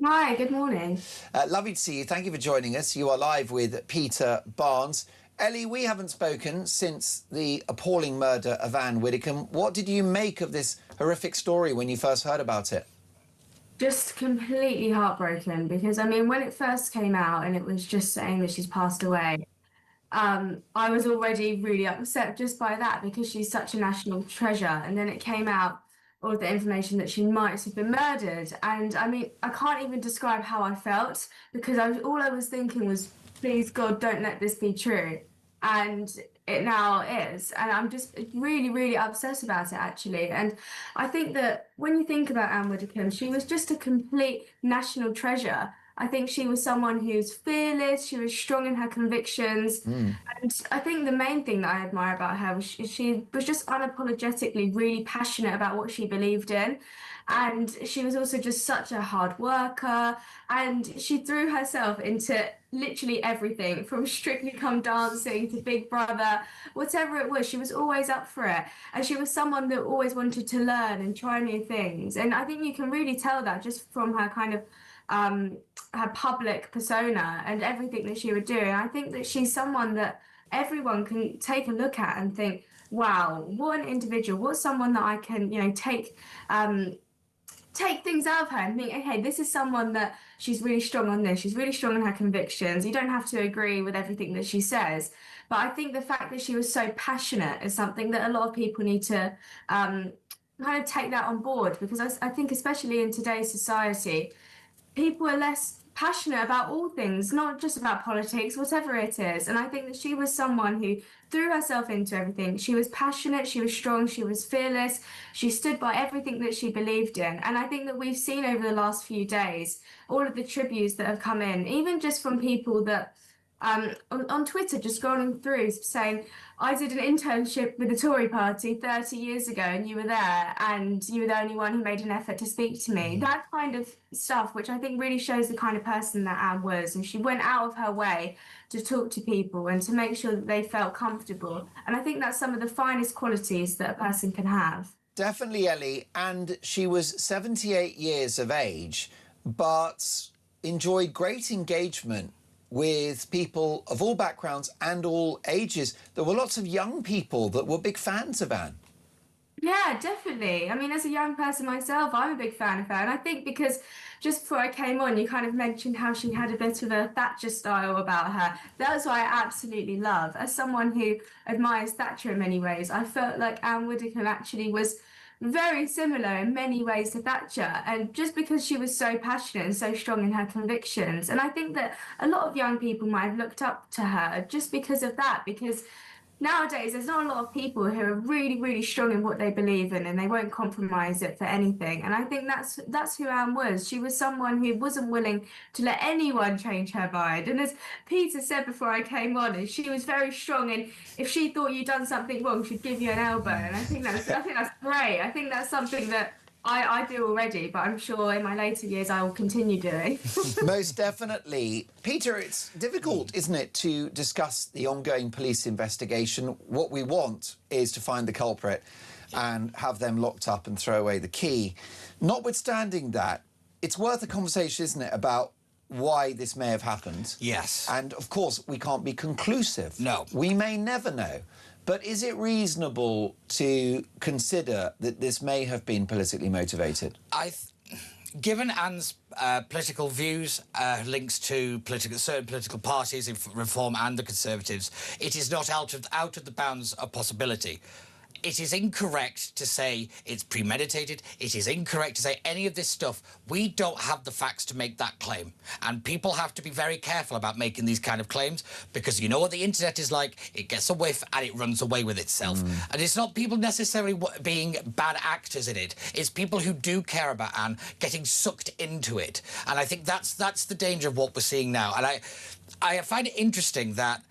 Hi, good morning. Lovely to see you. Thank you for joining us. You are live with Peter Barnes. Ellie, we haven't spoken since the appalling murder of Ann Widdecombe. What did you make of this horrific story when you first heard about it? Just completely heartbroken, because, I mean, when it first came out and it was just saying that she's passed away, I was already really upset just by that, because she's such a national treasure. And then it came out, all of the information that she might have been murdered. And I mean, I can't even describe how I felt, because all I was thinking was, please God, don't let this be true. And it now is. And I'm just really, really upset about it, actually. And I think that when you think about Ann Widdecombe, she was just a complete national treasure. I think she was someone who's fearless, she was strong in her convictions. And I think the main thing that I admire about her was she was just unapologetically really passionate about what she believed in. And she was also just such a hard worker. And she threw herself into literally everything, from Strictly Come Dancing to Big Brother, whatever it was, she was always up for it. And she was someone that always wanted to learn and try new things. And I think you can really tell that just from her kind of her public persona and everything that she would do. And I think that she's someone that everyone can take a look at and think, wow, what an individual, what's someone that I can, take things out of her and think, okay, this is someone that she's really strong on this, she's really strong in her convictions. You don't have to agree with everything that she says. But I think the fact that she was so passionate is something that a lot of people need to kind of take that on board, because I think especially in today's society, people are less passionate about all things, not just about politics, whatever it is. And I think that she was someone who threw herself into everything. She was passionate, she was strong, she was fearless, she stood by everything that she believed in. And I think that we've seen over the last few days all of the tributes that have come in, even just from people that on Twitter, just scrolling through, saying, I did an internship with the Tory party 30 years ago and you were there, and you were the only one who made an effort to speak to me. That kind of stuff, which I think really shows the kind of person that Anne was. And she went out of her way to talk to people and to make sure that they felt comfortable. And I think that's some of the finest qualities that a person can have. Definitely, Ellie. And she was 78 years of age, but enjoyed great engagement with people of all backgrounds and all ages. There were lots of young people that were big fans of Anne. Yeah, definitely. I mean, as a young person myself, I'm a big fan of her. And I think because just before I came on, you kind of mentioned how she had a bit of a Thatcher style about her. That's what I absolutely love. As someone who admires Thatcher in many ways, I felt like Ann Widdecombe actually was very similar in many ways to Thatcher, and just because she was so passionate and so strong in her convictions. And I think that a lot of young people might have looked up to her just because of that, because nowadays there's not a lot of people who are really, really strong in what they believe in, and they won't compromise it for anything. And I think that's who Anne was. She was someone who wasn't willing to let anyone change her mind. And as Peter said before I came on, she was very strong, and if she thought you'd done something wrong, she'd give you an elbow. And I think that's great. I think that's something that I do already, but I'm sure in my later years I will continue doing. Most definitely. Peter, it's difficult, isn't it, to discuss the ongoing police investigation. What we want is to find the culprit and have them locked up and throw away the key. Notwithstanding that, it's worth a conversation, isn't it, about why this may have happened. Yes. And, of course, we can't be conclusive. No. We may never know. But is it reasonable to consider that this may have been politically motivated? Given Anne's political views, links to certain political parties in Reform and the Conservatives, it is not out of the bounds of possibility. It is incorrect to say it's premeditated. It is incorrect to say any of this stuff. We don't have the facts to make that claim. And people have to be very careful about making these kind of claims, because you know what the internet is like. It gets a whiff and it runs away with itself. And it's not people necessarily being bad actors in it. It's people who do care about Anne getting sucked into it. And I think that's the danger of what we're seeing now. And I find it interesting that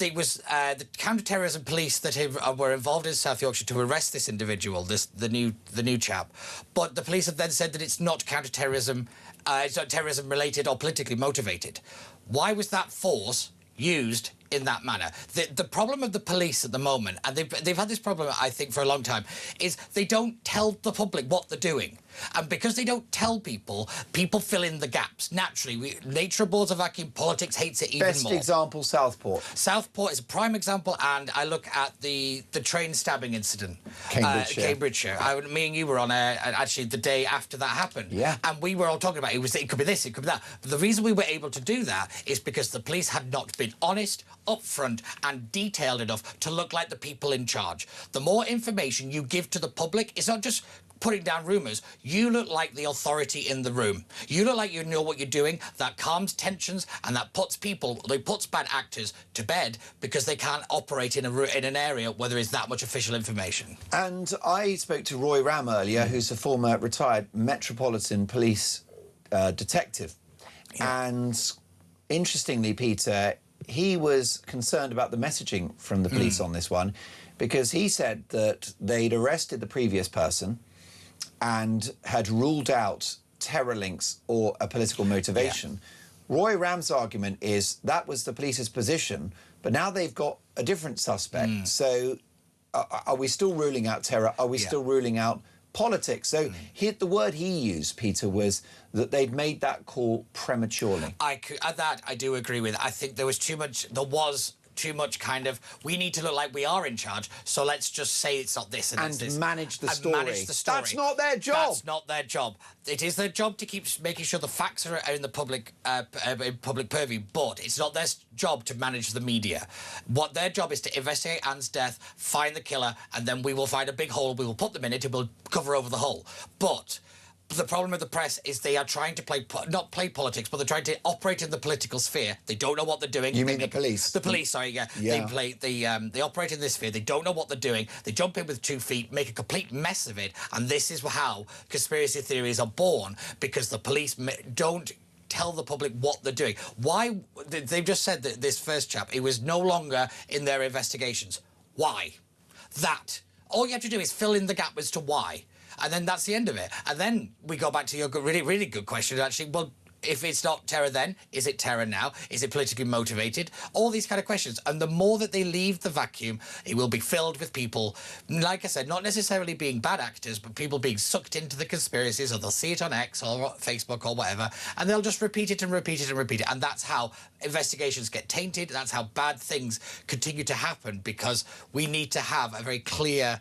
it was the counter-terrorism police that were involved in South Yorkshire to arrest this individual, the new chap. But the police have then said that it's not counter-terrorism, it's not terrorism-related or politically motivated. Why was that force used in that manner? The problem of the police at the moment, and they've had this problem, I think, for a long time, is they don't tell the public what they're doing. And because they don't tell people, people fill in the gaps. Naturally, nature abhors a vacuum, politics hates it even more. Best example, Southport. Southport is a prime example, and I look at the train stabbing incident. Cambridgeshire. Me and you were on actually the day after that happened. Yeah. And we were all talking about it could be this, it could be that. But the reason we were able to do that is because the police had not been honest, upfront and detailed enough to look like the people in charge. The more information you give to the public, it's not just putting down rumours. You look like the authority in the room. You look like you know what you're doing. That calms tensions, and that puts bad actors to bed, because they can't operate in an area where there is that much official information. And I spoke to Roy Ram earlier, who's a former retired Metropolitan Police detective. Yeah. And interestingly, Peter, he was concerned about the messaging from the police on this one, because he said that they'd arrested the previous person and had ruled out terror links or a political motivation. Yeah. Roy Ram's argument is that was the police's position, but now they've got a different suspect. So are we still ruling out terror? Are we still ruling out politics? So the word he used, Peter, was that they'd made that call prematurely. I do agree with. I think there was too much kind of, we need to look like we are in charge, so let's just say it's not this and it's this. Manage the story. That's not their job. That's not their job. It is their job to keep making sure the facts are in the public purview, but it's not their job to manage the media. What their job is to investigate Anne's death, find the killer, and then we will find a big hole, we will put them in it, and we'll cover over the hole. But the problem with the press is they are trying to not play politics, but they're trying to operate in the political sphere. They don't know what they're doing. You mean the police? The police, sorry, yeah. They operate in this sphere. They don't know what they're doing. They jump in with 2 feet, make a complete mess of it, and this is how conspiracy theories are born, because the police don't tell the public what they're doing. Why? They've just said that this first chap, it was no longer in their investigations. Why? That. All you have to do is fill in the gap as to why. And then that's the end of it. And then we go back to your really, really good question, actually. Well, if it's not terror then, is it terror now? Is it politically motivated? All these kind of questions. And the more that they leave the vacuum, it will be filled with people, like I said, not necessarily being bad actors, but people being sucked into the conspiracies, or they'll see it on X or Facebook or whatever, and they'll just repeat it and repeat it and repeat it. And that's how investigations get tainted. That's how bad things continue to happen, because we need to have a very clear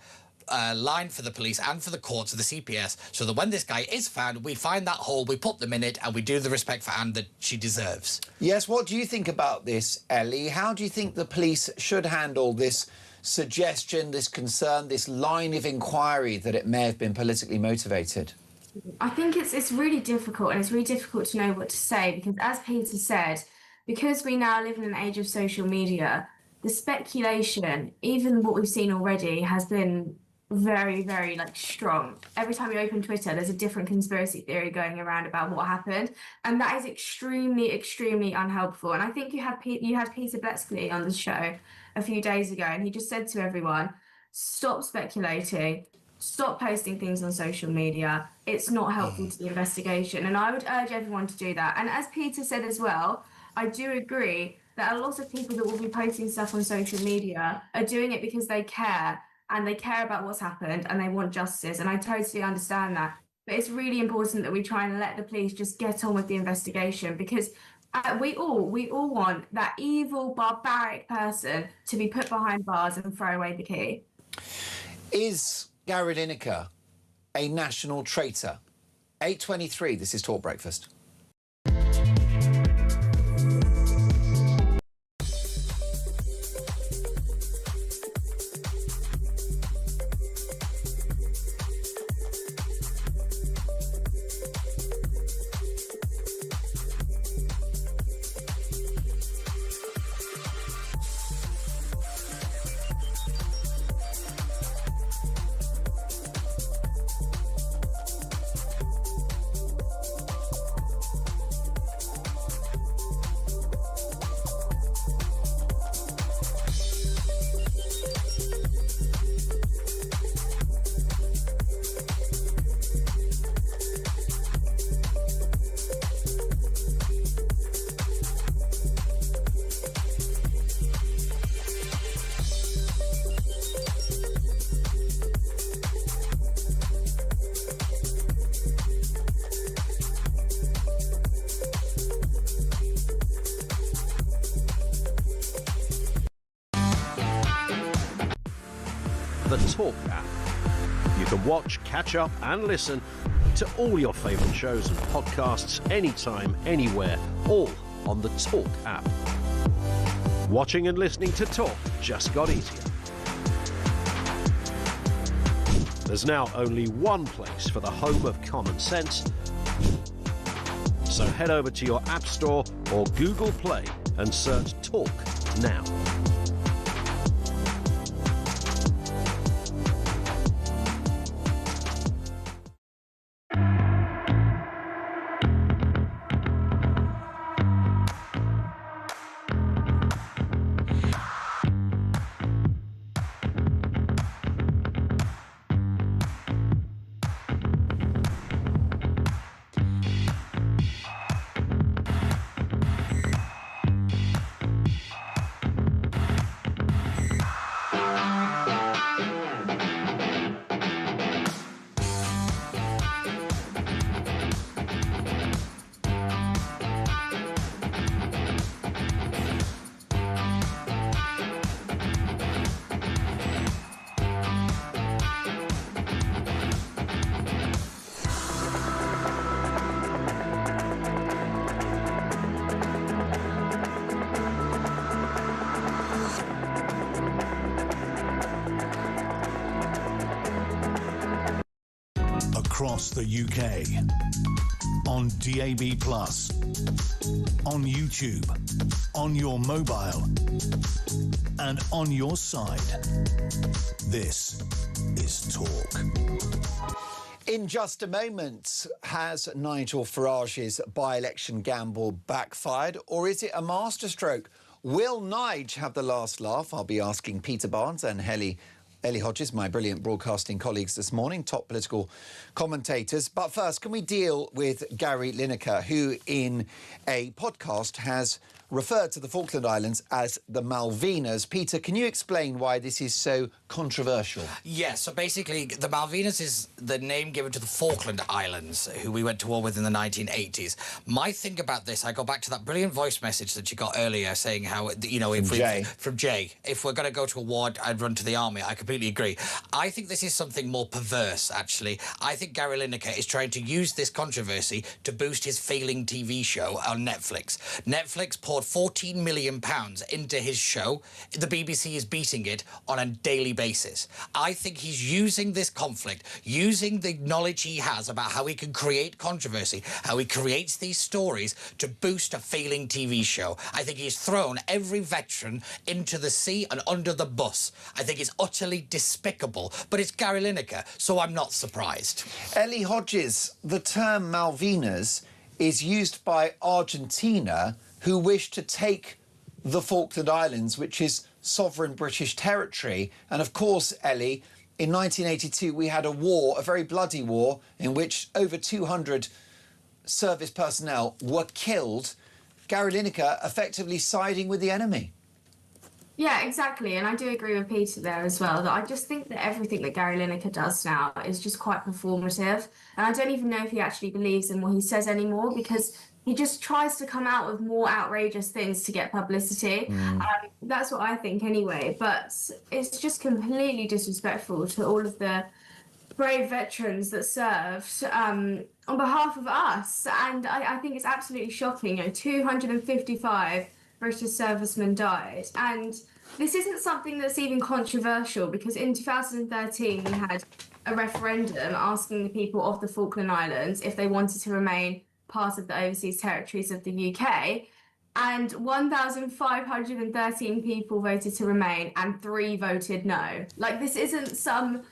line for the police and for the courts and the CPS, so that when this guy is found, we find that hole, we put them in it, and we do the respect for Anne that she deserves. Yes, what do you think about this, Ellie? How do you think the police should handle this suggestion, this concern, this line of inquiry that it may have been politically motivated? I think it's really difficult, and it's really difficult to know what to say, because as Peter said, because we now live in an age of social media, the speculation, even what we've seen already, has been very, very strong. Every time you open Twitter, there's a different conspiracy theory going around about what happened, and that is extremely, extremely unhelpful. And I think you had Peter Bletzky on the show a few days ago, and he just said to everyone, stop speculating, stop posting things on social media. It's not helpful to the investigation. And I would urge everyone to do that. And as Peter said as well, I do agree that a lot of people that will be posting stuff on social media are doing it because they care, and they care about what's happened, and they want justice. And I totally understand that. But it's really important that we try and let the police just get on with the investigation, because we all want that evil, barbaric person to be put behind bars and throw away the key. Is Gary Lineker a national traitor? 8:23, this is Talk Breakfast. The Talk app. You can watch, catch up and listen to all your favourite shows and podcasts anytime, anywhere, all on the Talk app. Watching and listening to Talk just got easier. There's now only one place for the home of common sense. So head over to your App Store or Google Play and search Talk now. Across the UK, on DAB+, on YouTube, on your mobile, and on your side. This is Talk. In just a moment, has Nigel Farage's by-election gamble backfired, or is it a masterstroke? Will Nige have the last laugh? I'll be asking Peter Barnes and Helly Ellie Hodges, my brilliant broadcasting colleagues this morning, top political commentators. But first, can we deal with Gary Lineker, who in a podcast has referred to the Falkland Islands as the Malvinas. Peter, can you explain why this is so controversial? Yes, so basically the Malvinas is the name given to the Falkland Islands, who we went to war with in the 1980s. My thing about this, I go back to that brilliant voice message that you got earlier saying how, you know, from Jay, if we're going to go to a war, I'd run to the army. I completely agree. I think this is something more perverse, actually. I think Gary Lineker is trying to use this controversy to boost his failing TV show on Netflix. Netflix poured £14 million into his show. The BBC is beating it on a daily basis. I think he's using this conflict, using the knowledge he has about how he can create controversy, how he creates these stories to boost a failing TV show. I think he's thrown every veteran into the sea and under the bus. I think it's utterly despicable, but it's Gary Lineker, so I'm not surprised. Ellie Hodges, the term Malvinas is used by Argentina, who wish to take the Falkland Islands, which is sovereign British territory. And of course, Ellie, in 1982, we had a war, a very bloody war, in which over 200 service personnel were killed. Gary Lineker effectively siding with the enemy. Yeah, exactly. And I do agree with Peter there as well, that I just think that everything that Gary Lineker does now is just quite performative. And I don't even know if he actually believes in what he says anymore, because he just tries to come out with more outrageous things to get publicity. That's what I think anyway. But it's just completely disrespectful to all of the brave veterans that served on behalf of us. And I think it's absolutely shocking. You know, 255 British servicemen died. And this isn't something that's even controversial, because in 2013 we had a referendum asking the people of the Falkland Islands if they wanted to remain part of the overseas territories of the UK, and 1,513 people voted to remain and 3 voted no. Like, this isn't some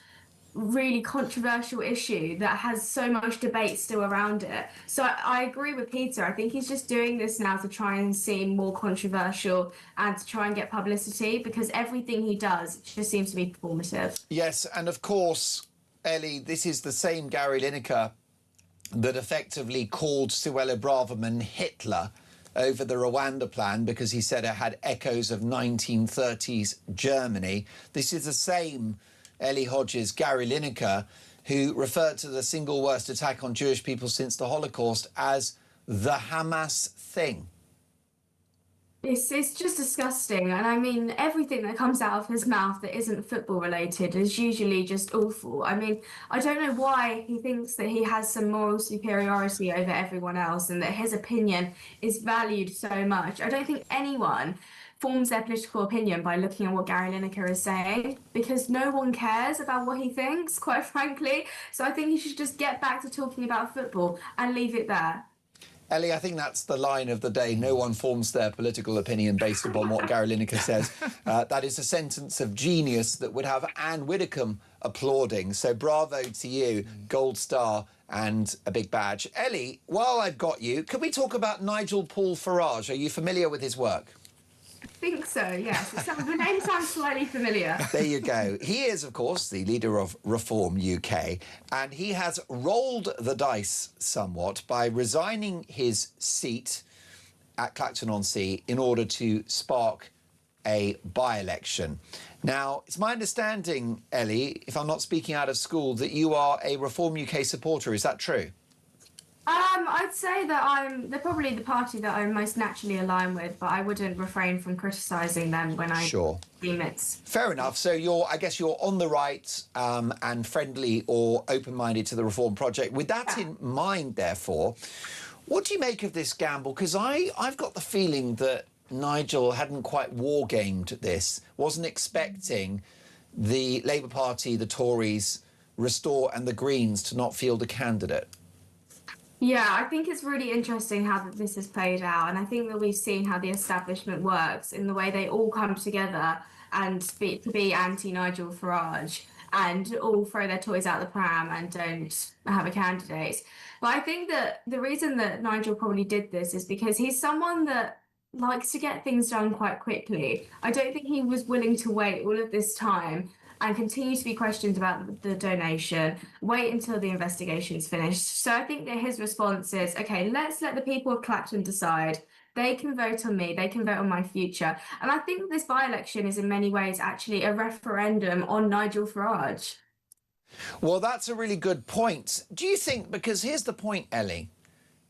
really controversial issue that has so much debate still around it. So I agree with Peter. I think he's just doing this now to try and seem more controversial and to try and get publicity, because everything he does just seems to be performative. Yes, and of course, Ellie, this is the same Gary Lineker that effectively called Suella Braverman Hitler over the Rwanda plan because he said it had echoes of 1930s Germany. This is the same Ellie Hodges, Gary Lineker, who referred to the single worst attack on Jewish people since the Holocaust as the Hamas thing. It's just disgusting. And I mean, everything that comes out of his mouth that isn't football related is usually just awful. I mean, I don't know why he thinks that he has some moral superiority over everyone else and that his opinion is valued so much. I don't think anyone forms their political opinion by looking at what Gary Lineker is saying, because no one cares about what he thinks, quite frankly. So I think he should just get back to talking about football and leave it there. Ellie, I think that's the line of the day. No one forms their political opinion based upon what Gary Lineker says. That is a sentence of genius that would have Ann Widdecombe applauding. So bravo to you, gold star and a big badge. Ellie, while I've got you, can we talk about Nigel Paul Farage? Are you familiar with his work? I think so, yes. The name sounds slightly familiar. There you go. He is, of course, the leader of Reform UK, and he has rolled the dice somewhat by resigning his seat at Clacton-on-Sea in order to spark a by-election. Now, it's my understanding, Ellie, if I'm not speaking out of school, that you are a Reform UK supporter. Is that true? I'd say that they're probably the party that I'm most naturally aligned with, but I wouldn't refrain from criticising them when I deem it's... Fair enough. So I guess you're on the right and friendly or open-minded to the Reform project. With that in mind, therefore, what do you make of this gamble? Because I've got the feeling that Nigel hadn't quite war-gamed this, wasn't expecting the Labour Party, the Tories, Restore and the Greens to not field a candidate. Yeah, I think it's really interesting how this has played out, and I think that we've seen how the establishment works in the way they all come together and to be anti-Nigel Farage and all throw their toys out the pram and don't have a candidate. But I think that the reason that Nigel probably did this is because he's someone that likes to get things done quite quickly. I don't think he was willing to wait all of this time and continue to be questioned about the donation, wait until the investigation is finished. So I think that his response is, okay, let's let the people of Clacton decide. They can vote on me, they can vote on my future. And I think this by-election is in many ways actually a referendum on Nigel Farage. Well, that's a really good point. Do you think, because here's the point, Ellie,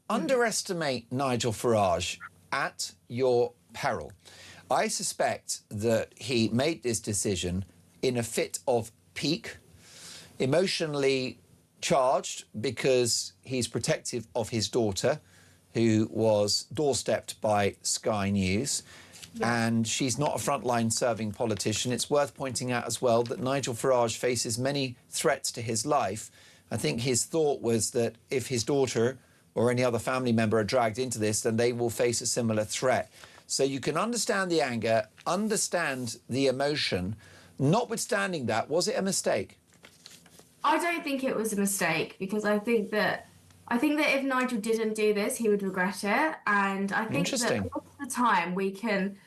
underestimate Nigel Farage at your peril. I suspect that he made this decision in a fit of pique, emotionally charged because he's protective of his daughter, who was doorstepped by Sky News. And she's not a frontline serving politician. It's worth pointing out as well that Nigel Farage faces many threats to his life. I think his thought was that if his daughter or any other family member are dragged into this, then they will face a similar threat. So you can understand the anger, understand the emotion. Notwithstanding that, was it a mistake? I don't think it was a mistake, because I think that if Nigel didn't do this, he would regret it. And I think that a lot of the time we can,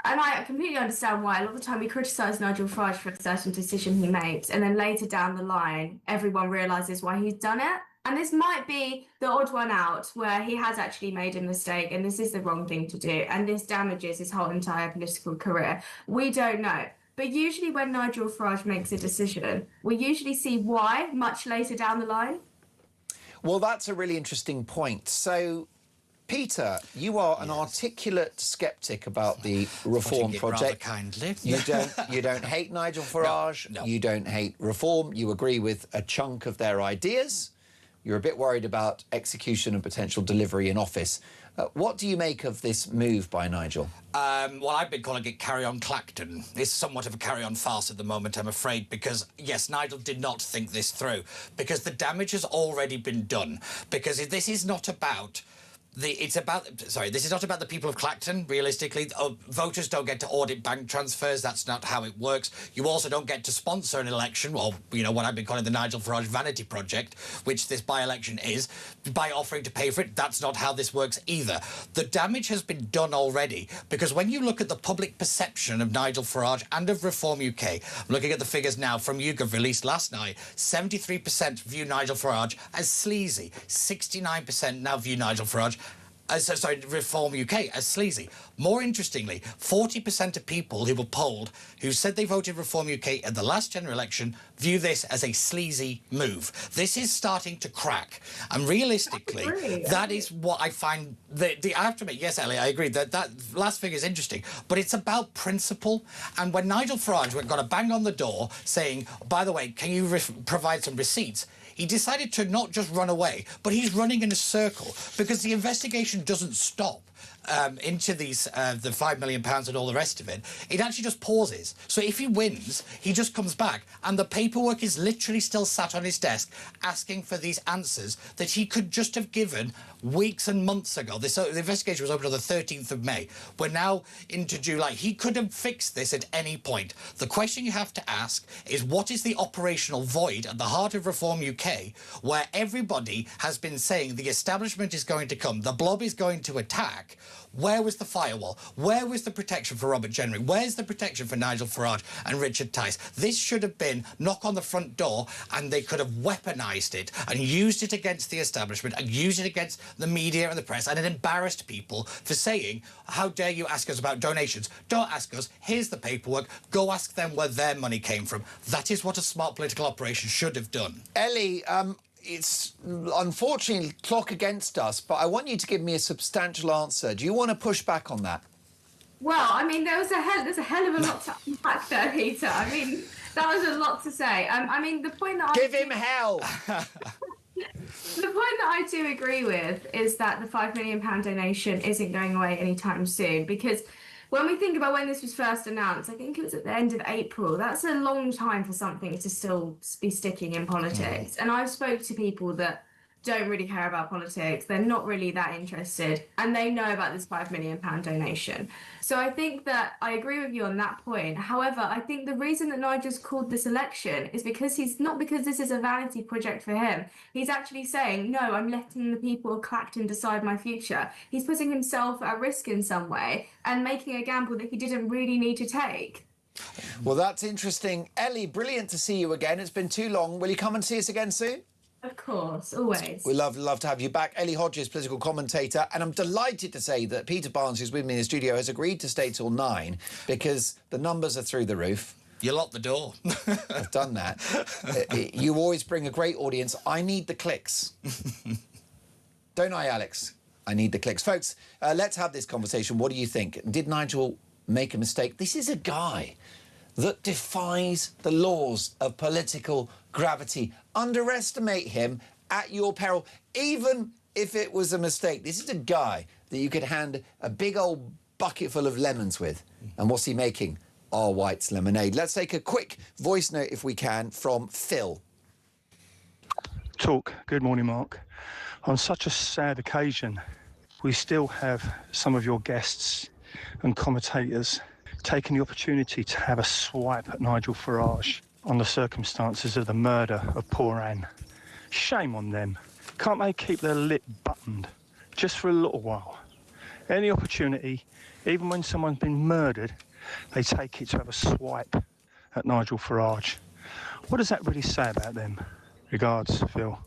and I completely understand why, a lot of the time we criticise Nigel Farage for a certain decision he makes, and then later down the line, everyone realises why he's done it. And this might be the odd one out where he has actually made a mistake and this is the wrong thing to do, and this damages his whole entire political career. We don't know. But usually when Nigel Farage makes a decision, we usually see why much later down the line. Well, that's a really interesting point. So, Peter, you are an articulate sceptic about the reform project. Kindly. You don't hate Nigel Farage. No. You don't hate reform. You agree with a chunk of their ideas. You're a bit worried about execution and potential delivery in office. What do you make of this move by Nigel? Well, I've been calling it Carry On Clacton. It's somewhat of a carry-on farce at the moment, I'm afraid, because, yes, Nigel did not think this through, because the damage has already been done, because this is not about... this is not about the people of Clacton, realistically. Voters don't get to audit bank transfers. That's not how it works. You also don't get to sponsor an election, or, you know, what I've been calling the Nigel Farage vanity project, which this by-election is, by offering to pay for it. That's not how this works either. The damage has been done already, because when you look at the public perception of Nigel Farage and of Reform UK, I'm looking at the figures now from YouGov released last night, 73% view Nigel Farage as sleazy, 69% now view Nigel Farage Reform UK as sleazy. More interestingly, 40% of people who were polled who said they voted Reform UK at the last general election view this as a sleazy move. This is starting to crack. And realistically, that is what I find... I have to admit, yes, Ellie, I agree, that last figure is interesting, but it's about principle. And when Nigel Farage got a bang on the door saying, by the way, can you provide some receipts? He decided to not just run away, but he's running in a circle, because the investigation doesn't stop into these the £5 million and all the rest of it. It actually just pauses. So if he wins, he just comes back, and the paperwork is literally still sat on his desk asking for these answers that he could just have given weeks and months ago. The investigation was opened on the 13th of May. We're now into July. He could have fixed this at any point. The question you have to ask is, what is the operational void at the heart of Reform UK, where everybody has been saying the establishment is going to come, the blob is going to attack? Where was the firewall? Where was the protection for Robert Jenrick? Where's the protection for Nigel Farage and Richard Tice? This should have been knock on the front door, and they could have weaponised it and used it against the establishment and used it against the media and the press, and it embarrassed people for saying, how dare you ask us about donations? Don't ask us. Here's the paperwork. Go ask them where their money came from. That is what a smart political operation should have done. Ellie, it's unfortunately clock against us, but I want you to give me a substantial answer. Do you want to push back on that? Well, I mean, there's a hell of a lot to unpack there, Peter. I mean, that was a lot to say. I mean, the point that Give him hell! The point that I do agree with is that the £5 million donation isn't going away anytime soon, because when we think about when this was first announced, I think it was at the end of April. That's a long time for something to still be sticking in politics. And I've spoke to people that don't really care about politics. They're not really that interested, and they know about this £5 million donation. So I think that I agree with you on that point. However, I think the reason that Nigel's called this election is because because this is a vanity project for him. He's actually saying, no, I'm letting the people of Clacton decide my future. He's putting himself at risk in some way and making a gamble that he didn't really need to take. Well, that's interesting. Ellie, brilliant to see you again. It's been too long. Will you come and see us again soon? Of course, always. We'd love to have you back. Ellie Hodges, political commentator. And I'm delighted to say that Peter Barnes, who's with me in the studio, has agreed to stay till 9 because the numbers are through the roof. You locked the door. I've done that. You always bring a great audience. I need the clicks. Don't I, Alex? I need the clicks. Folks, let's have this conversation. What do you think? Did Nigel make a mistake? This is a guy that defies the laws of political gravity. Underestimate him at your peril, even if it was a mistake. This is a guy that you could hand a big old bucket full of lemons with. And what's he making? Our White's lemonade. Let's take a quick voice note, if we can, from Phil. Talk. Good morning, Mark. On such a sad occasion, we still have some of your guests and commentators taking the opportunity to have a swipe at Nigel Farage on the circumstances of the murder of poor Anne. Shame on them. Can't they keep their lip buttoned just for a little while? Any opportunity, even when someone's been murdered, they take it to have a swipe at Nigel Farage. What does that really say about them? Regards, Phil.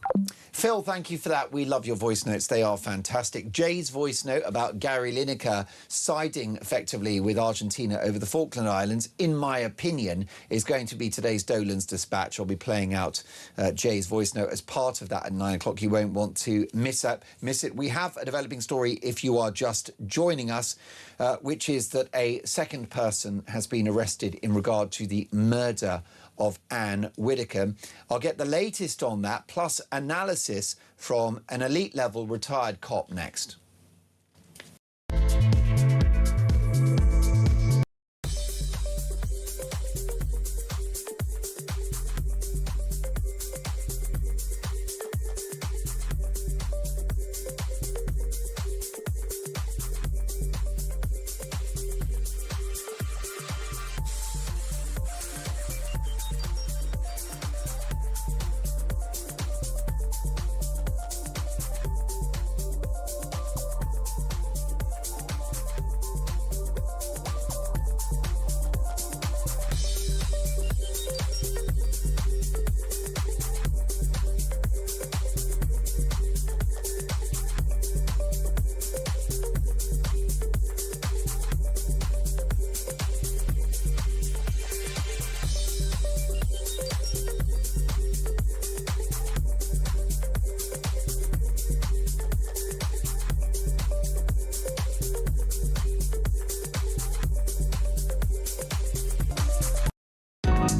Phil, thank you for that. We love your voice notes. They are fantastic. Jay's voice note about Gary Lineker siding effectively with Argentina over the Falkland Islands, in my opinion, is going to be today's Dolan's Dispatch. I'll be playing out Jay's voice note as part of that at 9 o'clock. You won't want to miss it. We have a developing story if you are just joining us, which is that a second person has been arrested in regard to the murder of Ann Widdecombe. I'll get the latest on that, plus analysis from an elite-level retired cop next.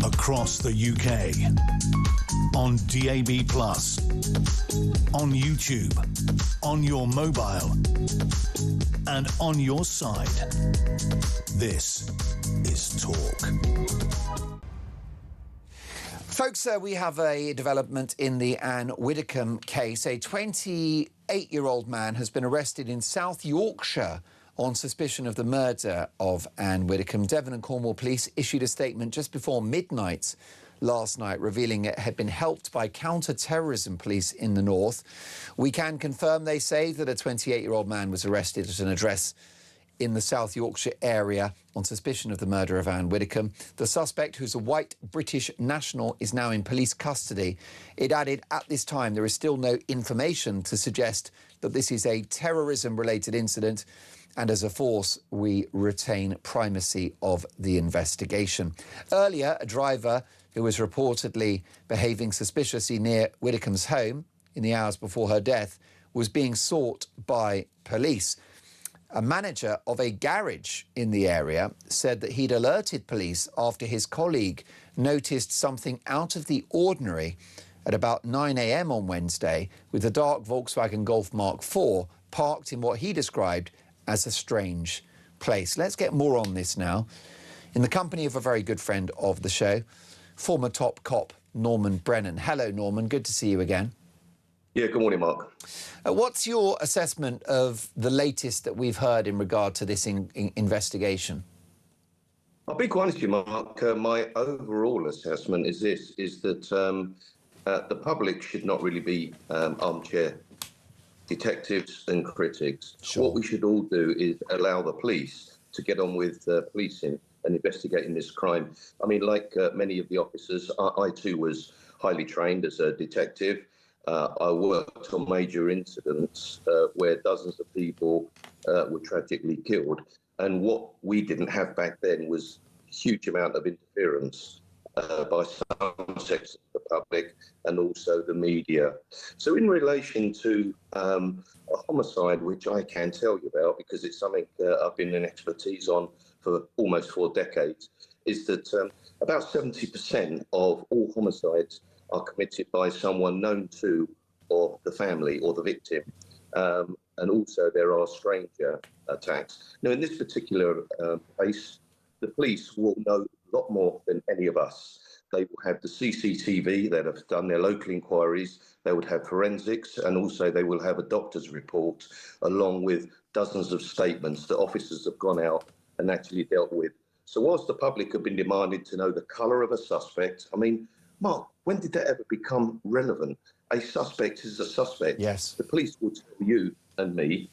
Across the UK, on DAB+, on YouTube, on your mobile, and on your side. This is Talk. Folks, we have a development in the Ann Widdecombe case. A 28-year-old man has been arrested in South Yorkshire on suspicion of the murder of Ann Widdecombe. Devon and Cornwall Police issued a statement just before midnight last night, revealing it had been helped by counter-terrorism police in the north. We can confirm, they say, that a 28-year-old man was arrested at an address in the South Yorkshire area on suspicion of the murder of Ann Widdecombe. The suspect, who's a white British national, is now in police custody. It added, at this time, there is still no information to suggest that this is a terrorism-related incident, and as a force, we retain primacy of the investigation. Earlier, a driver who was reportedly behaving suspiciously near Widdecombe's home in the hours before her death was being sought by police. A manager of a garage in the area said that he'd alerted police after his colleague noticed something out of the ordinary at about 9 a.m. on Wednesday with a dark Volkswagen Golf Mark IV parked in what he described as a strange place. Let's get more on this now in the company of a very good friend of the show, former top cop Norman Brennan. Hello, Norman. Good to see you again. Yeah, good morning, Mark. What's your assessment of the latest that we've heard in regard to this investigation? I'll be quite honest with you, Mark. My overall assessment is this, is that the public should not really be armchair detectives and critics. Sure. What we should all do is allow the police to get on with policing. and investigating this crime. I mean, like many of the officers, I too was highly trained as a detective. I worked on major incidents where dozens of people were tragically killed. And what we didn't have back then was a huge amount of interference by some sections of the public and also the media. So in relation to a homicide, which I can tell you about because it's something I've been an expertise on for almost 4 decades, is that about 70% of all homicides are committed by someone known to or the family or the victim. And also there are stranger attacks. Now, in this particular case, the police will know a lot more than any of us. They will have the CCTV that have done their local inquiries. They would have forensics, and also they will have a doctor's report along with dozens of statements that officers have gone out and actually dealt with. So whilst the public have been demanded to know the colour of a suspect, I mean, Mark, when did that ever become relevant? A suspect is a suspect. Yes. The police will tell you and me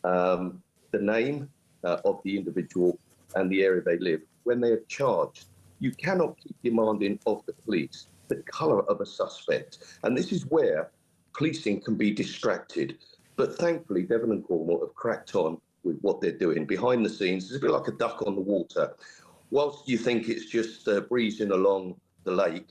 the name of the individual and the area they live when they are charged. You cannot keep demanding of the police the colour of a suspect. And this is where policing can be distracted. But thankfully, Devon and Cornwall have cracked on with what they're doing. Behind the scenes, it's a bit like a duck on the water. Whilst you think it's just breezing along the lake,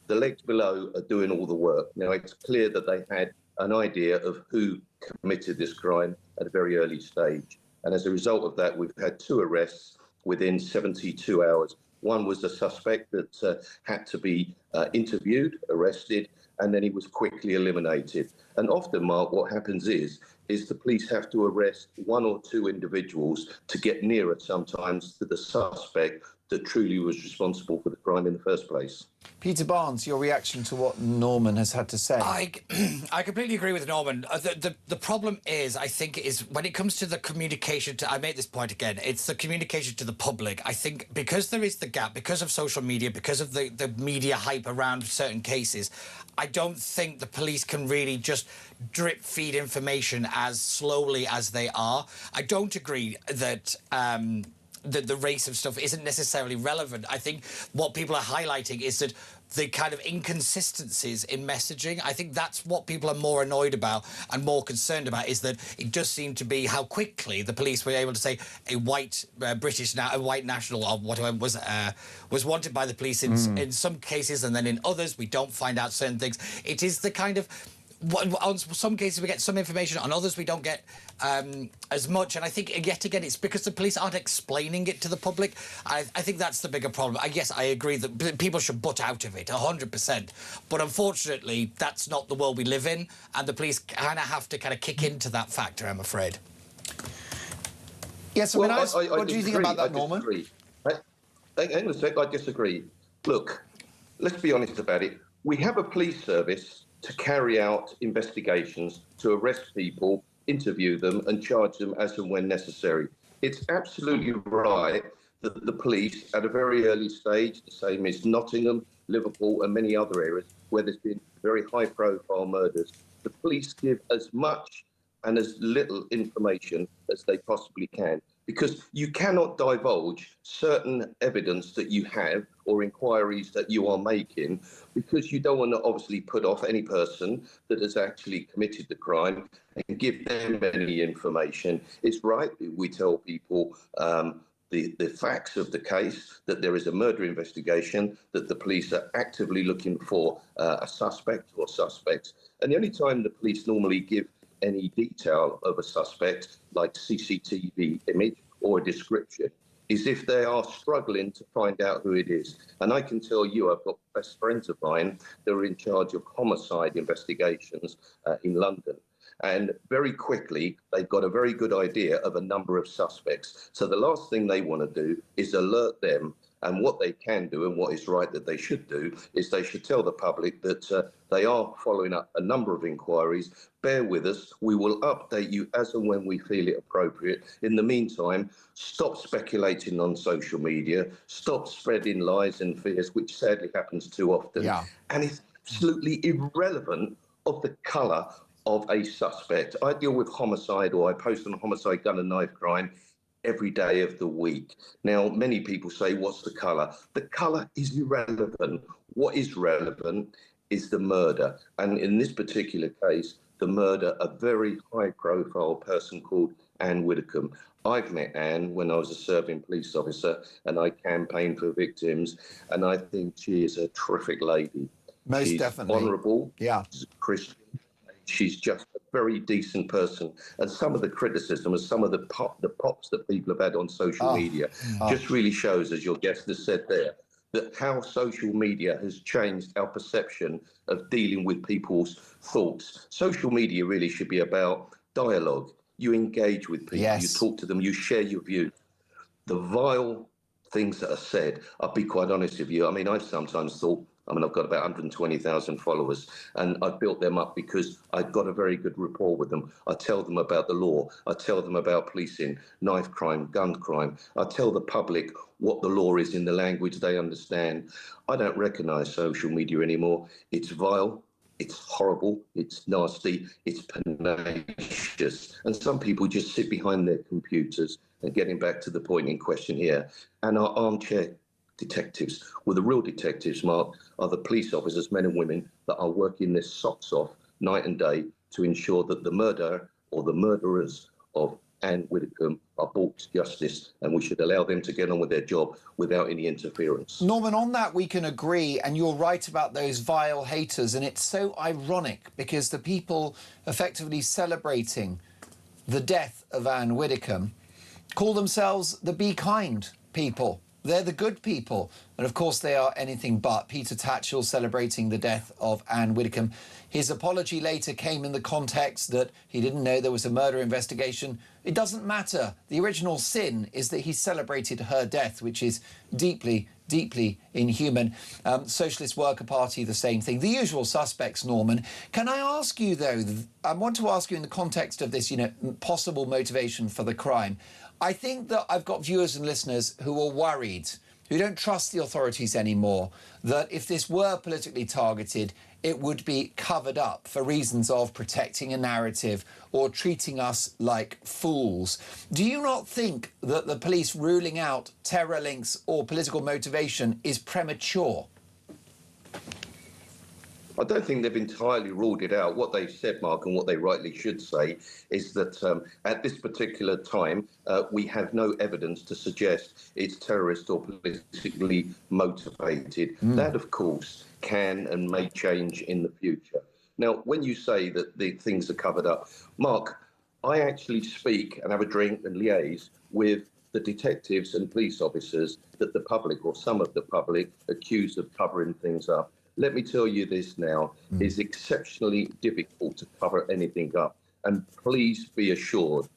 the legs below are doing all the work. Now, it's clear that they had an idea of who committed this crime at a very early stage. And as a result of that, we've had 2 arrests within 72 hours. One was a suspect that had to be interviewed, arrested, and then he was quickly eliminated. And often, Mark, what happens is the police have to arrest 1 or 2 individuals to get nearer sometimes to the suspect that truly was responsible for the crime in the first place. Peter Barnes, your reaction to what Norman has had to say? I completely agree with Norman. The problem is, I think, is when it comes to the communication to, I made this point again, it's the communication to the public. I think because there is the gap, because of social media, because of the media hype around certain cases, I don't think the police can really just drip feed information as slowly as they are. I don't agree that the race of stuff isn't necessarily relevant. I think what people are highlighting is that the kind of inconsistencies in messaging, I think that's what people are more annoyed about and more concerned about, is that it does seem to be how quickly the police were able to say a white a white national or whatever was wanted by the police in some cases, and then in others we don't find out certain things. It is the kind of, on some cases we get some information, on others we don't get as much, and I think yet again it's because the police aren't explaining it to the public. I think that's the bigger problem. Yes, I agree that people should butt out of it 100%, but unfortunately that's not the world we live in, and the police kind of have to kind of kick into that factor, I'm afraid. Yes, Well, what do you think about that, Norman? Hang on a sec, I disagree. Look, let's be honest about it. We have a police service to carry out investigations, to arrest people, interview them and charge them as and when necessary. It's absolutely right that the police, at a very early stage, the same as Nottingham, Liverpool and many other areas where there's been very high-profile murders, the police give as much and as little information as they possibly can, because you cannot divulge certain evidence that you have or inquiries that you are making, because you don't want to obviously put off any person that has actually committed the crime and give them any information. It's right that we tell people the facts of the case, that there is a murder investigation, that the police are actively looking for a suspect or suspects. And the only time the police normally give any detail of a suspect, like CCTV image or a description, is if they are struggling to find out who it is. And I can tell you, I've got best friends of mine that are in charge of homicide investigations in London. And very quickly, they've got a very good idea of a number of suspects. So the last thing they want to do is alert them. And what they can do, and what is right that they should do, is they should tell the public that they are following up a number of inquiries. Bear with us. We will update you as and when we feel it appropriate. In the meantime, stop speculating on social media. Stop spreading lies and fears, which sadly happens too often. Yeah. And it's absolutely irrelevant of the colour of a suspect. I deal with homicide, or I post on homicide, gun and knife crime. every day of the week. Now, many people say, what's the colour? The colour is irrelevant. What is relevant is the murder. And in this particular case, the murder of a very high-profile person called Ann Widdecombe. I've met Ann when I was a serving police officer, and I campaigned for victims, and I think she is a terrific lady. Most definitely. She's honourable. Yeah. She's a Christian. She's just a very decent person. And some of the criticism and some of the pops that people have had on social media just really shows, as your guest has said there, that how social media has changed our perception of dealing with people's thoughts. Social media really should be about dialogue. You engage with people, you talk to them, you share your views. The vile things that are said, I'll be quite honest with you. I mean, I've sometimes thought, I've got about 120,000 followers, and I've built them up because I've got a very good rapport with them. I tell them about the law. I tell them about policing, knife crime, gun crime. I tell the public what the law is in the language they understand. I don't recognise social media anymore. It's vile. It's horrible, it's nasty, it's pernicious. And some people just sit behind their computers. And getting back to the point in question here, and our armchair detectives. Well, the real detectives, Mark, are the police officers, men and women, that are working their socks off night and day to ensure that the murderer or the murderers of Ann Widdecombe are brought to justice, and we should allow them to get on with their job without any interference. Norman, on that we can agree, and you're right about those vile haters, and it's so ironic because the people effectively celebrating the death of Ann Widdecombe call themselves the Be Kind people. They're the good people. And of course they are anything but. Peter Tatchell celebrating the death of Ann Widdecombe. His apology later came in the context that he didn't know there was a murder investigation. It doesn't matter. The original sin is that he celebrated her death, which is deeply, deeply inhuman. Socialist Worker Party, the same thing. The usual suspects, Norman. Can I ask you, though, I want to ask you in the context of this, possible motivation for the crime. I think that I've got viewers and listeners who are worried, who don't trust the authorities anymore, that if this were politically targeted, it would be covered up for reasons of protecting a narrative or treating us like fools. Do you not think that the police ruling out terror links or political motivation is premature? I don't think they've entirely ruled it out. What they've said, Mark, and what they rightly should say, is that at this particular time, we have no evidence to suggest it's terrorist or politically motivated. That, of course, can and may change in the future. Now, when you say that the things are covered up, Mark, I actually speak and have a drink and liaise with the detectives and police officers that the public, or some of the public, accuse of covering things up. Let me tell you this now, it's exceptionally difficult to cover anything up. And please be assured,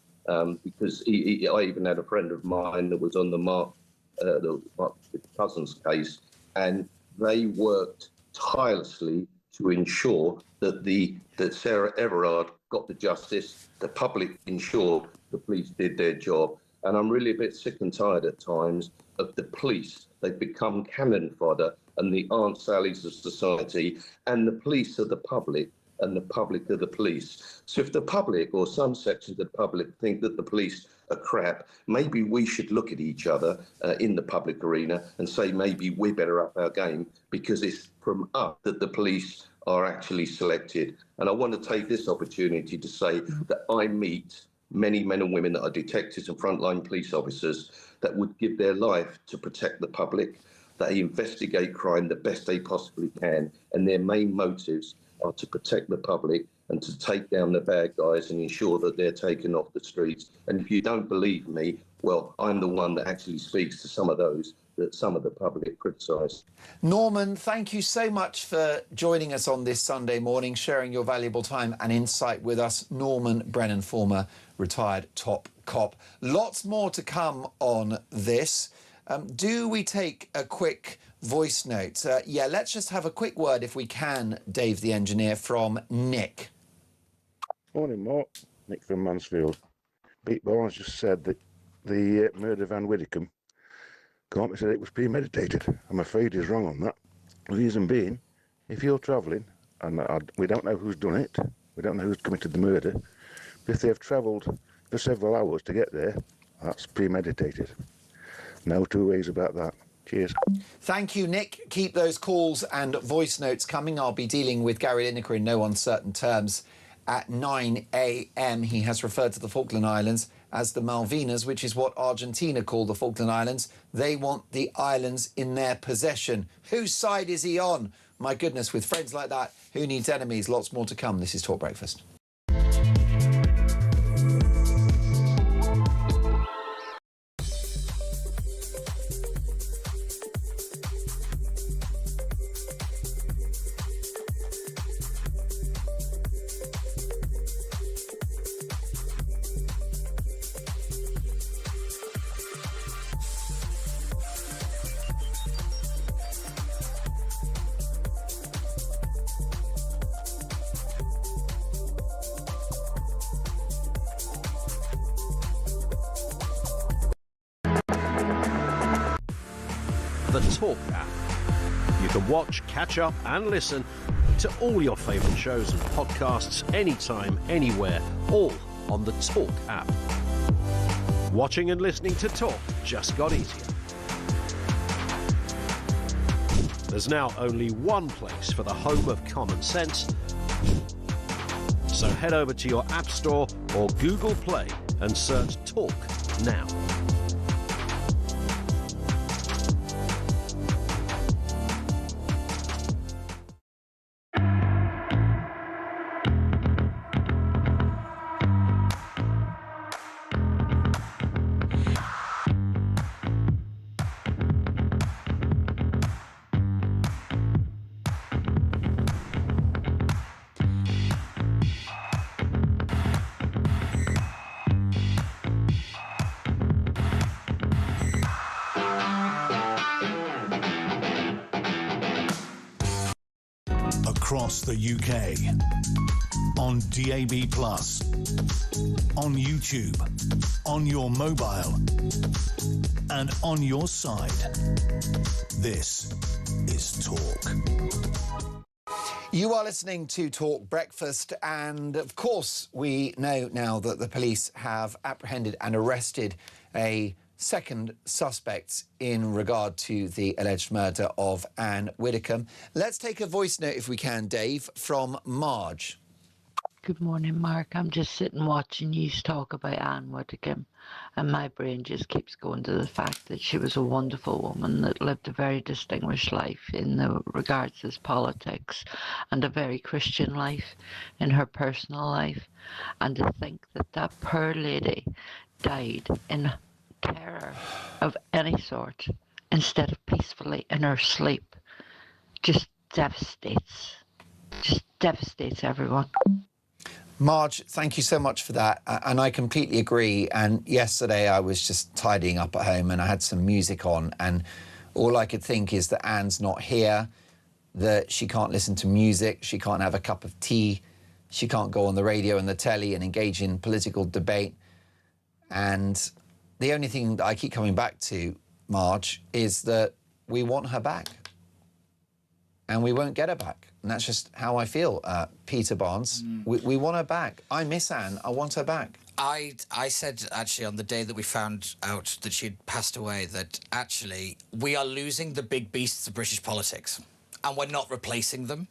because I even had a friend of mine that was on the Mark Cousins case, and they worked tirelessly to ensure that Sarah Everard got the justice, the public ensured the police did their job. And I'm really a bit sick and tired at times of the police. They've become cannon fodder, and the Aunt Sallies of society, and the police are the public, and the public are the police. So if the public, or some sections of the public, think that the police are crap, maybe we should look at each other in the public arena and say maybe we're better up our game, because it's from us that the police are actually selected. And I want to take this opportunity to say that I meet many men and women that are detectives and frontline police officers that would give their life to protect the public. They investigate crime the best they possibly can, and their main motives are to protect the public and to take down the bad guys and ensure that they're taken off the streets. And if you don't believe me, well, I'm the one that actually speaks to some of those that some of the public criticise. Norman, thank you so much for joining us on this Sunday morning, sharing your valuable time and insight with us. Norman Brennan, former retired top cop. Lots more to come on this. Do we take a quick voice note? Yeah, let's just have a quick word, if we can, Dave the engineer, from Nick. Morning, Mark. Nick from Mansfield. Pete Barnes just said that the murder of Ann Widdecombe can't be said it was premeditated. I'm afraid he's wrong on that. The reason being, if you're travelling, and we don't know who's done it, we don't know who's committed the murder, but if they've travelled for several hours to get there, That's premeditated. No two ways about that. Cheers. Thank you, Nick. Keep those calls and voice notes coming. I'll be dealing with Gary Lineker in no uncertain terms at 9 a.m. He has referred to the Falkland Islands as the Malvinas, which is what Argentina call the Falkland Islands. They want the islands in their possession. Whose side is he on? My goodness, with friends like that, who needs enemies? Lots more to come. This is Talk Breakfast. The Talk app. You can watch, catch up and listen to all your favourite shows and podcasts anytime, anywhere, all on the Talk app. Watching and listening to Talk just got easier. There's now only one place for the home of common sense. So head over to your App Store or Google Play and search Talk now. Across the UK, on DAB+, on YouTube, on your mobile, and on your side. This is Talk. You are listening to Talk Breakfast, and of course we know now that the police have apprehended and arrested a second suspect in regard to the alleged murder of Ann Widdecombe. Let's take a voice note, if we can, Dave, from Marge. Good morning, Mark. I'm just sitting watching you talk about Ann Widdecombe, and my brain just keeps going to the fact that she was a wonderful woman that lived a very distinguished life in the regards to politics, and a very Christian life in her personal life. And to think that that poor lady died in terror of any sort instead of peacefully in her sleep just devastates everyone. Marge, thank you so much for that. And I completely agree. And yesterday I was just tidying up at home and I had some music on, and all I could think is that Anne's not here, that she can't listen to music, she can't have a cup of tea, she can't go on the radio and the telly and engage in political debate. And the only thing that I keep coming back to, Marge, is that we want her back. And we won't get her back. And that's just how I feel, Peter Barnes. We want her back. I miss Anne. I want her back. I said, actually, on the day that we found out that she'd passed away, that actually we are losing the big beasts of British politics and we're not replacing them.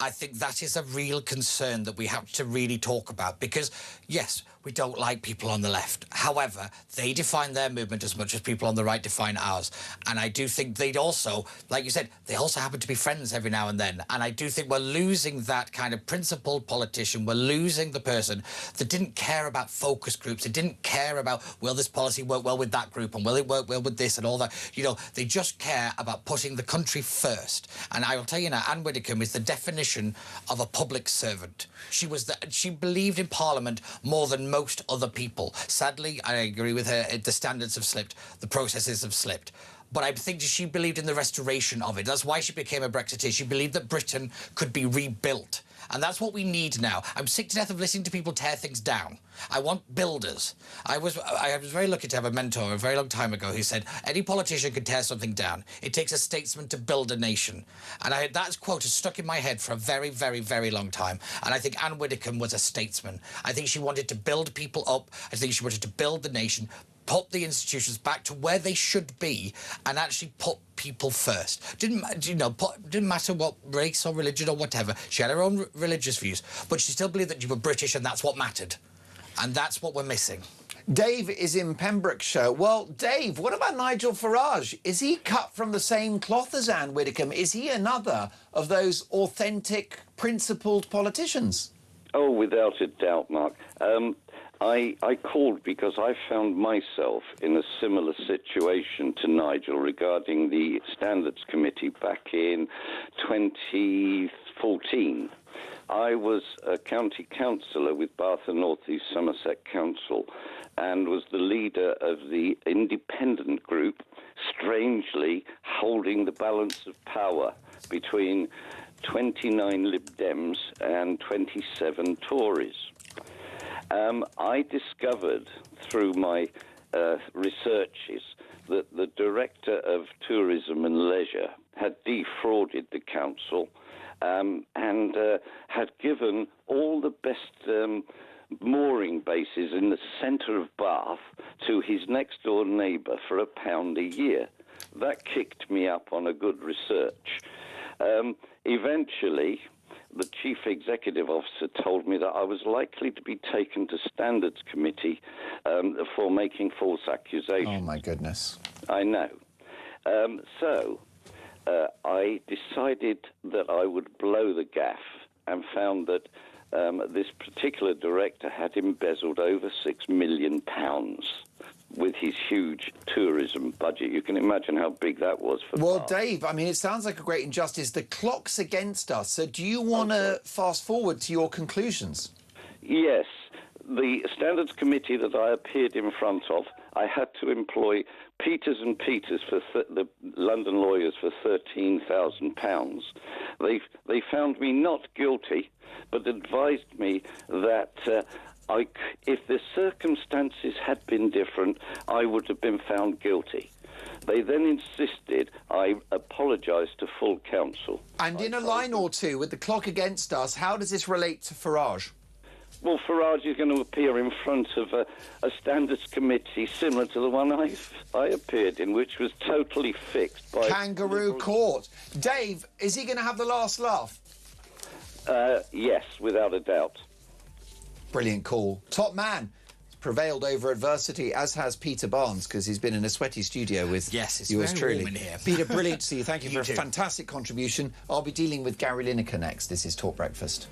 I think that is a real concern that we have to really talk about, because, yes, we don't like people on the left. However, they define their movement as much as people on the right define ours. And I do think they'd also, like you said, they also happen to be friends every now and then. And I do think we're losing that kind of principled politician. We're losing the person that didn't care about focus groups. It didn't care about, will this policy work well with that group, and will it work well with this and all that. You know, they just care about putting the country first. And I will tell you now, Ann Widdecombe is the definition of a public servant. She believed in Parliament more than most other people. Sadly, I agree with her, the standards have slipped, the processes have slipped. But I think she believed in the restoration of it. That's why she became a Brexiteer. She believed that Britain could be rebuilt. And that's what we need now. I'm sick to death of listening to people tear things down. I want builders. I was very lucky to have a mentor a very long time ago who said, any politician can tear something down. It takes a statesman to build a nation. And that quote has stuck in my head for a very, very, very long time. And I think Ann Widdecombe was a statesman. I think she wanted to build people up. I think she wanted to build the nation. put the institutions back to where they should be and actually put people first. Didn't matter what race or religion or whatever. She had her own religious views, but she still believed that you were British and that's what mattered. And that's what we're missing. Dave is in Pembrokeshire. Well, Dave, what about Nigel Farage? Is he cut from the same cloth as Ann Widdecombe? Is he another of those authentic, principled politicians? Oh, without a doubt, Mark. I called because I found myself in a similar situation to Nigel regarding the Standards Committee back in 2014. I was a county councillor with Bath and North East Somerset Council and was the leader of the independent group, strangely holding the balance of power between 29 Lib Dems and 27 Tories. I discovered through my researches that the Director of Tourism and Leisure had defrauded the council and had given all the best mooring bases in the centre of Bath to his next-door neighbour for £1 a year. That kicked me up on a good research. Eventually, the Chief Executive Officer told me that I was likely to be taken to Standards Committee for making false accusations. Oh, my goodness. I know. So I decided that I would blow the gaff and found that this particular director had embezzled over £6 million with his huge tourism budget. You can imagine how big that was for Well, Bath. Dave, I mean, it sounds like a great injustice. The clock's against us. So do you want to fast forward to your conclusions? Yes. The Standards Committee that I appeared in front of, I had to employ Peters and Peters for the London lawyers for £13,000. They found me not guilty, but advised me that if the circumstances had been different, I would have been found guilty. They then insisted I apologise to full council. And in a line or two, with the clock against us, how does this relate to Farage? Well, Farage is going to appear in front of a Standards Committee similar to the one I appeared in, which was totally fixed by... Kangaroo Court. Dave, is he going to have the last laugh? Yes, without a doubt. Brilliant call. Top man. Prevailed over adversity, as has Peter Barnes, because he's been in a sweaty studio with it's yours very truly. warm in here. Peter, brilliant to see you. Thank you, You for too. a fantastic contribution. I'll be dealing with Gary Lineker next. This is Talk Breakfast.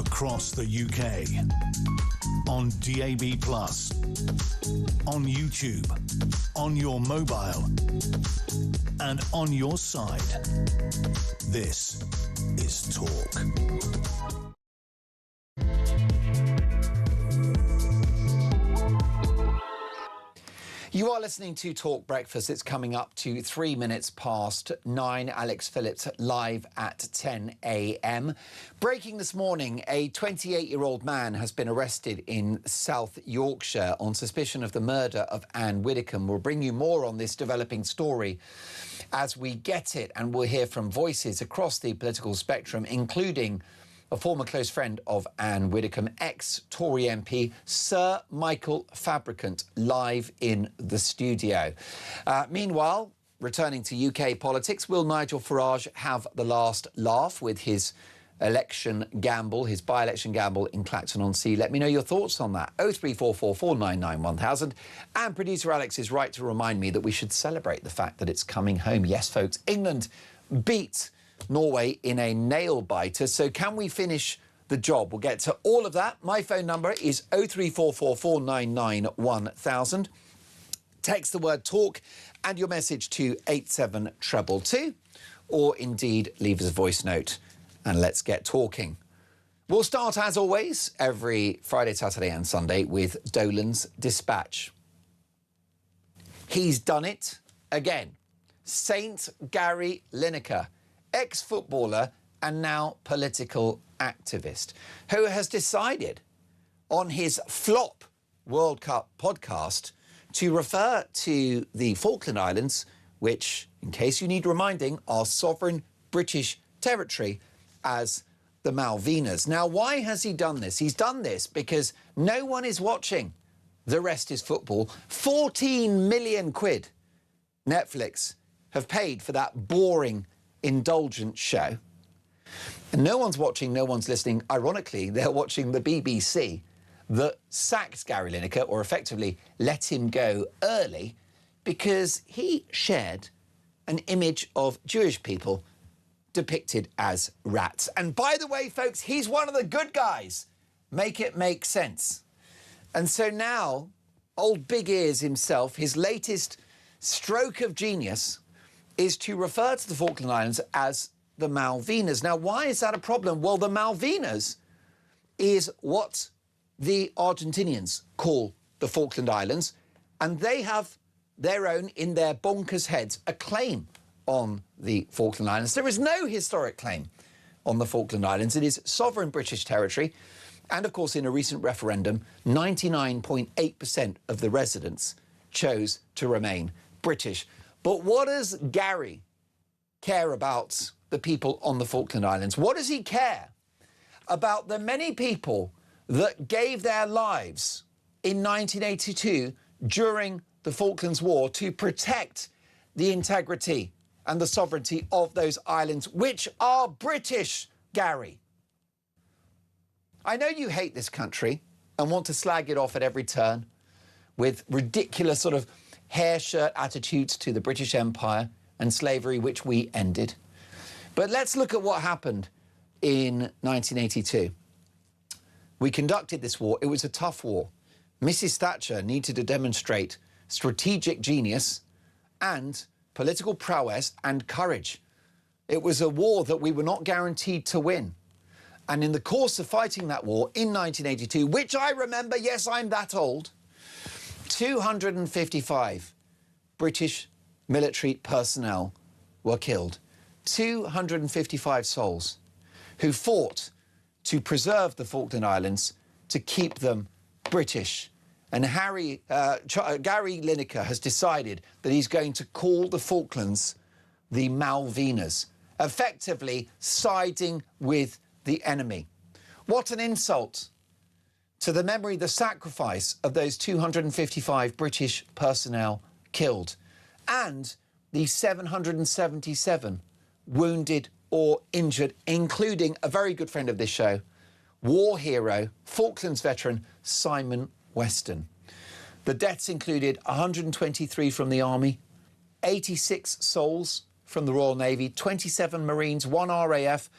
across the UK. On DAB+, on YouTube, on your mobile, and on your side. This is Talk. You are listening to Talk Breakfast. It's coming up to 3 minutes past 9. Alex Phillips live at 10 a.m. Breaking this morning, a 28-year-old man has been arrested in South Yorkshire on suspicion of the murder of Ann Widdecombe. We'll bring you more on this developing story as we get it, and we'll hear from voices across the political spectrum, including a former close friend of Ann Widdecombe, ex-Tory MP, Sir Michael Fabricant, live in the studio. Meanwhile, returning to UK politics, will Nigel Farage have the last laugh with his election gamble, his by-election gamble in Clacton-on-Sea? Let me know your thoughts on that. 0344 499 1000. And producer Alex is right to remind me that we should celebrate the fact that it's coming home. Yes, folks, England beat Norway in a nail-biter. So can we finish the job? We'll get to all of that. My phone number is 0344 499 1000. Text the word TALK and your message to 87222, or indeed leave us a voice note and let's get talking. We'll start, as always, every Friday, Saturday and Sunday with Dolan's Dispatch. He's done it again. Saint Gary Lineker, ex-footballer and now political activist, who has decided on his flop World Cup podcast to refer to the Falkland Islands, which, in case you need reminding, are sovereign British territory, as the Malvinas. Now, why has he done this? He's done this because no one is watching The Rest is Football. 14 million quid Netflix have paid for that boring, indulgent show. And no one's watching, no one's listening. Ironically, they're watching the BBC that sacked Gary Lineker, or effectively let him go early, because he shared an image of Jewish people depicted as rats. And by the way, folks, he's one of the good guys. Make it make sense. And so now, old Big Ears himself, his latest stroke of genius is to refer to the Falkland Islands as the Malvinas. Now, why is that a problem? Well, the Malvinas is what the Argentinians call the Falkland Islands, and they have their own, in their bonkers heads, a claim on the Falkland Islands. There is no historic claim on the Falkland Islands. It is sovereign British territory. And, of course, in a recent referendum, 99.8% of the residents chose to remain British. But what does Gary care about the people on the Falkland Islands? What does he care about the many people that gave their lives in 1982 during the Falklands War to protect the integrity and the sovereignty of those islands, which are British, Gary? I know you hate this country and want to slag it off at every turn with ridiculous sort of hair shirt attitudes to the British Empire and slavery, which we ended. But let's look at what happened in 1982. We conducted this war. It was a tough war. Mrs. Thatcher needed to demonstrate strategic genius and political prowess and courage. It was a war that we were not guaranteed to win. And in the course of fighting that war in 1982, which I remember, yes, I'm that old, 255 British military personnel were killed. 255 souls who fought to preserve the Falkland Islands, to keep them British. And Gary Lineker has decided that he's going to call the Falklands the Malvinas, effectively siding with the enemy. What an insult to the memory, the sacrifice of those 255 British personnel killed and the 777 wounded or injured, including a very good friend of this show, war hero, Falklands veteran Simon Weston. The deaths included 123 from the Army, 86 souls from the Royal Navy, 27 Marines, 1 RAF,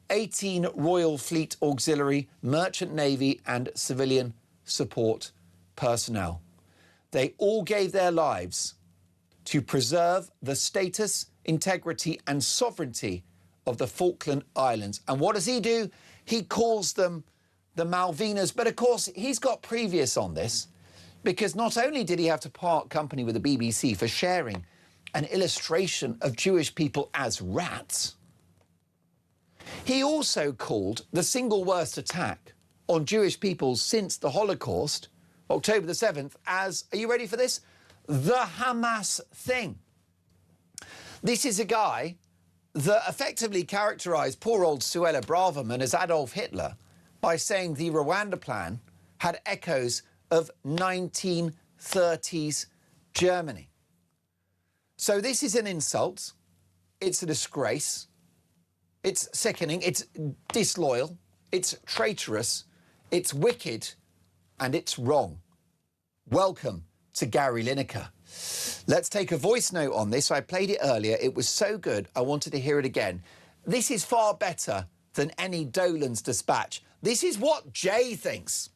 18 Royal Fleet Auxiliary, Merchant Navy and civilian support personnel. They all gave their lives to preserve the status, integrity and sovereignty of the Falkland Islands. And what does he do? He calls them the Malvinas. But of course, he's got previous on this, because not only did he have to part company with the BBC for sharing an illustration of Jewish people as rats, he also called the single worst attack on Jewish people since the Holocaust, October the 7th, as, are you ready for this? The Hamas thing. This is a guy that effectively characterised poor old Suella Braverman as Adolf Hitler by saying the Rwanda plan had echoes of 1930s Germany. So this is an insult. It's a disgrace. It's sickening. It's disloyal. It's traitorous. It's wicked. And it's wrong. Welcome to Gary Lineker. Let's take a voice note on this. I played it earlier. It was so good, I wanted to hear it again. This is far better than any Dolan's dispatch. This is what Jay thinks.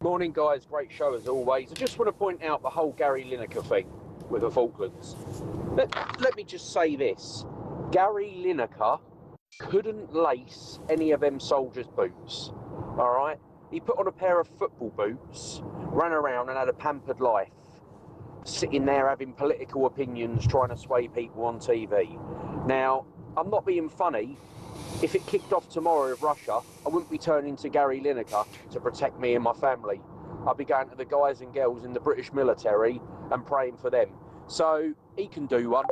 Morning, guys. Great show as always. I just want to point out the whole Gary Lineker thing with the Falklands. Let me just say this. Gary Lineker couldn't lace any of them soldiers' boots, all right? He put on a pair of football boots, ran around and had a pampered life, sitting there having political opinions, trying to sway people on TV. Now, I'm not being funny. If it kicked off tomorrow with Russia, I wouldn't be turning to Gary Lineker to protect me and my family. I'd be going to the guys and girls in the British military and praying for them. So he can do one.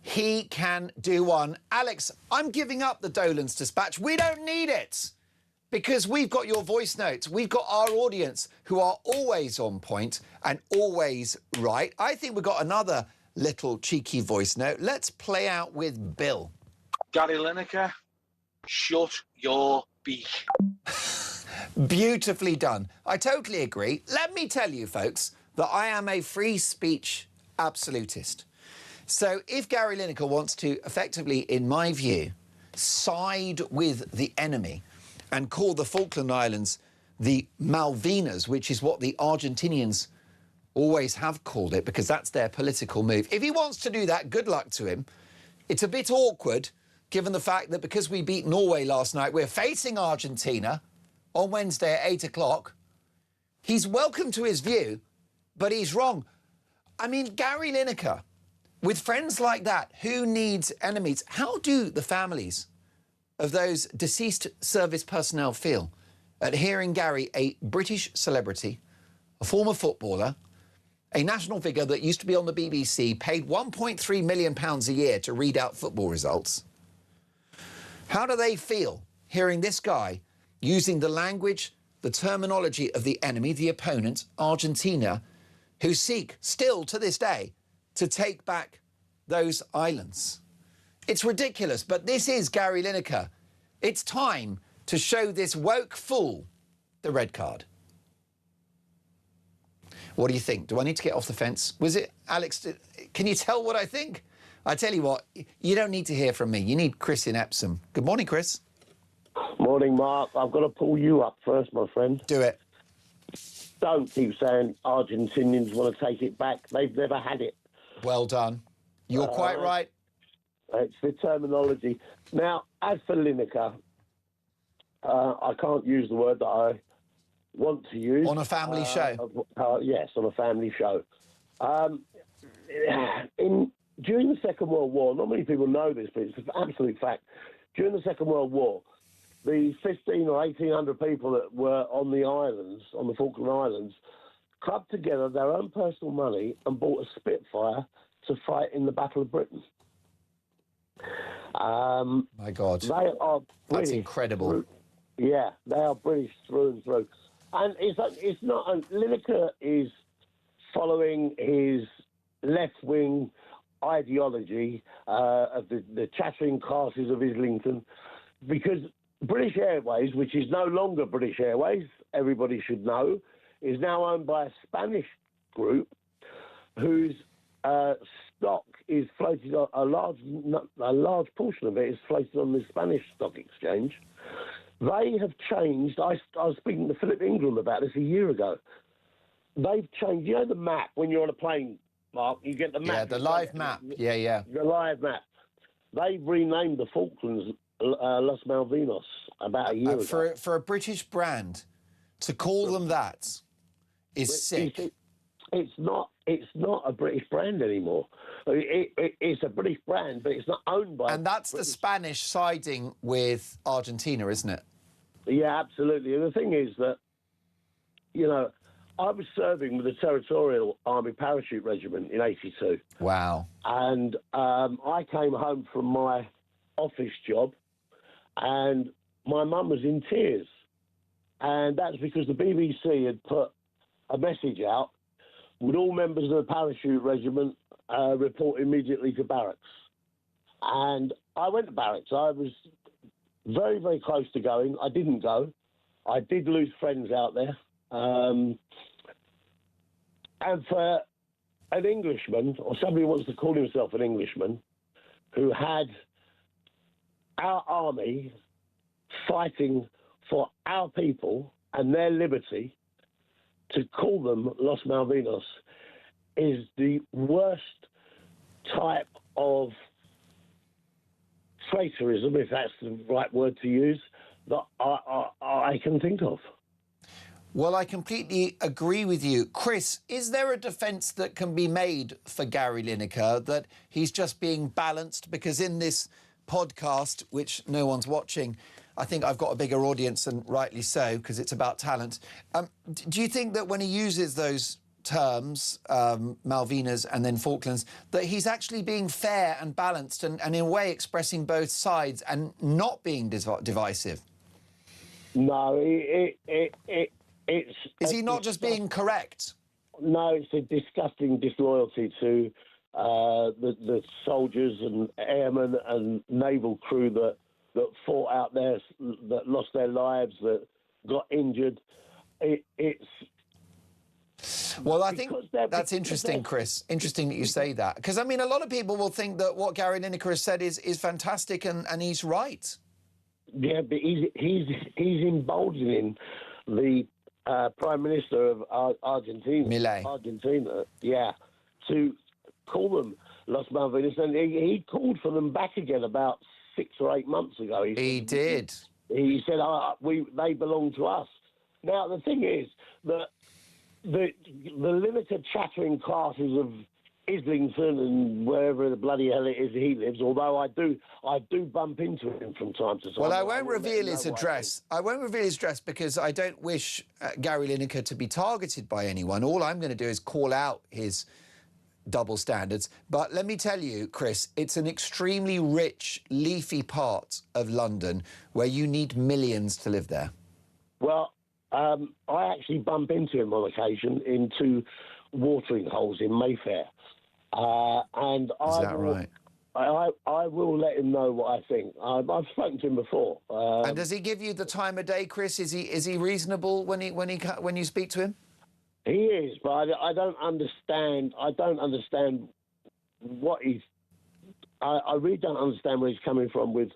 He can do one. Alex, I'm giving up the Dolan's dispatch. We don't need it, because we've got your voice notes. We've got our audience who are always on point and always right. I think we've got another little cheeky voice note. Let's play out with Bill. Gary Lineker, shut your beak. Beautifully done. I totally agree. Let me tell you, folks, that I am a free speech absolutist. So if Gary Lineker wants to effectively, in my view, side with the enemy and call the Falkland Islands the Malvinas, which is what the Argentinians always have called it, because that's their political move. If he wants to do that, good luck to him. It's a bit awkward, given the fact that because we beat Norway last night, we're facing Argentina on Wednesday at 8 o'clock. He's welcome to his view, but he's wrong. I mean, Gary Lineker, with friends like that, who needs enemies? How do the families of those deceased service personnel feel at hearing Gary, a British celebrity, a former footballer, a national figure that used to be on the BBC, paid £1.3 million a year to read out football results? How do they feel hearing this guy using the language, the terminology of the enemy, the opponent, Argentina, who seek still to this day to take back those islands? It's ridiculous, but this is Gary Lineker. It's time to show this woke fool the red card. What do you think? Do I need to get off the fence? Was it, Alex, can you tell what I think? I tell you what, you don't need to hear from me. You need Chris in Epsom. Good morning, Chris. Morning, Mark. I've got to pull you up first, my friend. Do it. Don't keep saying Argentinians want to take it back. They've never had it. Well done. You're quite right. It's the terminology. Now, as for Lineker, I can't use the word that I want to use. On a family show? Yes, on a family show. During the Second World War, not many people know this, but it's an absolute fact. During the Second World War, the 1,500 or 1,800 people that were on the islands, on the Falkland Islands, clubbed together their own personal money and bought a Spitfire to fight in the Battle of Britain. My God. They are British. That's incredible. Yeah, they are British through and through. And it's not... Lineker is following his left-wing ideology of the chattering classes of Islington, because British Airways, which is no longer British Airways, everybody should know, is now owned by a Spanish group whose stock is floated on a large portion of it is floated on the Spanish stock exchange. They have changed. I was speaking to Philip Ingram about this a year ago. They've changed. You know the map when you're on a plane, Mark. You get the map. Yeah, the live map. Yeah. The live map. They renamed the Falklands Los Malvinas about a year ago. For a British brand, to call them that is sick. It's not a British brand anymore. It's a British brand, but it's not owned by... And that's the Spanish siding with Argentina, isn't it? Yeah, absolutely. And the thing is that, you know, I was serving with the Territorial Army Parachute Regiment in '82. Wow. And I came home from my office job and my mum was in tears. And that's because the BBC had put a message out: would all members of the parachute regiment report immediately to barracks? And I went to barracks. I was very, very close to going. I didn't go. I did lose friends out there. And for an Englishman, or somebody who wants to call himself an Englishman, who had our army fighting for our people and their liberty, to call them Los Malvinas is the worst type of traitorism, if that's the right word to use, that I can think of. Well, I completely agree with you. Chris, is there a defence that can be made for Gary Lineker, that he's just being balanced? Because in this podcast, which no one's watching, I think I've got a bigger audience, and rightly so, because it's about talent. Do you think that when he uses those terms, Malvinas and then Falklands, that he's actually being fair and balanced and in a way expressing both sides and not being divisive? No, Is he not just being correct? No, it's a disgusting disloyalty to the soldiers and airmen and naval crew that fought out there, that lost their lives, that got injured. Well, I think that's interesting, Chris. Interesting that you say that. Because, I mean, a lot of people will think that what Gary Lineker has said is fantastic and he's right. Yeah, but he's emboldening the Prime Minister of Argentina, yeah, to call them Los Malvinas. And he called for them back again about 6 or 8 months ago. He did. He said, they belong to us. Now, the thing is that the Lineker chattering classes of Islington and wherever the bloody hell it is he lives, although I do bump into him from time to time. Well, I won't reveal his address. I won't reveal his address because I don't wish Gary Lineker to be targeted by anyone. All I'm going to do is call out his double standards. But let me tell you, Chris, it's an extremely rich, leafy part of London where you need millions to live there. Well, I actually bump into him on occasion in 2 watering holes in Mayfair. And right? I will let him know what I think. I've spoken to him before. And does he give you the time of day, Chris? Is he reasonable when you speak to him? He is, but I don't understand. I don't understand what he's. I really don't understand where he's coming from with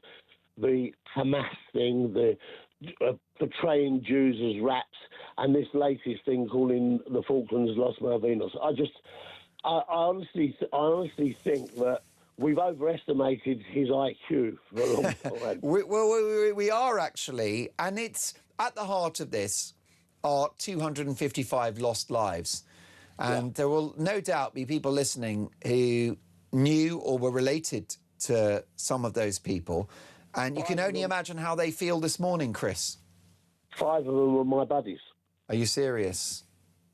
the Hamas thing, the portraying Jews as rats, and this latest thing calling the Falklands Los Malvinas. I honestly think that we've overestimated his IQ for a long time. we are actually, and it's at the heart of this are 255 lost lives. And there will no doubt be people listening who knew or were related to some of those people. And you can only imagine how they feel this morning, Chris. 5 of them were my buddies. Are you serious?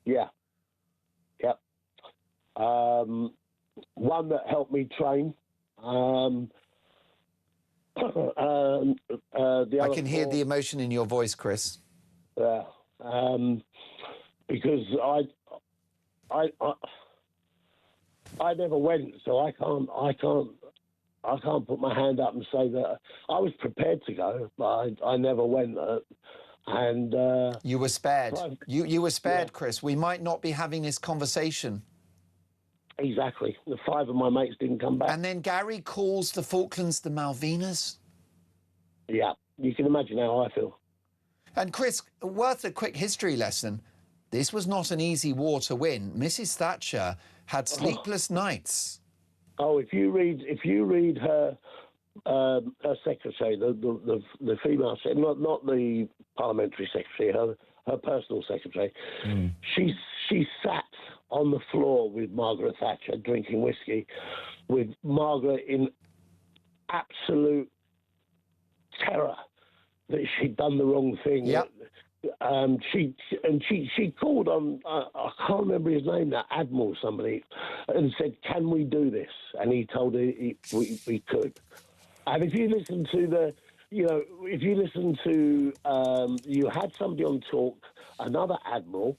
Yeah. Yep. One that helped me train. The I can hear the emotion in your voice, Chris. Yeah. Because I never went, so I can't put my hand up and say that I was prepared to go, but I never went. And you were spared. You were spared, Chris. We might not be having this conversation. Exactly. The 5 of my mates didn't come back. And then Gary calls the Falklands the Malvinas. Yeah, you can imagine how I feel. And Chris, worth a quick history lesson. This was not an easy war to win. Mrs. Thatcher had sleepless nights. Oh, if you read her secretary, the female secretary, not the parliamentary secretary, her personal secretary, she sat on the floor with Margaret Thatcher drinking whiskey, with Margaret in absolute terror that she'd done the wrong thing. Yep. She called on I can't remember his name now, Admiral somebody, and said, "Can we do this?" And he told her we could. And if you listen to you had somebody on Talk, another Admiral,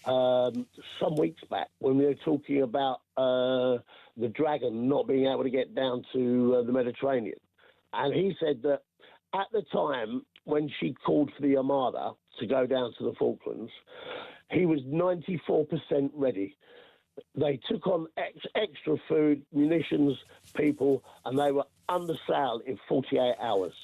some weeks back when we were talking about the Dragon not being able to get down to the Mediterranean, and he said that at the time when she called for the Armada to go down to the Falklands, he was 94% ready. They took on extra food, munitions, people, and they were under sail in 48 hours.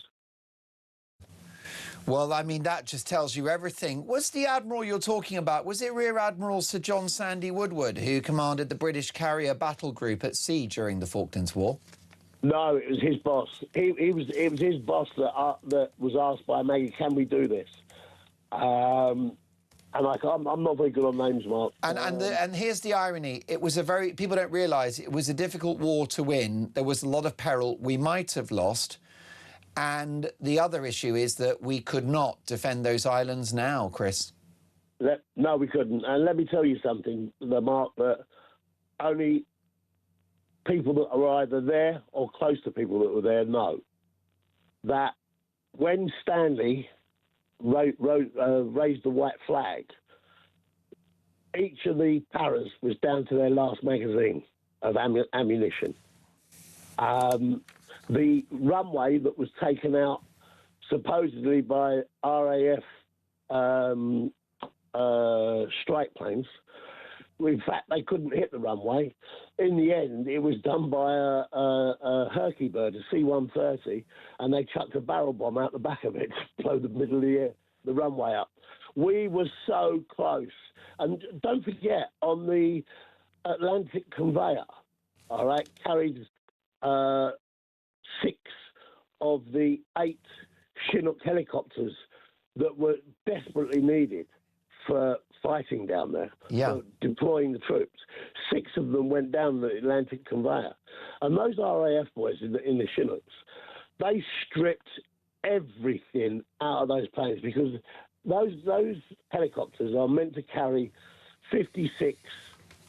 Well, I mean, that just tells you everything. Was the Admiral you're talking about, was it Rear Admiral Sir John Sandy Woodward, who commanded the British carrier battle group at sea during the Falklands War? No, it was his boss. It was his boss that was asked by Maggie, "Can we do this?" And I'm not very good on names, Mark. And here's the irony: it was people don't realise it was a difficult war to win. There was a lot of peril. We might have lost. And the other issue is that we could not defend those islands now, Chris. No, we couldn't. And let me tell you something, Mark, that only people that are either there or close to people that were there know that when Stanley raised the white flag, each of the paras was down to their last magazine of ammunition. The runway that was taken out supposedly by RAF strike planes, in fact, they couldn't hit the runway. In the end, it was done by a Herky bird, a C-130, and they chucked a barrel bomb out the back of it to blow the middle of the runway up. We were so close. And don't forget, on the Atlantic conveyor, all right, carried 6 of the 8 Chinook helicopters that were desperately needed for fighting down there, for deploying the troops. 6 of them went down the Atlantic conveyor. And those RAF boys in the Chinooks, they stripped everything out of those planes because those helicopters are meant to carry 56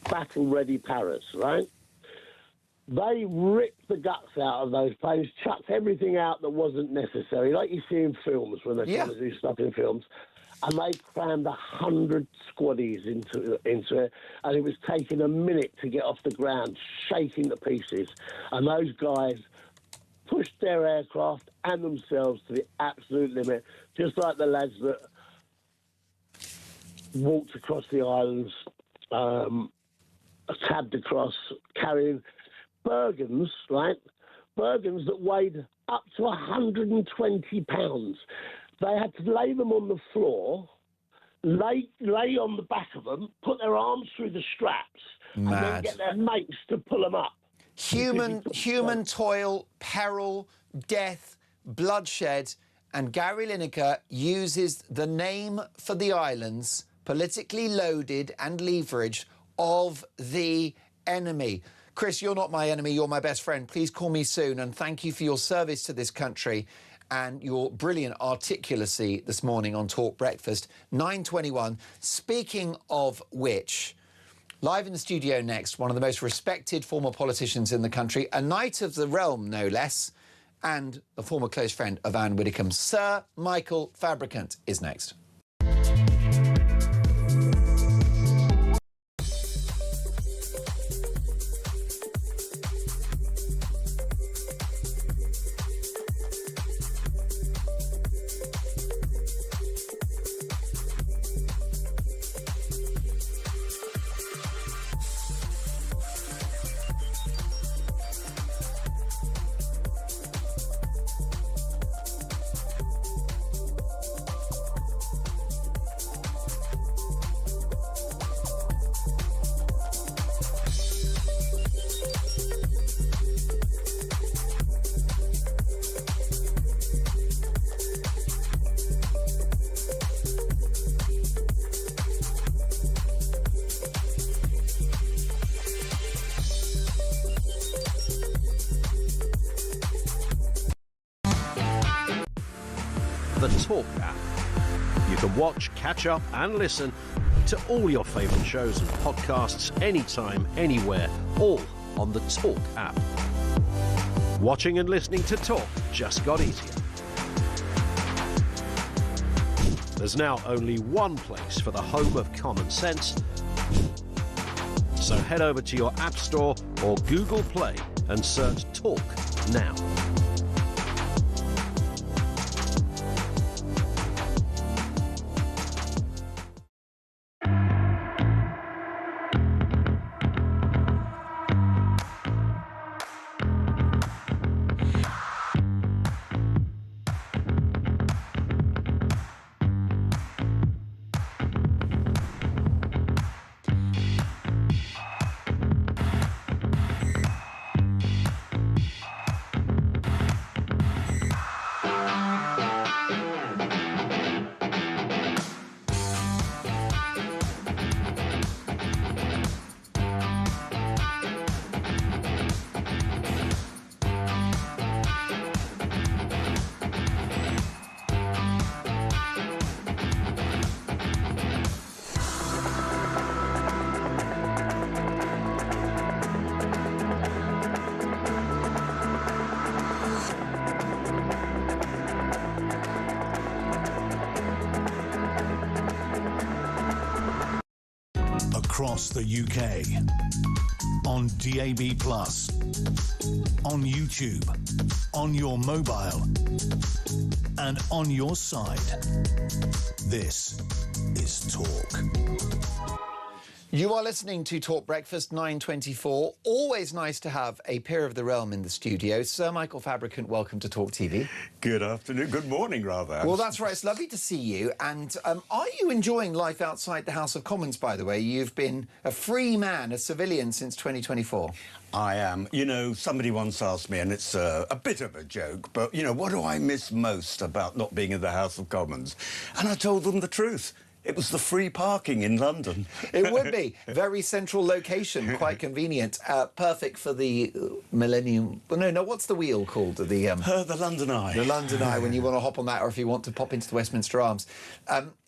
battle-ready paras, right? They ripped the guts out of those planes, chucked everything out that wasn't necessary, like you see in films when they're trying to do stuff in films. And they crammed 100 squaddies into it, and it was taking a minute to get off the ground, shaking to pieces. And those guys pushed their aircraft and themselves to the absolute limit, just like the lads that walked across the islands, tabbed across, carrying Bergens, right? Bergens that weighed up to 120 pounds. They had to lay them on the floor, lay on the back of them, put their arms through the straps, and then get their mates to pull them up. Human toil, peril, death, bloodshed, and Gary Lineker uses the name for the islands, politically loaded and leveraged, of the enemy. Chris, you're not my enemy, you're my best friend. Please call me soon, and thank you for your service to this country and your brilliant articulacy this morning on Talk Breakfast. 9:21. Speaking of which, live in the studio next, one of the most respected former politicians in the country, a knight of the realm, no less, and a former close friend of Ann Widdecombe. Sir Michael Fabricant is next. the Talk app. You can watch, catch up and listen to all your favourite shows and podcasts anytime, anywhere, all on the Talk app. Watching and listening to Talk just got easier. There's now only one place for the home of common sense. So head over to your App Store or Google Play and search Talk now. Across the UK, on DAB+, on YouTube, on your mobile, and on your side. This is Talk. You are listening to Talk Breakfast 9:24. Always nice to have a peer of the realm in the studio. Sir Michael Fabricant, welcome to Talk TV. Good afternoon. Good morning, rather. Well, that's right. It's lovely to see you. And are you enjoying life outside the House of Commons, by the way? You've been a free man, a civilian, since 2024. I am. You know, somebody once asked me, and it's a bit of a joke, but, you know, what do I miss most about not being in the House of Commons? And I told them the truth. It was the free parking in London. It would be. Very central location, quite convenient. Perfect for the Millennium... Well, no, what's the wheel called? The London Eye. The London Eye, when you want to hop on that or if you want to pop into the Westminster Arms.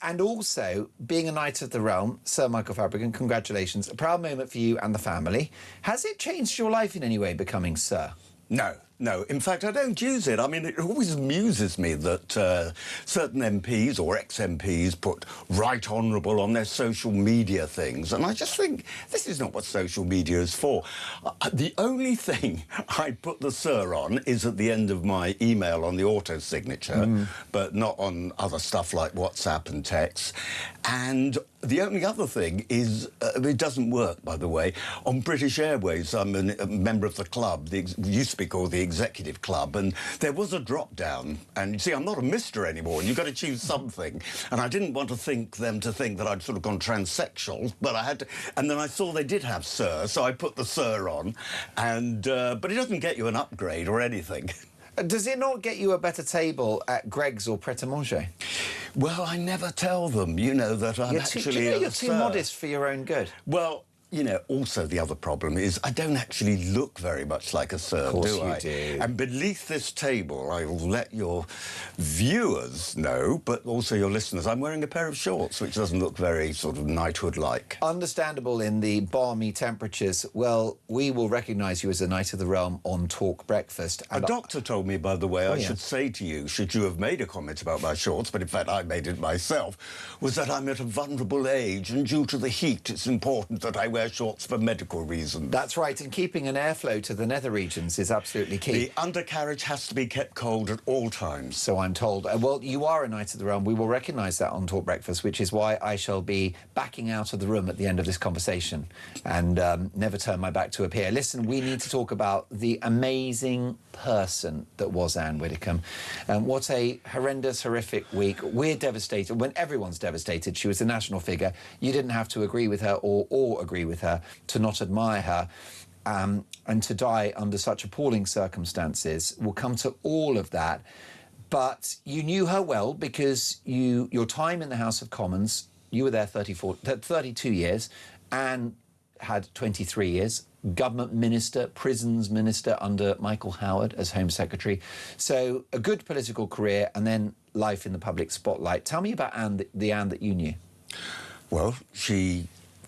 And also, being a Knight of the Realm, Sir Michael Fabricant, congratulations. A proud moment for you and the family. Has it changed your life in any way, becoming Sir? No. No, in fact, I don't use it. I mean, it always amuses me that certain MPs or ex-MPs put Right Honourable on their social media things, and I just think this is not what social media is for. The only thing I put the Sir on is at the end of my email on the auto-signature, but not on other stuff like WhatsApp and text. And the only other thing is, it doesn't work, by the way, on British Airways. I'm a member of the club, used to be called the Executive Club, and there was a drop-down. And you see, I'm not a Mister anymore, and you've got to choose something. And I didn't want them to think that I'd sort of gone transsexual, but I had to... And then I saw they did have Sir, so I put the Sir on. And but it doesn't get you an upgrade or anything. Does it not get you a better table at Greg's or Pret-a-Manger? Well, I never tell them, you know, that I'm actually you're too modest for your own good. Well, you know, also the other problem is I don't actually look very much like a Sir, do I? Do. And beneath this table, I will let your viewers know, but also your listeners, I'm wearing a pair of shorts, which doesn't look very sort of knighthood-like. Understandable in the balmy temperatures. Well, we will recognise you as a Knight of the Realm on Talk Breakfast. And a doctor told me, by the way, I should say to you, should you have made a comment about my shorts, but in fact I made it myself, was that I'm at a vulnerable age, and due to the heat, it's important that I wear shorts for medical reasons. That's right, and keeping an airflow to the nether regions is absolutely key. The undercarriage has to be kept cold at all times. So I'm told. Well, you are a Knight of the Realm. We will recognise that on Talk Breakfast, which is why I shall be backing out of the room at the end of this conversation and never turn my back to appear. Listen, we need to talk about the amazing person that was Ann Widdecombe. What a horrendous, horrific week. We're devastated. When everyone's devastated, she was a national figure. You didn't have to agree with her or agree with her to not admire her. And to die under such appalling circumstances. We'll come to all of that. But you knew her well because your time in the House of Commons, you were there 32 years and had 23 years. Government minister, prisons minister under Michael Howard as Home Secretary. So a good political career and then life in the public spotlight. Tell me about Anne, the Anne that you knew. Well,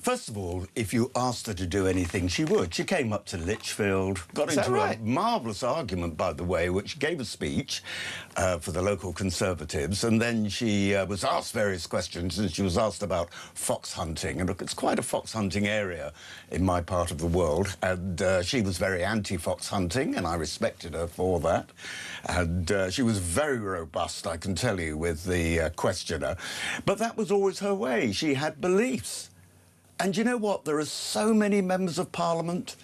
first of all, if you asked her to do anything, she would. She came up to Lichfield, got into a marvellous argument, by the way, which gave a speech for the local Conservatives, and then she was asked various questions, and she was asked about fox hunting. And look, it's quite a fox hunting area in my part of the world, and she was very anti-fox hunting, and I respected her for that. And she was very robust, I can tell you, with the questioner. But that was always her way. She had beliefs. And you know what? There are so many members of Parliament,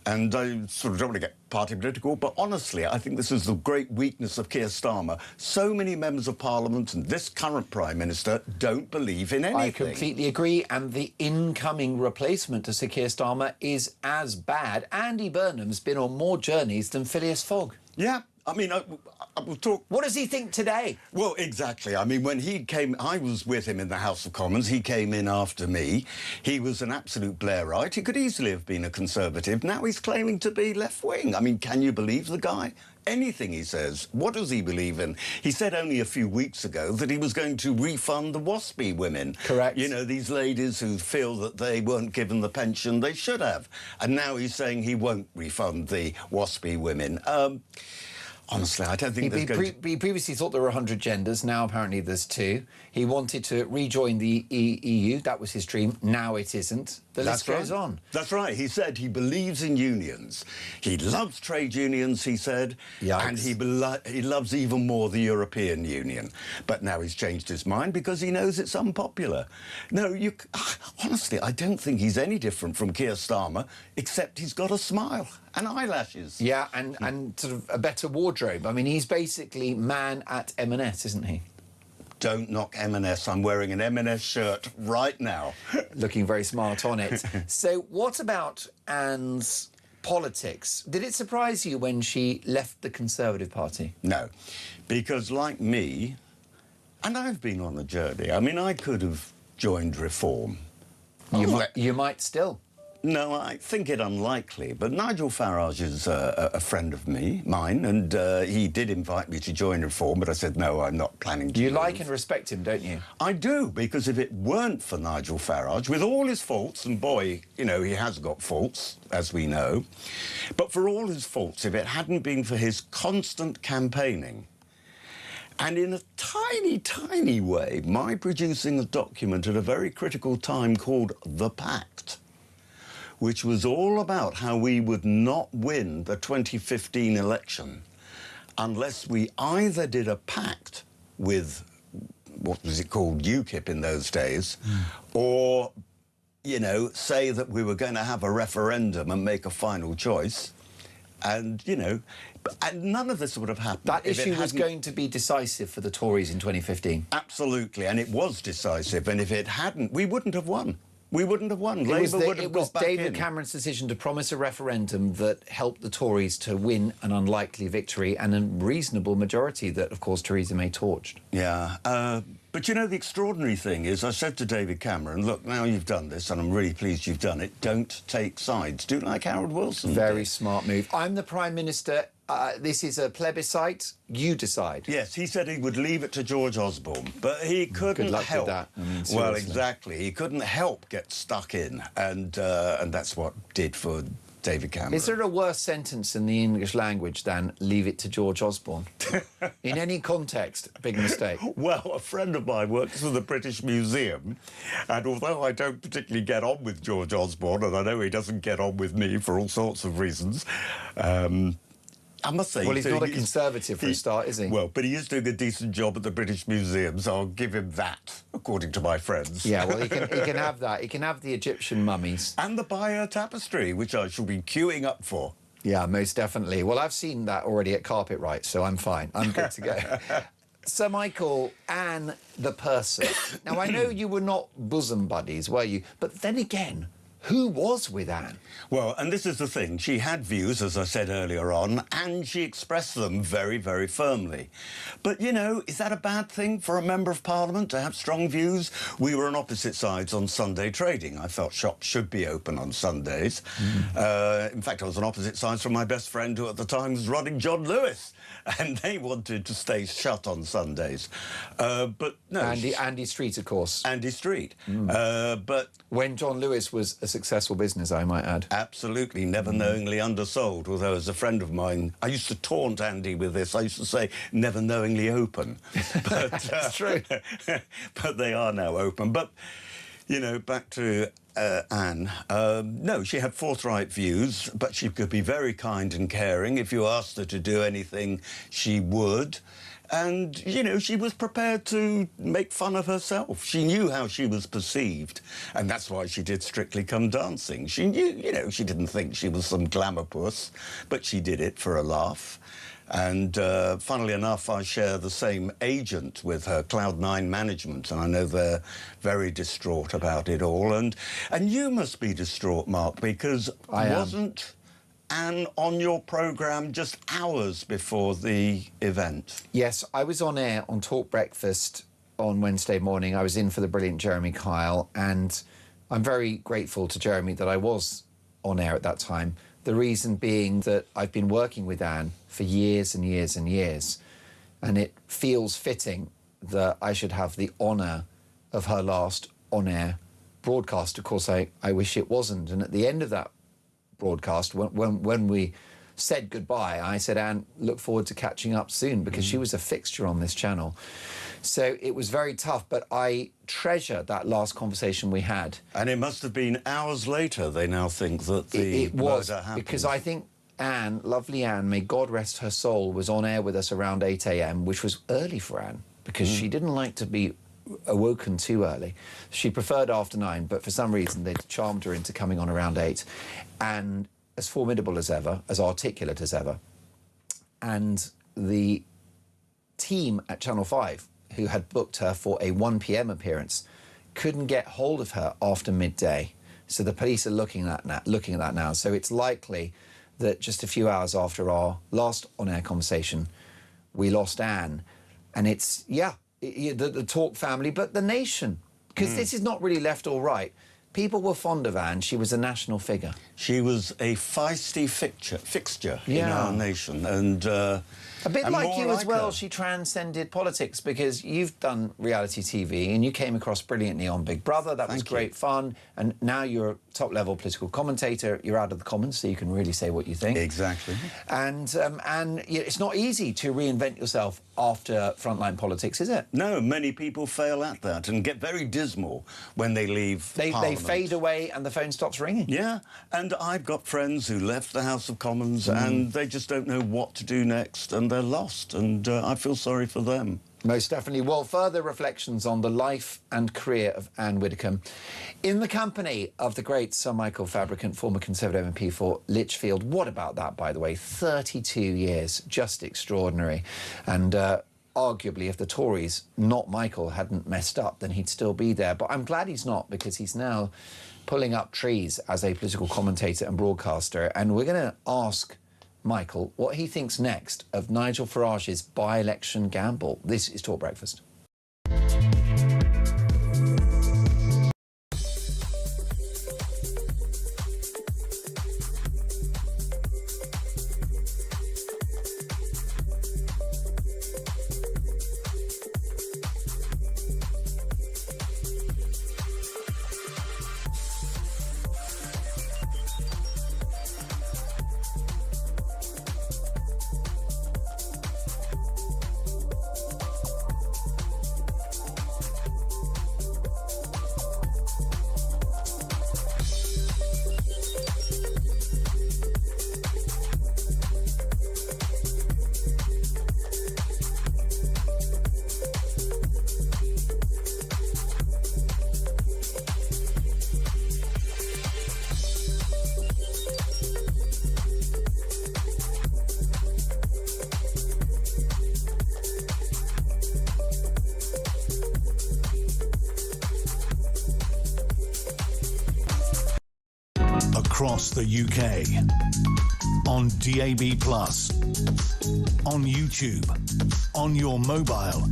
and I sort of don't want to get party political, but honestly, I think this is the great weakness of Keir Starmer. So many members of Parliament and this current Prime Minister don't believe in anything. I completely agree, and the incoming replacement to Sir Keir Starmer is as bad. Andy Burnham's been on more journeys than Phileas Fogg. Yeah. I mean, I will talk... What does he think today? Well, exactly. I mean, when he came... I was with him in the House of Commons. He came in after me. He was an absolute Blairite. He could easily have been a Conservative. Now he's claiming to be left-wing. I mean, can you believe the guy? Anything he says. What does he believe in? He said only a few weeks ago that he was going to refund the WASPy women. Correct. You know, these ladies who feel that they weren't given the pension they should have. And now he's saying he won't refund the WASPy women. Honestly, I don't think he previously thought there were 100 genders. Now, apparently, there's 2. He wanted to rejoin the EU. That was his dream. Now it isn't. The list goes on. That's right. He said he believes in unions. He loves trade unions, he said. And he loves even more the European Union. But now he's changed his mind because he knows it's unpopular. No, honestly, I don't think he's any different from Keir Starmer, except he's got a smile and eyelashes. Yeah, and sort of a better wardrobe. I mean, he's basically man at M&S, isn't he? Don't knock M&S. I'm wearing an M&S shirt right now. Looking very smart on it. So what about Anne's politics? Did it surprise you when she left the Conservative Party? No, because like me, and I've been on a journey, I mean, I could have joined Reform. You might still. No, I think it unlikely, but Nigel Farage is a friend of mine, and he did invite me to join Reform, but I said, no, I'm not planning to. You like and respect him, don't you? I do, because if it weren't for Nigel Farage, with all his faults, and boy, you know, he has got faults, as we know, but for all his faults, if it hadn't been for his constant campaigning, and in a tiny, tiny way, my producing a document at a very critical time called The Pact, which was all about how we would not win the 2015 election unless we either did a pact with, what was it called, UKIP in those days, or, you know, say that we were going to have a referendum and make a final choice. And, you know, and none of this would have happened. That issue was going to be decisive for the Tories in 2015. Absolutely, and it was decisive. And if it hadn't, we wouldn't have won. We wouldn't have won. Labour would have got back in. It was David Cameron's decision to promise a referendum that helped the Tories to win an unlikely victory and a reasonable majority that, of course, Theresa May torched. Yeah, but you know, the extraordinary thing is, I said to David Cameron, look, now you've done this, and I'm really pleased you've done it, don't take sides. Do like Harold Wilson. Very smart move. I'm the Prime Minister. This is a plebiscite. You decide. Yes, he said he would leave it to George Osborne, but he couldn't Good luck help. with that. I mean, well, seriously. exactly. He couldn't help get stuck in, and that's what did for David Cameron. Is there a worse sentence in the English language than leave it to George Osborne? In any context, a big mistake. Well, a friend of mine works for the British Museum, and although I don't particularly get on with George Osborne, and I know he doesn't get on with me for all sorts of reasons, I must say... Well, he's not a Conservative for a start, is he? Well, but he is doing a decent job at the British Museum, so I'll give him that, according to my friends. Yeah, well, he can have that. He can have the Egyptian mummies. And the Bayer tapestry, which I shall be queuing up for. Yeah, most definitely. Well, I've seen that already at Carpetright, so I'm fine. I'm good to go. Sir Michael, Anne the person. Now, I know you were not bosom buddies, were you? But then again, Who was with Anne? Well, and this is the thing. She had views, as I said earlier on, and she expressed them very, very firmly. But, you know, is that a bad thing for a Member of Parliament to have strong views? We were on opposite sides on Sunday trading. I felt shops should be open on Sundays. In fact, I was on opposite sides from my best friend, who at the time was running John Lewis, and they wanted to stay shut on Sundays. But no... Andy Street, of course. Andy Street. But... When John Lewis was a successful business, I might add. Absolutely, never knowingly undersold, although as a friend of mine, I used to taunt Andy with this. I used to say, never knowingly open. But, That's true. But they are now open. But, you know, back to Anne. No, she had forthright views, but she could be very kind and caring. If you asked her to do anything, she would. And, you know, she was prepared to make fun of herself. She knew how she was perceived, and that's why she did Strictly Come Dancing. She knew, you know, she didn't think she was some glamour puss, but she did it for a laugh. And funnily enough, I share the same agent with her, Cloud9 Management, and I know they're very distraught about it all. And you must be distraught, Mark, because wasn't Anne on your programme just hours before the event? Yes, I was on air on Talk Breakfast on Wednesday morning. I was in for the brilliant Jeremy Kyle, and I'm very grateful to Jeremy that I was on air at that time. The reason being that I've been working with Anne for years and years and years, and it feels fitting that I should have the honour of her last on-air broadcast. Of course, I wish it wasn't. And at the end of that broadcast, when we said goodbye, I said, Anne, look forward to catching up soon, because she was a fixture on this channel. So it was very tough, but I treasure that last conversation we had. And it must have been hours later, they now think, that the murder happened. Because I think Anne, lovely Anne, may God rest her soul, was on air with us around 8 a.m, which was early for Anne, because she didn't like to be awoken too early. She preferred after 9, but for some reason they'd charmed her into coming on around 8. And as formidable as ever, as articulate as ever. And the team at Channel 5, who had booked her for a 1 p.m. appearance, couldn't get hold of her after midday. So the police are looking at that now. So it's likely that just a few hours after our last on-air conversation, we lost Anne. And it's, the Talk family, but the nation, because this is not really left or right. People were fond of Anne. She was a national figure. She was a feisty fixture in our nation. And a bit like you as well, she transcended politics, because you've done reality TV and you came across brilliantly on Big Brother. That was great fun. And now you're a top-level political commentator. You're out of the Commons, so you can really say what you think. Exactly. And it's not easy to reinvent yourself after frontline politics, is it? No, many people fail at that and get very dismal when they leave Parliament. They fade away and the phone stops ringing. Yeah, and I've got friends who left the House of Commons and they just don't know what to do next, and they're lost, and I feel sorry for them. Most definitely. Well, further reflections on the life and career of Ann Widdecombe in the company of the great Sir Michael Fabricant, former Conservative MP for Lichfield. What about that, by the way? 32 years, just extraordinary. And arguably, if the Tories, not Michael, hadn't messed up, then he'd still be there. But I'm glad he's not, because he's now pulling up trees as a political commentator and broadcaster. And we're going to ask Michael what he thinks next of Nigel Farage's by-election gamble. This is Talk Breakfast. across the UK. On DAB+, on YouTube, on your mobile,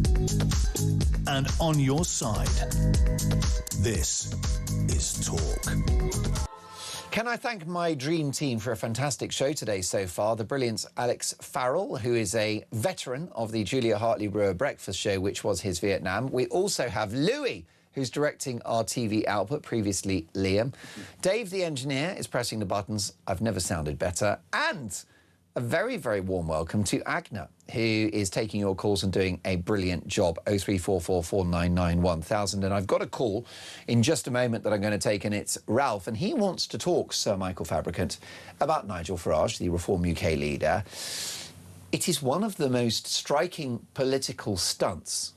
and on your side. This is Talk. Can I thank my dream team for a fantastic show today so far? The brilliant Alex Farrell, who is a veteran of the Julia Hartley-Brewer Breakfast Show, which was his Vietnam. We also have Louis, who's directing our TV output, previously Liam. Dave, the engineer, is pressing the buttons. I've never sounded better. And a very, very warm welcome to Agna, who is taking your calls and doing a brilliant job. 0344 499 1000. And I've got a call in just a moment that I'm going to take, and it's Ralph. And he wants to talk, Sir Michael Fabricant, about Nigel Farage, the Reform UK leader. It is one of the most striking political stunts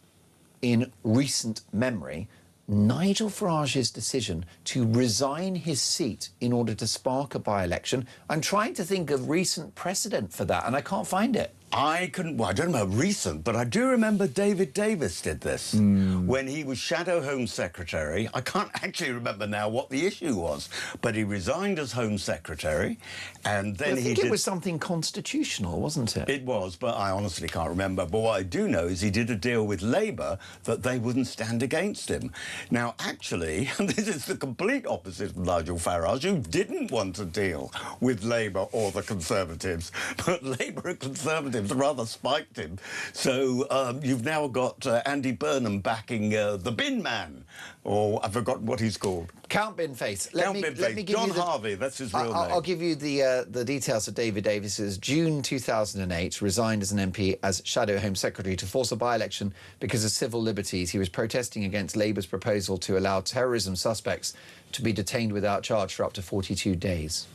in recent memory, Nigel Farage's decision to resign his seat in order to spark a by-election. I'm trying to think of recent precedent for that, and I can't find it. I don't know about recent, but I do remember David Davis did this when he was Shadow Home Secretary. I can't actually remember now what the issue was, but he resigned as Home Secretary, and then I think it was something constitutional, wasn't it? It was, but I honestly can't remember. But what I do know is he did a deal with Labour that they wouldn't stand against him. Now, actually, this is the complete opposite of Nigel Farage, who didn't want to deal with Labour or the Conservatives, but Labour and Conservatives rather spiked him. So you've now got Andy Burnham backing the bin man, or I've forgotten what he's called. Count Binface. Let me give John Harvey, that's his real name. I'll give you the details of David Davis's June 2008, resigned as an MP as Shadow Home Secretary to force a by-election because of civil liberties. He was protesting against Labour's proposal to allow terrorism suspects to be detained without charge for up to 42 days.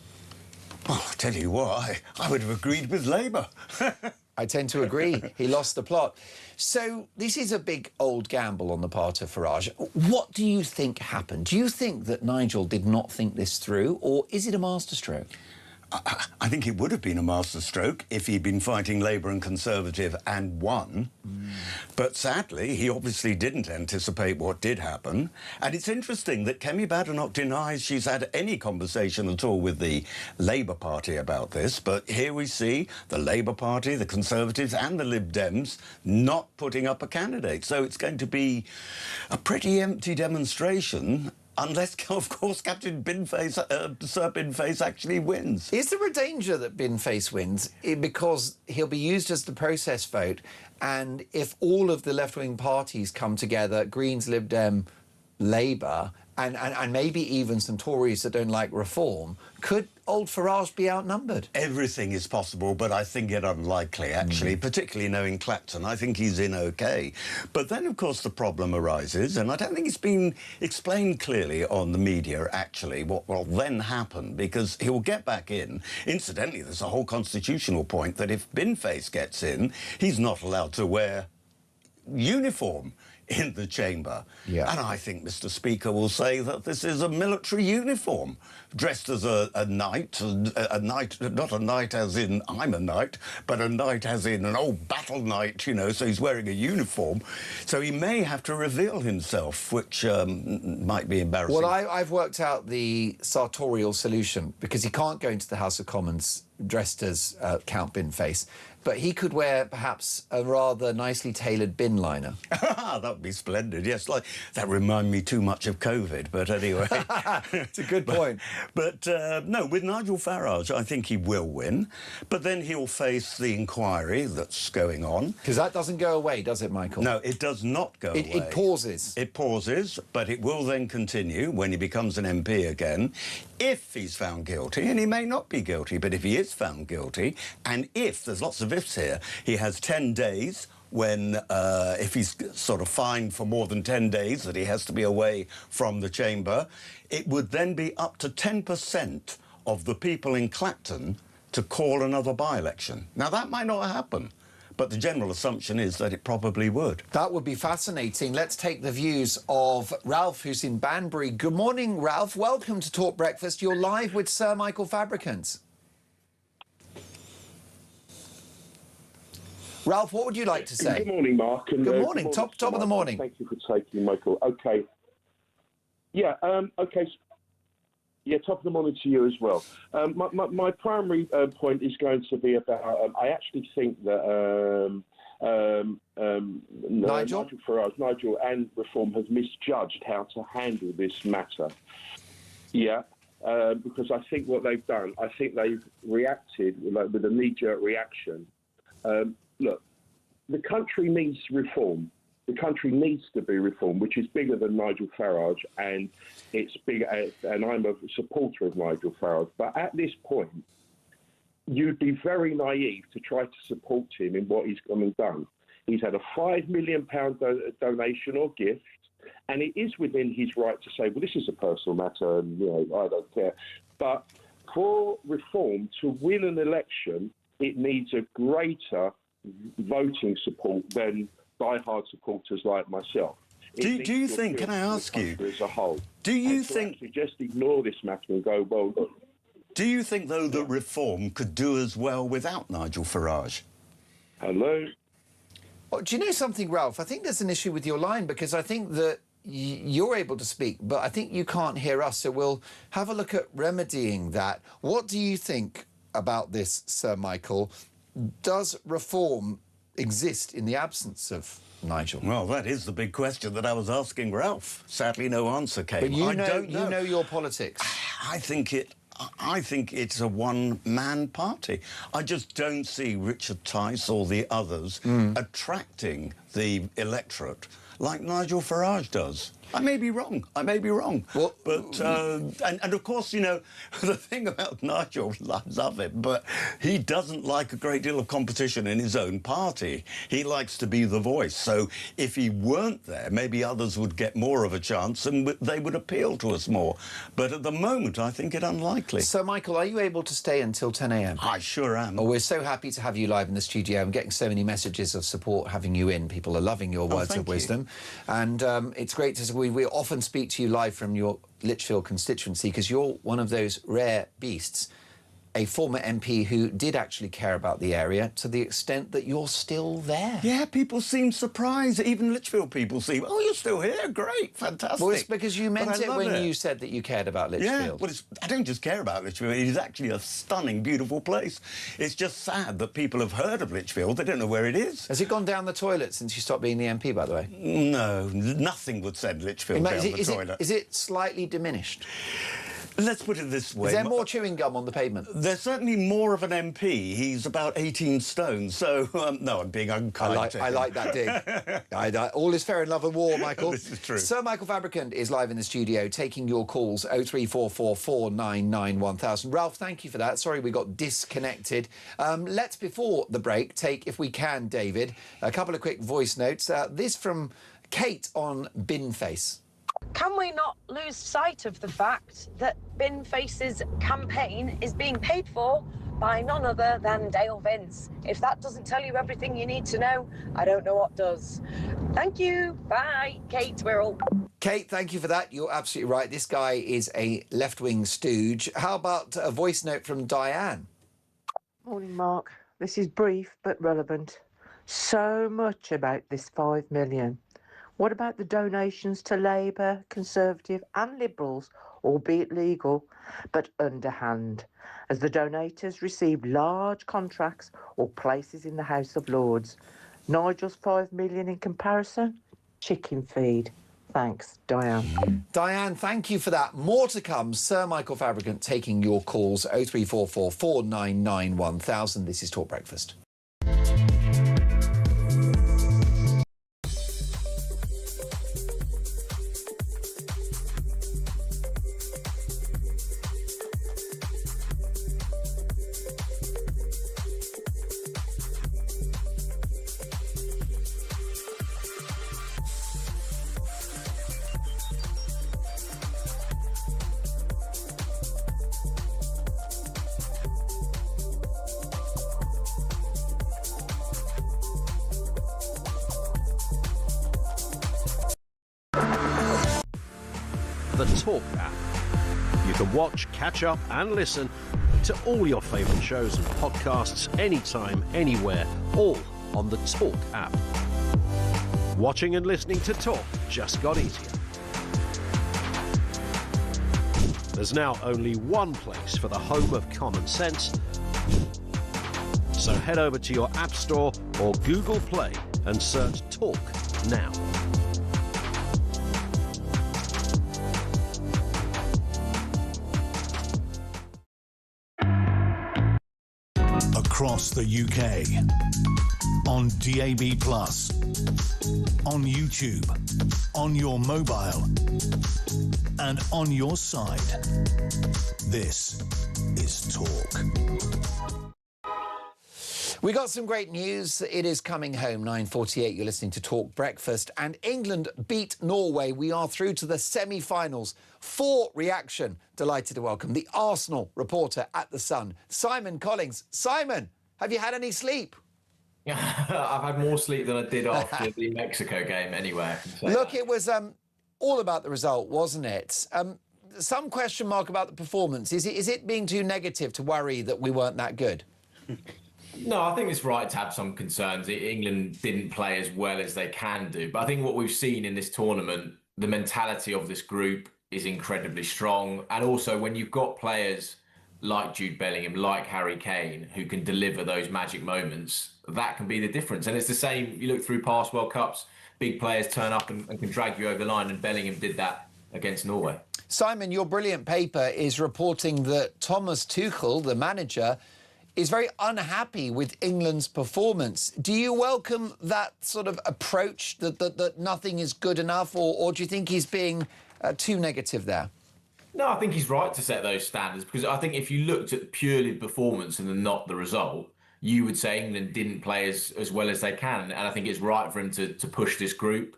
Well, I'll tell you what, I would have agreed with Labour. I tend to agree. He lost the plot. So this is a big old gamble on the part of Farage. What do you think happened? Do you think that Nigel did not think this through, or is it a masterstroke? I think it would have been a masterstroke if he'd been fighting Labour and Conservative and won. But sadly, he obviously didn't anticipate what did happen. And it's interesting that Kemi Badenoch denies she's had any conversation at all with the Labour Party about this. But here we see the Labour Party, the Conservatives and the Lib Dems not putting up a candidate. So it's going to be a pretty empty demonstration, unless, of course, Captain Binface, Sir Binface actually wins. Is there a danger that Binface wins because he'll be used as the process vote, and if all of the left-wing parties come together, Greens, Lib Dem, Labour, and maybe even some Tories that don't like reform, could old Farage be outnumbered? Everything is possible, but I think it unlikely, actually, particularly knowing Clapton. I think he's in OK. But then, of course, the problem arises, and I don't think it's been explained clearly on the media, actually, what will then happen, because he'll get back in. Incidentally, there's a whole constitutional point that if Binface gets in, he's not allowed to wear uniform in the chamber. Yeah. And I think Mr. Speaker will say that this is a military uniform, dressed as a knight, not a knight as in I'm a knight, but a knight as in an old battle knight, you know, so he's wearing a uniform. So he may have to reveal himself, which might be embarrassing. Well, I've worked out the sartorial solution, because he can't go into the House of Commons dressed as Count Binface, but he could wear perhaps a rather nicely tailored bin liner. That would be splendid, yes. Like, that remind me too much of COVID, but anyway. It's a good point. But no, with Nigel Farage, I think he will win, but then he'll face the inquiry that's going on. Because that doesn't go away, does it, Michael? No, it does not go away. It pauses. It pauses, but it will then continue when he becomes an MP again, if he's found guilty, and he may not be guilty, but if he is found guilty, and if, there's lots of ifs here, he has 10 days when, if he's sort of fined for more than 10 days, that he has to be away from the chamber, it would then be up to 10% of the people in Clapton to call another by-election. Now, that might not happen, but the general assumption is that it probably would. That would be fascinating. Let's take the views of Ralph, who's in Banbury. Good morning, Ralph. Welcome to Talk Breakfast. You're live with Sir Michael Fabricant. Ralph, what would you like to say? Good morning, Mark. And, good morning. Top of the morning. Thank you for taking, Michael. OK. Yeah, OK. Yeah, top of the morning to you as well. My primary point is going to be about. I actually think that Nigel Farage, Nigel and Reform has misjudged how to handle this matter. Yeah, because I think what they've done, I think they've reacted with a knee-jerk reaction. Look, the country needs reform. The country needs to be reformed, which is bigger than Nigel Farage, and it's bigger. And I'm a supporter of Nigel Farage. But at this point, you'd be very naive to try to support him in what he's gone and done. He's had a £5 million donation or gift, and it is within his right to say, well, this is a personal matter, and I don't care. But for reform to win an election, it needs a greater voting support than die-hard supporters like myself. Do you think, can I ask you, as a whole, do you think just ignore this matter and go, well, look. Do you think, though, that Reform could do as well without Nigel Farage? Hello? Well, do you know something, Ralph? I think there's an issue with your line, because I think that you're able to speak, but I think you can't hear us, so we'll have a look at remedying that. What do you think about this, Sir Michael? Does Reform exist in the absence of Nigel? Well, that is the big question that I was asking Ralph. Sadly, no answer came. But you don't know. You know your politics. I think it's a one-man party. I just don't see Richard Tice or the others attracting the electorate like Nigel Farage does. I may be wrong. Well, but and of course, the thing about Nigel, I love it, but he doesn't like a great deal of competition in his own party. He likes to be the voice. So if he weren't there, maybe others would get more of a chance and they would appeal to us more. But at the moment, I think it unlikely. So, Michael, are you able to stay until 10 a.m? I sure am. Oh, we're so happy to have you live in the studio. I'm getting so many messages of support having you in. People are loving your words of wisdom. And it's great to see. We often speak to you live from your Lichfield constituency because you're one of those rare beasts, a former MP who did actually care about the area to the extent that you're still there. Yeah, people seem surprised. Even Lichfield people seem, oh, you're still here? Great, fantastic. Well, it's because you meant it when you said that you cared about Lichfield. Yeah, well, I don't just care about Lichfield. It is actually a stunning, beautiful place. It's just sad that people have heard of Lichfield. They don't know where it is. Has it gone down the toilet since you stopped being the MP, by the way? No, nothing would send Lichfield down the toilet. Is it slightly diminished? Let's put it this way. Is there more chewing gum on the pavement? There's certainly more of an MP. He's about 18 stone, so... no, I'm being unkind. I like that dig. All is fair in love and war, Michael. This is true. Sir Michael Fabricant is live in the studio, taking your calls, 0344 499 1000. Ralph, thank you for that. Sorry we got disconnected. Let's, before the break, take, if we can, David, a couple of quick voice notes. This from Kate on Binface. Can we not lose sight of the fact that Binface's campaign is being paid for by none other than Dale Vince? If that doesn't tell you everything you need to know, I don't know what does. Thank you. Bye. Kate Wirral. Kate, thank you for that. You're absolutely right. This guy is a left-wing stooge. How about a voice note from Diane? Morning, Mark. This is brief but relevant. So much about this 5 million. What about the donations to Labour, Conservative and Liberals, albeit legal, but underhand, as the donators receive large contracts or places in the House of Lords? Nigel's 5 million in comparison? Chicken feed. Thanks, Diane. Diane, thank you for that. More to come. Sir Michael Fabricant taking your calls, 0344 499 1000. This is Talk Breakfast. The Talk app. You can watch, catch up and listen to all your favourite shows and podcasts anytime, anywhere, all on the Talk app. Watching and listening to Talk just got easier. There's now only one place for the home of common sense. So head over to your App Store or Google Play and search Talk now. Across the UK, on DAB+, on YouTube, on your mobile, and on your side. This is Talk. We got some great news. It is coming home, 9:48. You're listening to Talk Breakfast. And England beat Norway. We are through to the semi-finals. For reaction, delighted to welcome the Arsenal reporter at The Sun, Simon Collins. Simon, have you had any sleep? I've had more sleep than I did after the Mexico game anyway. I can say Look, that. it was all about the result, wasn't it? Some question mark about the performance. Is it being too negative to worry that we weren't that good? No, I think it's right to have some concerns. England didn't play as well as they can do. But I think what we've seen in this tournament, the mentality of this group is incredibly strong. And also when you've got players like Jude Bellingham, like Harry Kane, who can deliver those magic moments, that can be the difference. And it's the same, you look through past World Cups, big players turn up and can drag you over the line, and Bellingham did that against Norway. Simon, your brilliant paper is reporting that Thomas Tuchel, the manager, is very unhappy with England's performance. Do you welcome that sort of approach, that nothing is good enough, or do you think he's being too negative there? No, I think he's right to set those standards, because I think if you looked at purely the performance and not the result, you would say England didn't play as well as they can. And I think it's right for him to push this group.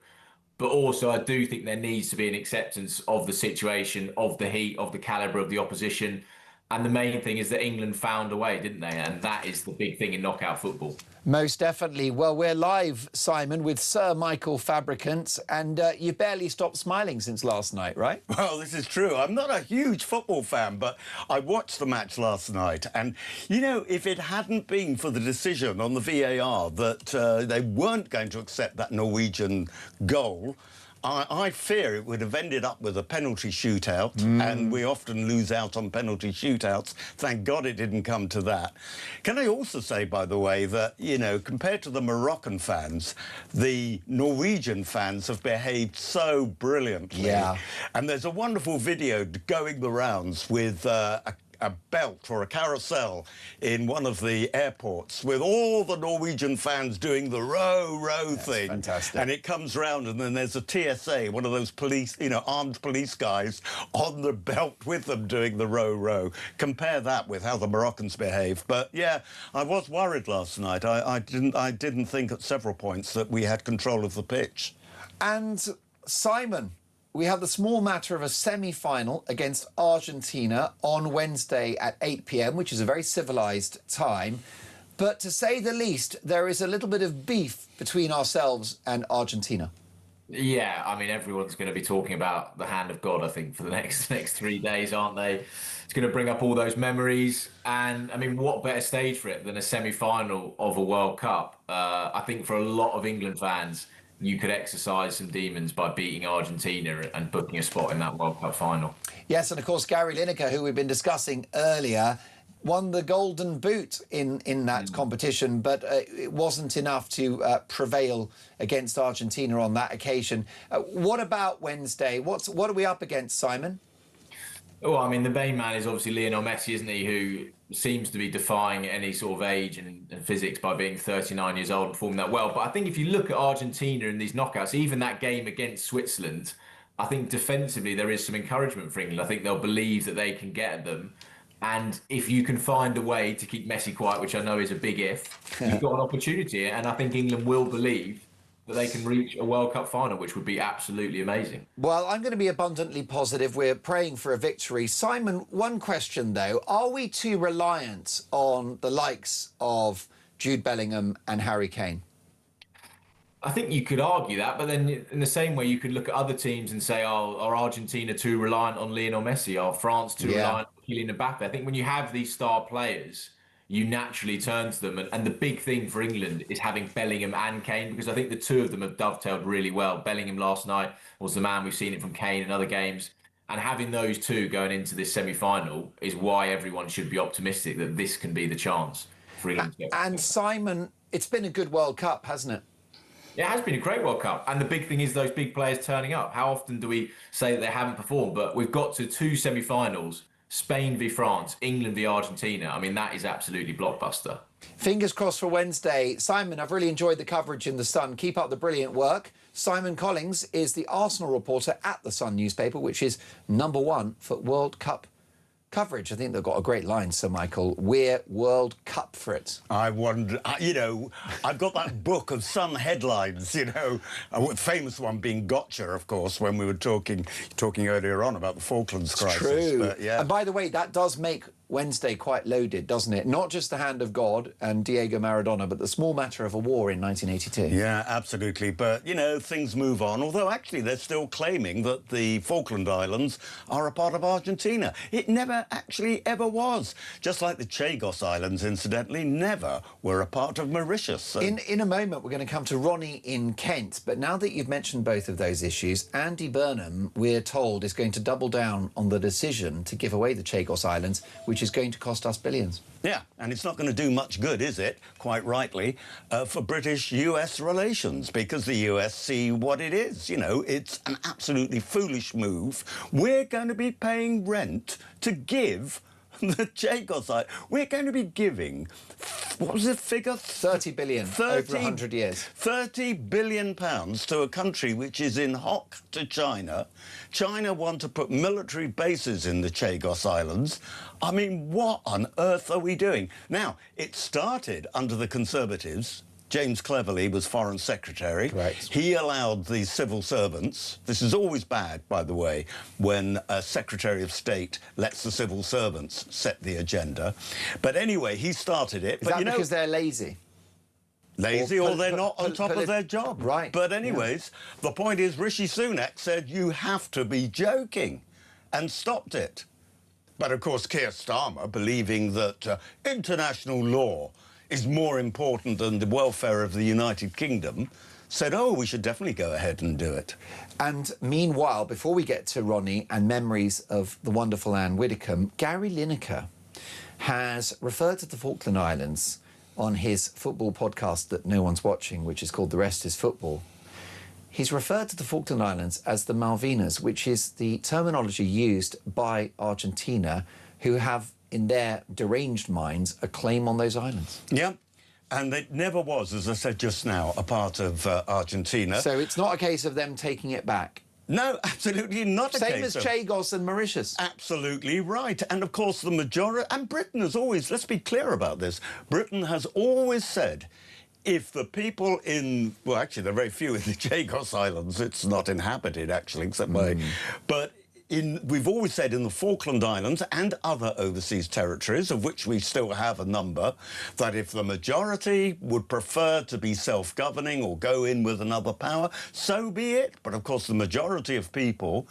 But also, I do think there needs to be an acceptance of the situation, of the heat, of the calibre of the opposition. And the main thing is that England found a way, didn't they? And that is the big thing in knockout football. Most definitely. Well, we're live, Simon, with Sir Michael Fabricant, and you've barely stopped smiling since last night, right? Well, this is true. I'm not a huge football fan, but I watched the match last night. And, you know, if it hadn't been for the decision on the VAR that they weren't going to accept that Norwegian goal, I fear it would have ended up with a penalty shootout, and we often lose out on penalty shootouts. Thank God it didn't come to that. Can I also say, by the way, that, you know, compared to the Moroccan fans, the Norwegian fans have behaved so brilliantly. Yeah. And there's a wonderful video going the rounds with a belt or a carousel in one of the airports with all the Norwegian fans doing the row thing. Fantastic. And it comes round and then there's a TSA, one of those police, you know, armed police guys on the belt with them doing the row. Compare that with how the Moroccans behave. But yeah, I was worried last night. I didn't think at several points that we had control of the pitch. And Simon, we have the small matter of a semi-final against Argentina on Wednesday at 8 p.m, which is a very civilised time. But to say the least, there is a little bit of beef between ourselves and Argentina. Yeah, I mean, everyone's going to be talking about the hand of God, I think, for the next 3 days, aren't they? It's going to bring up all those memories. And, I mean, what better stage for it than a semi-final of a World Cup? I think for a lot of England fans, you could exercise some demons by beating Argentina and booking a spot in that World Cup final. Yes, and of course, Gary Lineker, who we've been discussing earlier, won the Golden Boot in that competition, but it wasn't enough to prevail against Argentina on that occasion. What about Wednesday? What are we up against, Simon? Oh, I mean, the main man is obviously Lionel Messi, isn't he, who seems to be defying any sort of age and physics by being 39 years old and performing that well. But I think if you look at Argentina in these knockouts, even that game against Switzerland, I think defensively there is some encouragement for England. I think they'll believe that they can get at them. And if you can find a way to keep Messi quiet, which I know is a big if, you've got an opportunity. And I think England will believe that they can reach a World Cup final, which would be absolutely amazing. Well, I'm going to be abundantly positive. We're praying for a victory. Simon, one question, though. Are we too reliant on the likes of Jude Bellingham and Harry Kane? I think you could argue that, but then in the same way, you could look at other teams and say, oh, are Argentina too reliant on Lionel Messi? Are France too reliant on Kylian Mbappe? I think when you have these star players, you naturally turn to them. And the big thing for England is having Bellingham and Kane, because I think the two of them have dovetailed really well. Bellingham last night was the man. We've seen it from Kane in other games. And having those two going into this semi-final is why everyone should be optimistic that this can be the chance for England to get back. And Simon, it's been a good World Cup, hasn't it? It has been a great World Cup. And the big thing is those big players turning up. How often do we say that they haven't performed? But we've got to two semi-finals, Spain v France, England v Argentina. I mean, that is absolutely blockbuster. Fingers crossed for Wednesday. Simon, I've really enjoyed the coverage in The Sun. Keep up the brilliant work. Simon Collins is the Arsenal reporter at The Sun newspaper, which is #1 for World Cup coverage. I think they've got a great line, Sir Michael. We're World Cup for it. I wonder, you know, I've got that book of Sun headlines, you know, a famous one being Gotcha, of course, when we were talking earlier on about the Falklands crisis. True. But, yeah. And by the way, that does make Wednesday quite loaded, doesn't it? Not just the hand of God and Diego Maradona, but the small matter of a war in 1982. Yeah, absolutely. But, you know, things move on, although actually they're still claiming that the Falkland Islands are a part of Argentina. It never actually ever was. Just like the Chagos Islands, incidentally, never were a part of Mauritius. So. In a moment, we're going to come to Ronnie in Kent. But now that you've mentioned both of those issues, Andy Burnham, we're told, is going to double down on the decision to give away the Chagos Islands, which is going to cost us billions. Yeah, and it's not going to do much good, is it, quite rightly, for British-US relations, because the US see what it is. You know, it's an absolutely foolish move. We're going to be paying rent to give the Chagos Islands. We're going to be giving, what was the figure? 30 billion over 100 years. 30 billion pounds to a country which is in hock to China. China want to put military bases in the Chagos Islands. I mean, what on earth are we doing? Now, it started under the Conservatives. James Cleverly was Foreign Secretary. Right. He allowed the civil servants. This is always bad, by the way, when a Secretary of State lets the civil servants set the agenda. But anyway, he started it. Is that because they're lazy? Lazy or they're not on top of their job. Right. But anyways, the point is Rishi Sunak said you have to be joking and stopped it. But, of course, Keir Starmer, believing that international law is more important than the welfare of the United Kingdom, said, oh, we should definitely go ahead and do it. And meanwhile, before we get to Ronnie and memories of the wonderful Ann Widdecombe, Gary Lineker has referred to the Falkland Islands on his football podcast that no one's watching, which is called The Rest is Football. He's referred to the Falkland Islands as the Malvinas, which is the terminology used by Argentina, who have, in their deranged minds, a claim on those islands. Yeah, and it never was, as I said just now, a part of Argentina. So it's not a case of them taking it back? No, absolutely not a case Same as Chagos and Mauritius. Absolutely right. And, of course, the majority... And Britain has always... Let's be clear about this. Britain has always said, if the people in... Well, actually, there are very few in the Chagos Islands. It's not inhabited, actually, except by... But... we've always said in the Falkland Islands and other overseas territories, of which we still have a number, that if the majority would prefer to be self-governing or go in with another power, so be it. But, of course, the majority of people,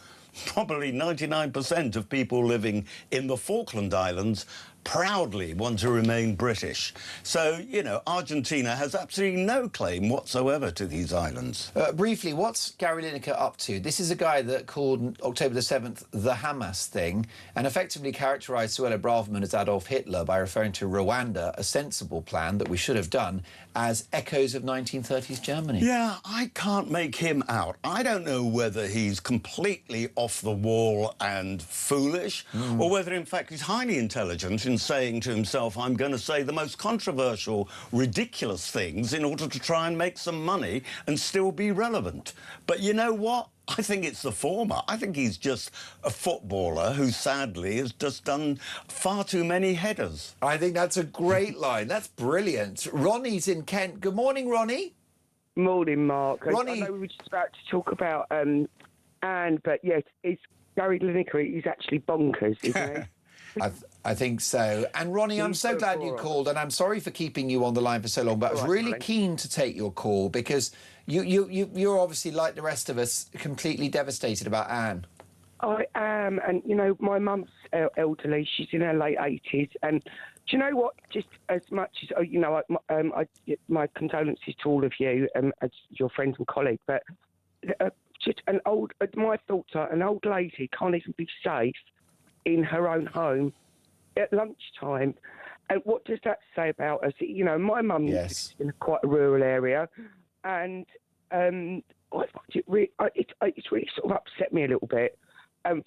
probably 99% of people living in the Falkland Islands, proudly want to remain British. So, you know, Argentina has absolutely no claim whatsoever to these islands. Briefly, what's Gary Lineker up to? This is a guy that called October the 7th the Hamas thing and effectively characterised Suella Braverman as Adolf Hitler by referring to Rwanda, a sensible plan that we should have done, as echoes of 1930s Germany. Yeah, I can't make him out. I don't know whether he's completely off the wall and foolish or whether, in fact, he's highly intelligent in saying to himself, I'm going to say the most controversial, ridiculous things in order to try and make some money and still be relevant. But you know what? I think it's the former. I think he's just a footballer who, sadly, has just done far too many headers. I think that's a great line. That's brilliant. Ronnie's in Kent. Good morning, Ronnie. Morning, Mark. Ronnie... I know we were just about to talk about Anne, but yes, it's Gary Lineker. He's actually bonkers, isn't he? I think so. And Ronnie, I'm so glad you called, and I'm sorry for keeping you on the line for so long, but I was really keen to take your call because you're obviously, like the rest of us, completely devastated about Anne. I am, and, you know, my mum's elderly. She's in her late 80s, and do you know what? Just as much as, you know, my condolences to all of you as your friends and colleague, but just an old. My thoughts are an old lady can't even be safe in her own home at lunchtime. And what does that say about us? You know, my mum lives in quite a rural area, and I find it it's really sort of upset me a little bit.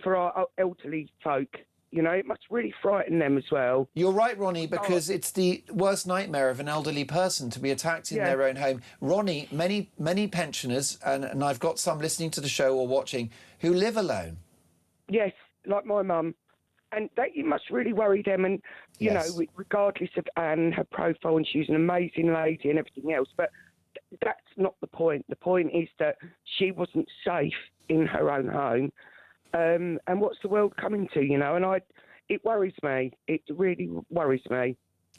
For our elderly folk, you know, it must really frighten them as well. You're right, Ronnie, because it's the worst nightmare of an elderly person to be attacked in their own home. Ronnie, many pensioners, and I've got some listening to the show or watching, who live alone. Yes, like my mum. And it must really worry them. And, you know, regardless of Anne, her profile, and she was an amazing lady and everything else, but that's not the point. The point is that she wasn't safe in her own home. And what's the world coming to, you know? And it worries me. It really worries me.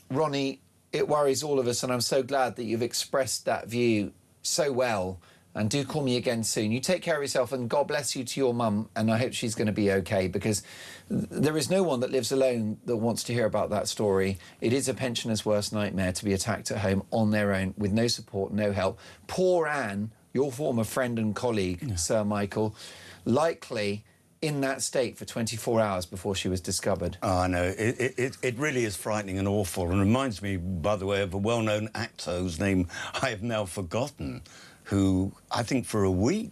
Ronnie, it worries all of us, and I'm so glad that you've expressed that view so well. And do call me again soon. You take care of yourself, and God bless you to your mum, and I hope she's going to be okay, because there is no one that lives alone that wants to hear about that story. It is a pensioner's worst nightmare to be attacked at home on their own with no support, no help. Poor Anne, your former friend and colleague, Sir Michael, likely in that state for 24 hours before she was discovered. Oh, I know. It really is frightening and awful, and reminds me, by the way, of a well-known actor whose name I have now forgotten, who, I think for a week,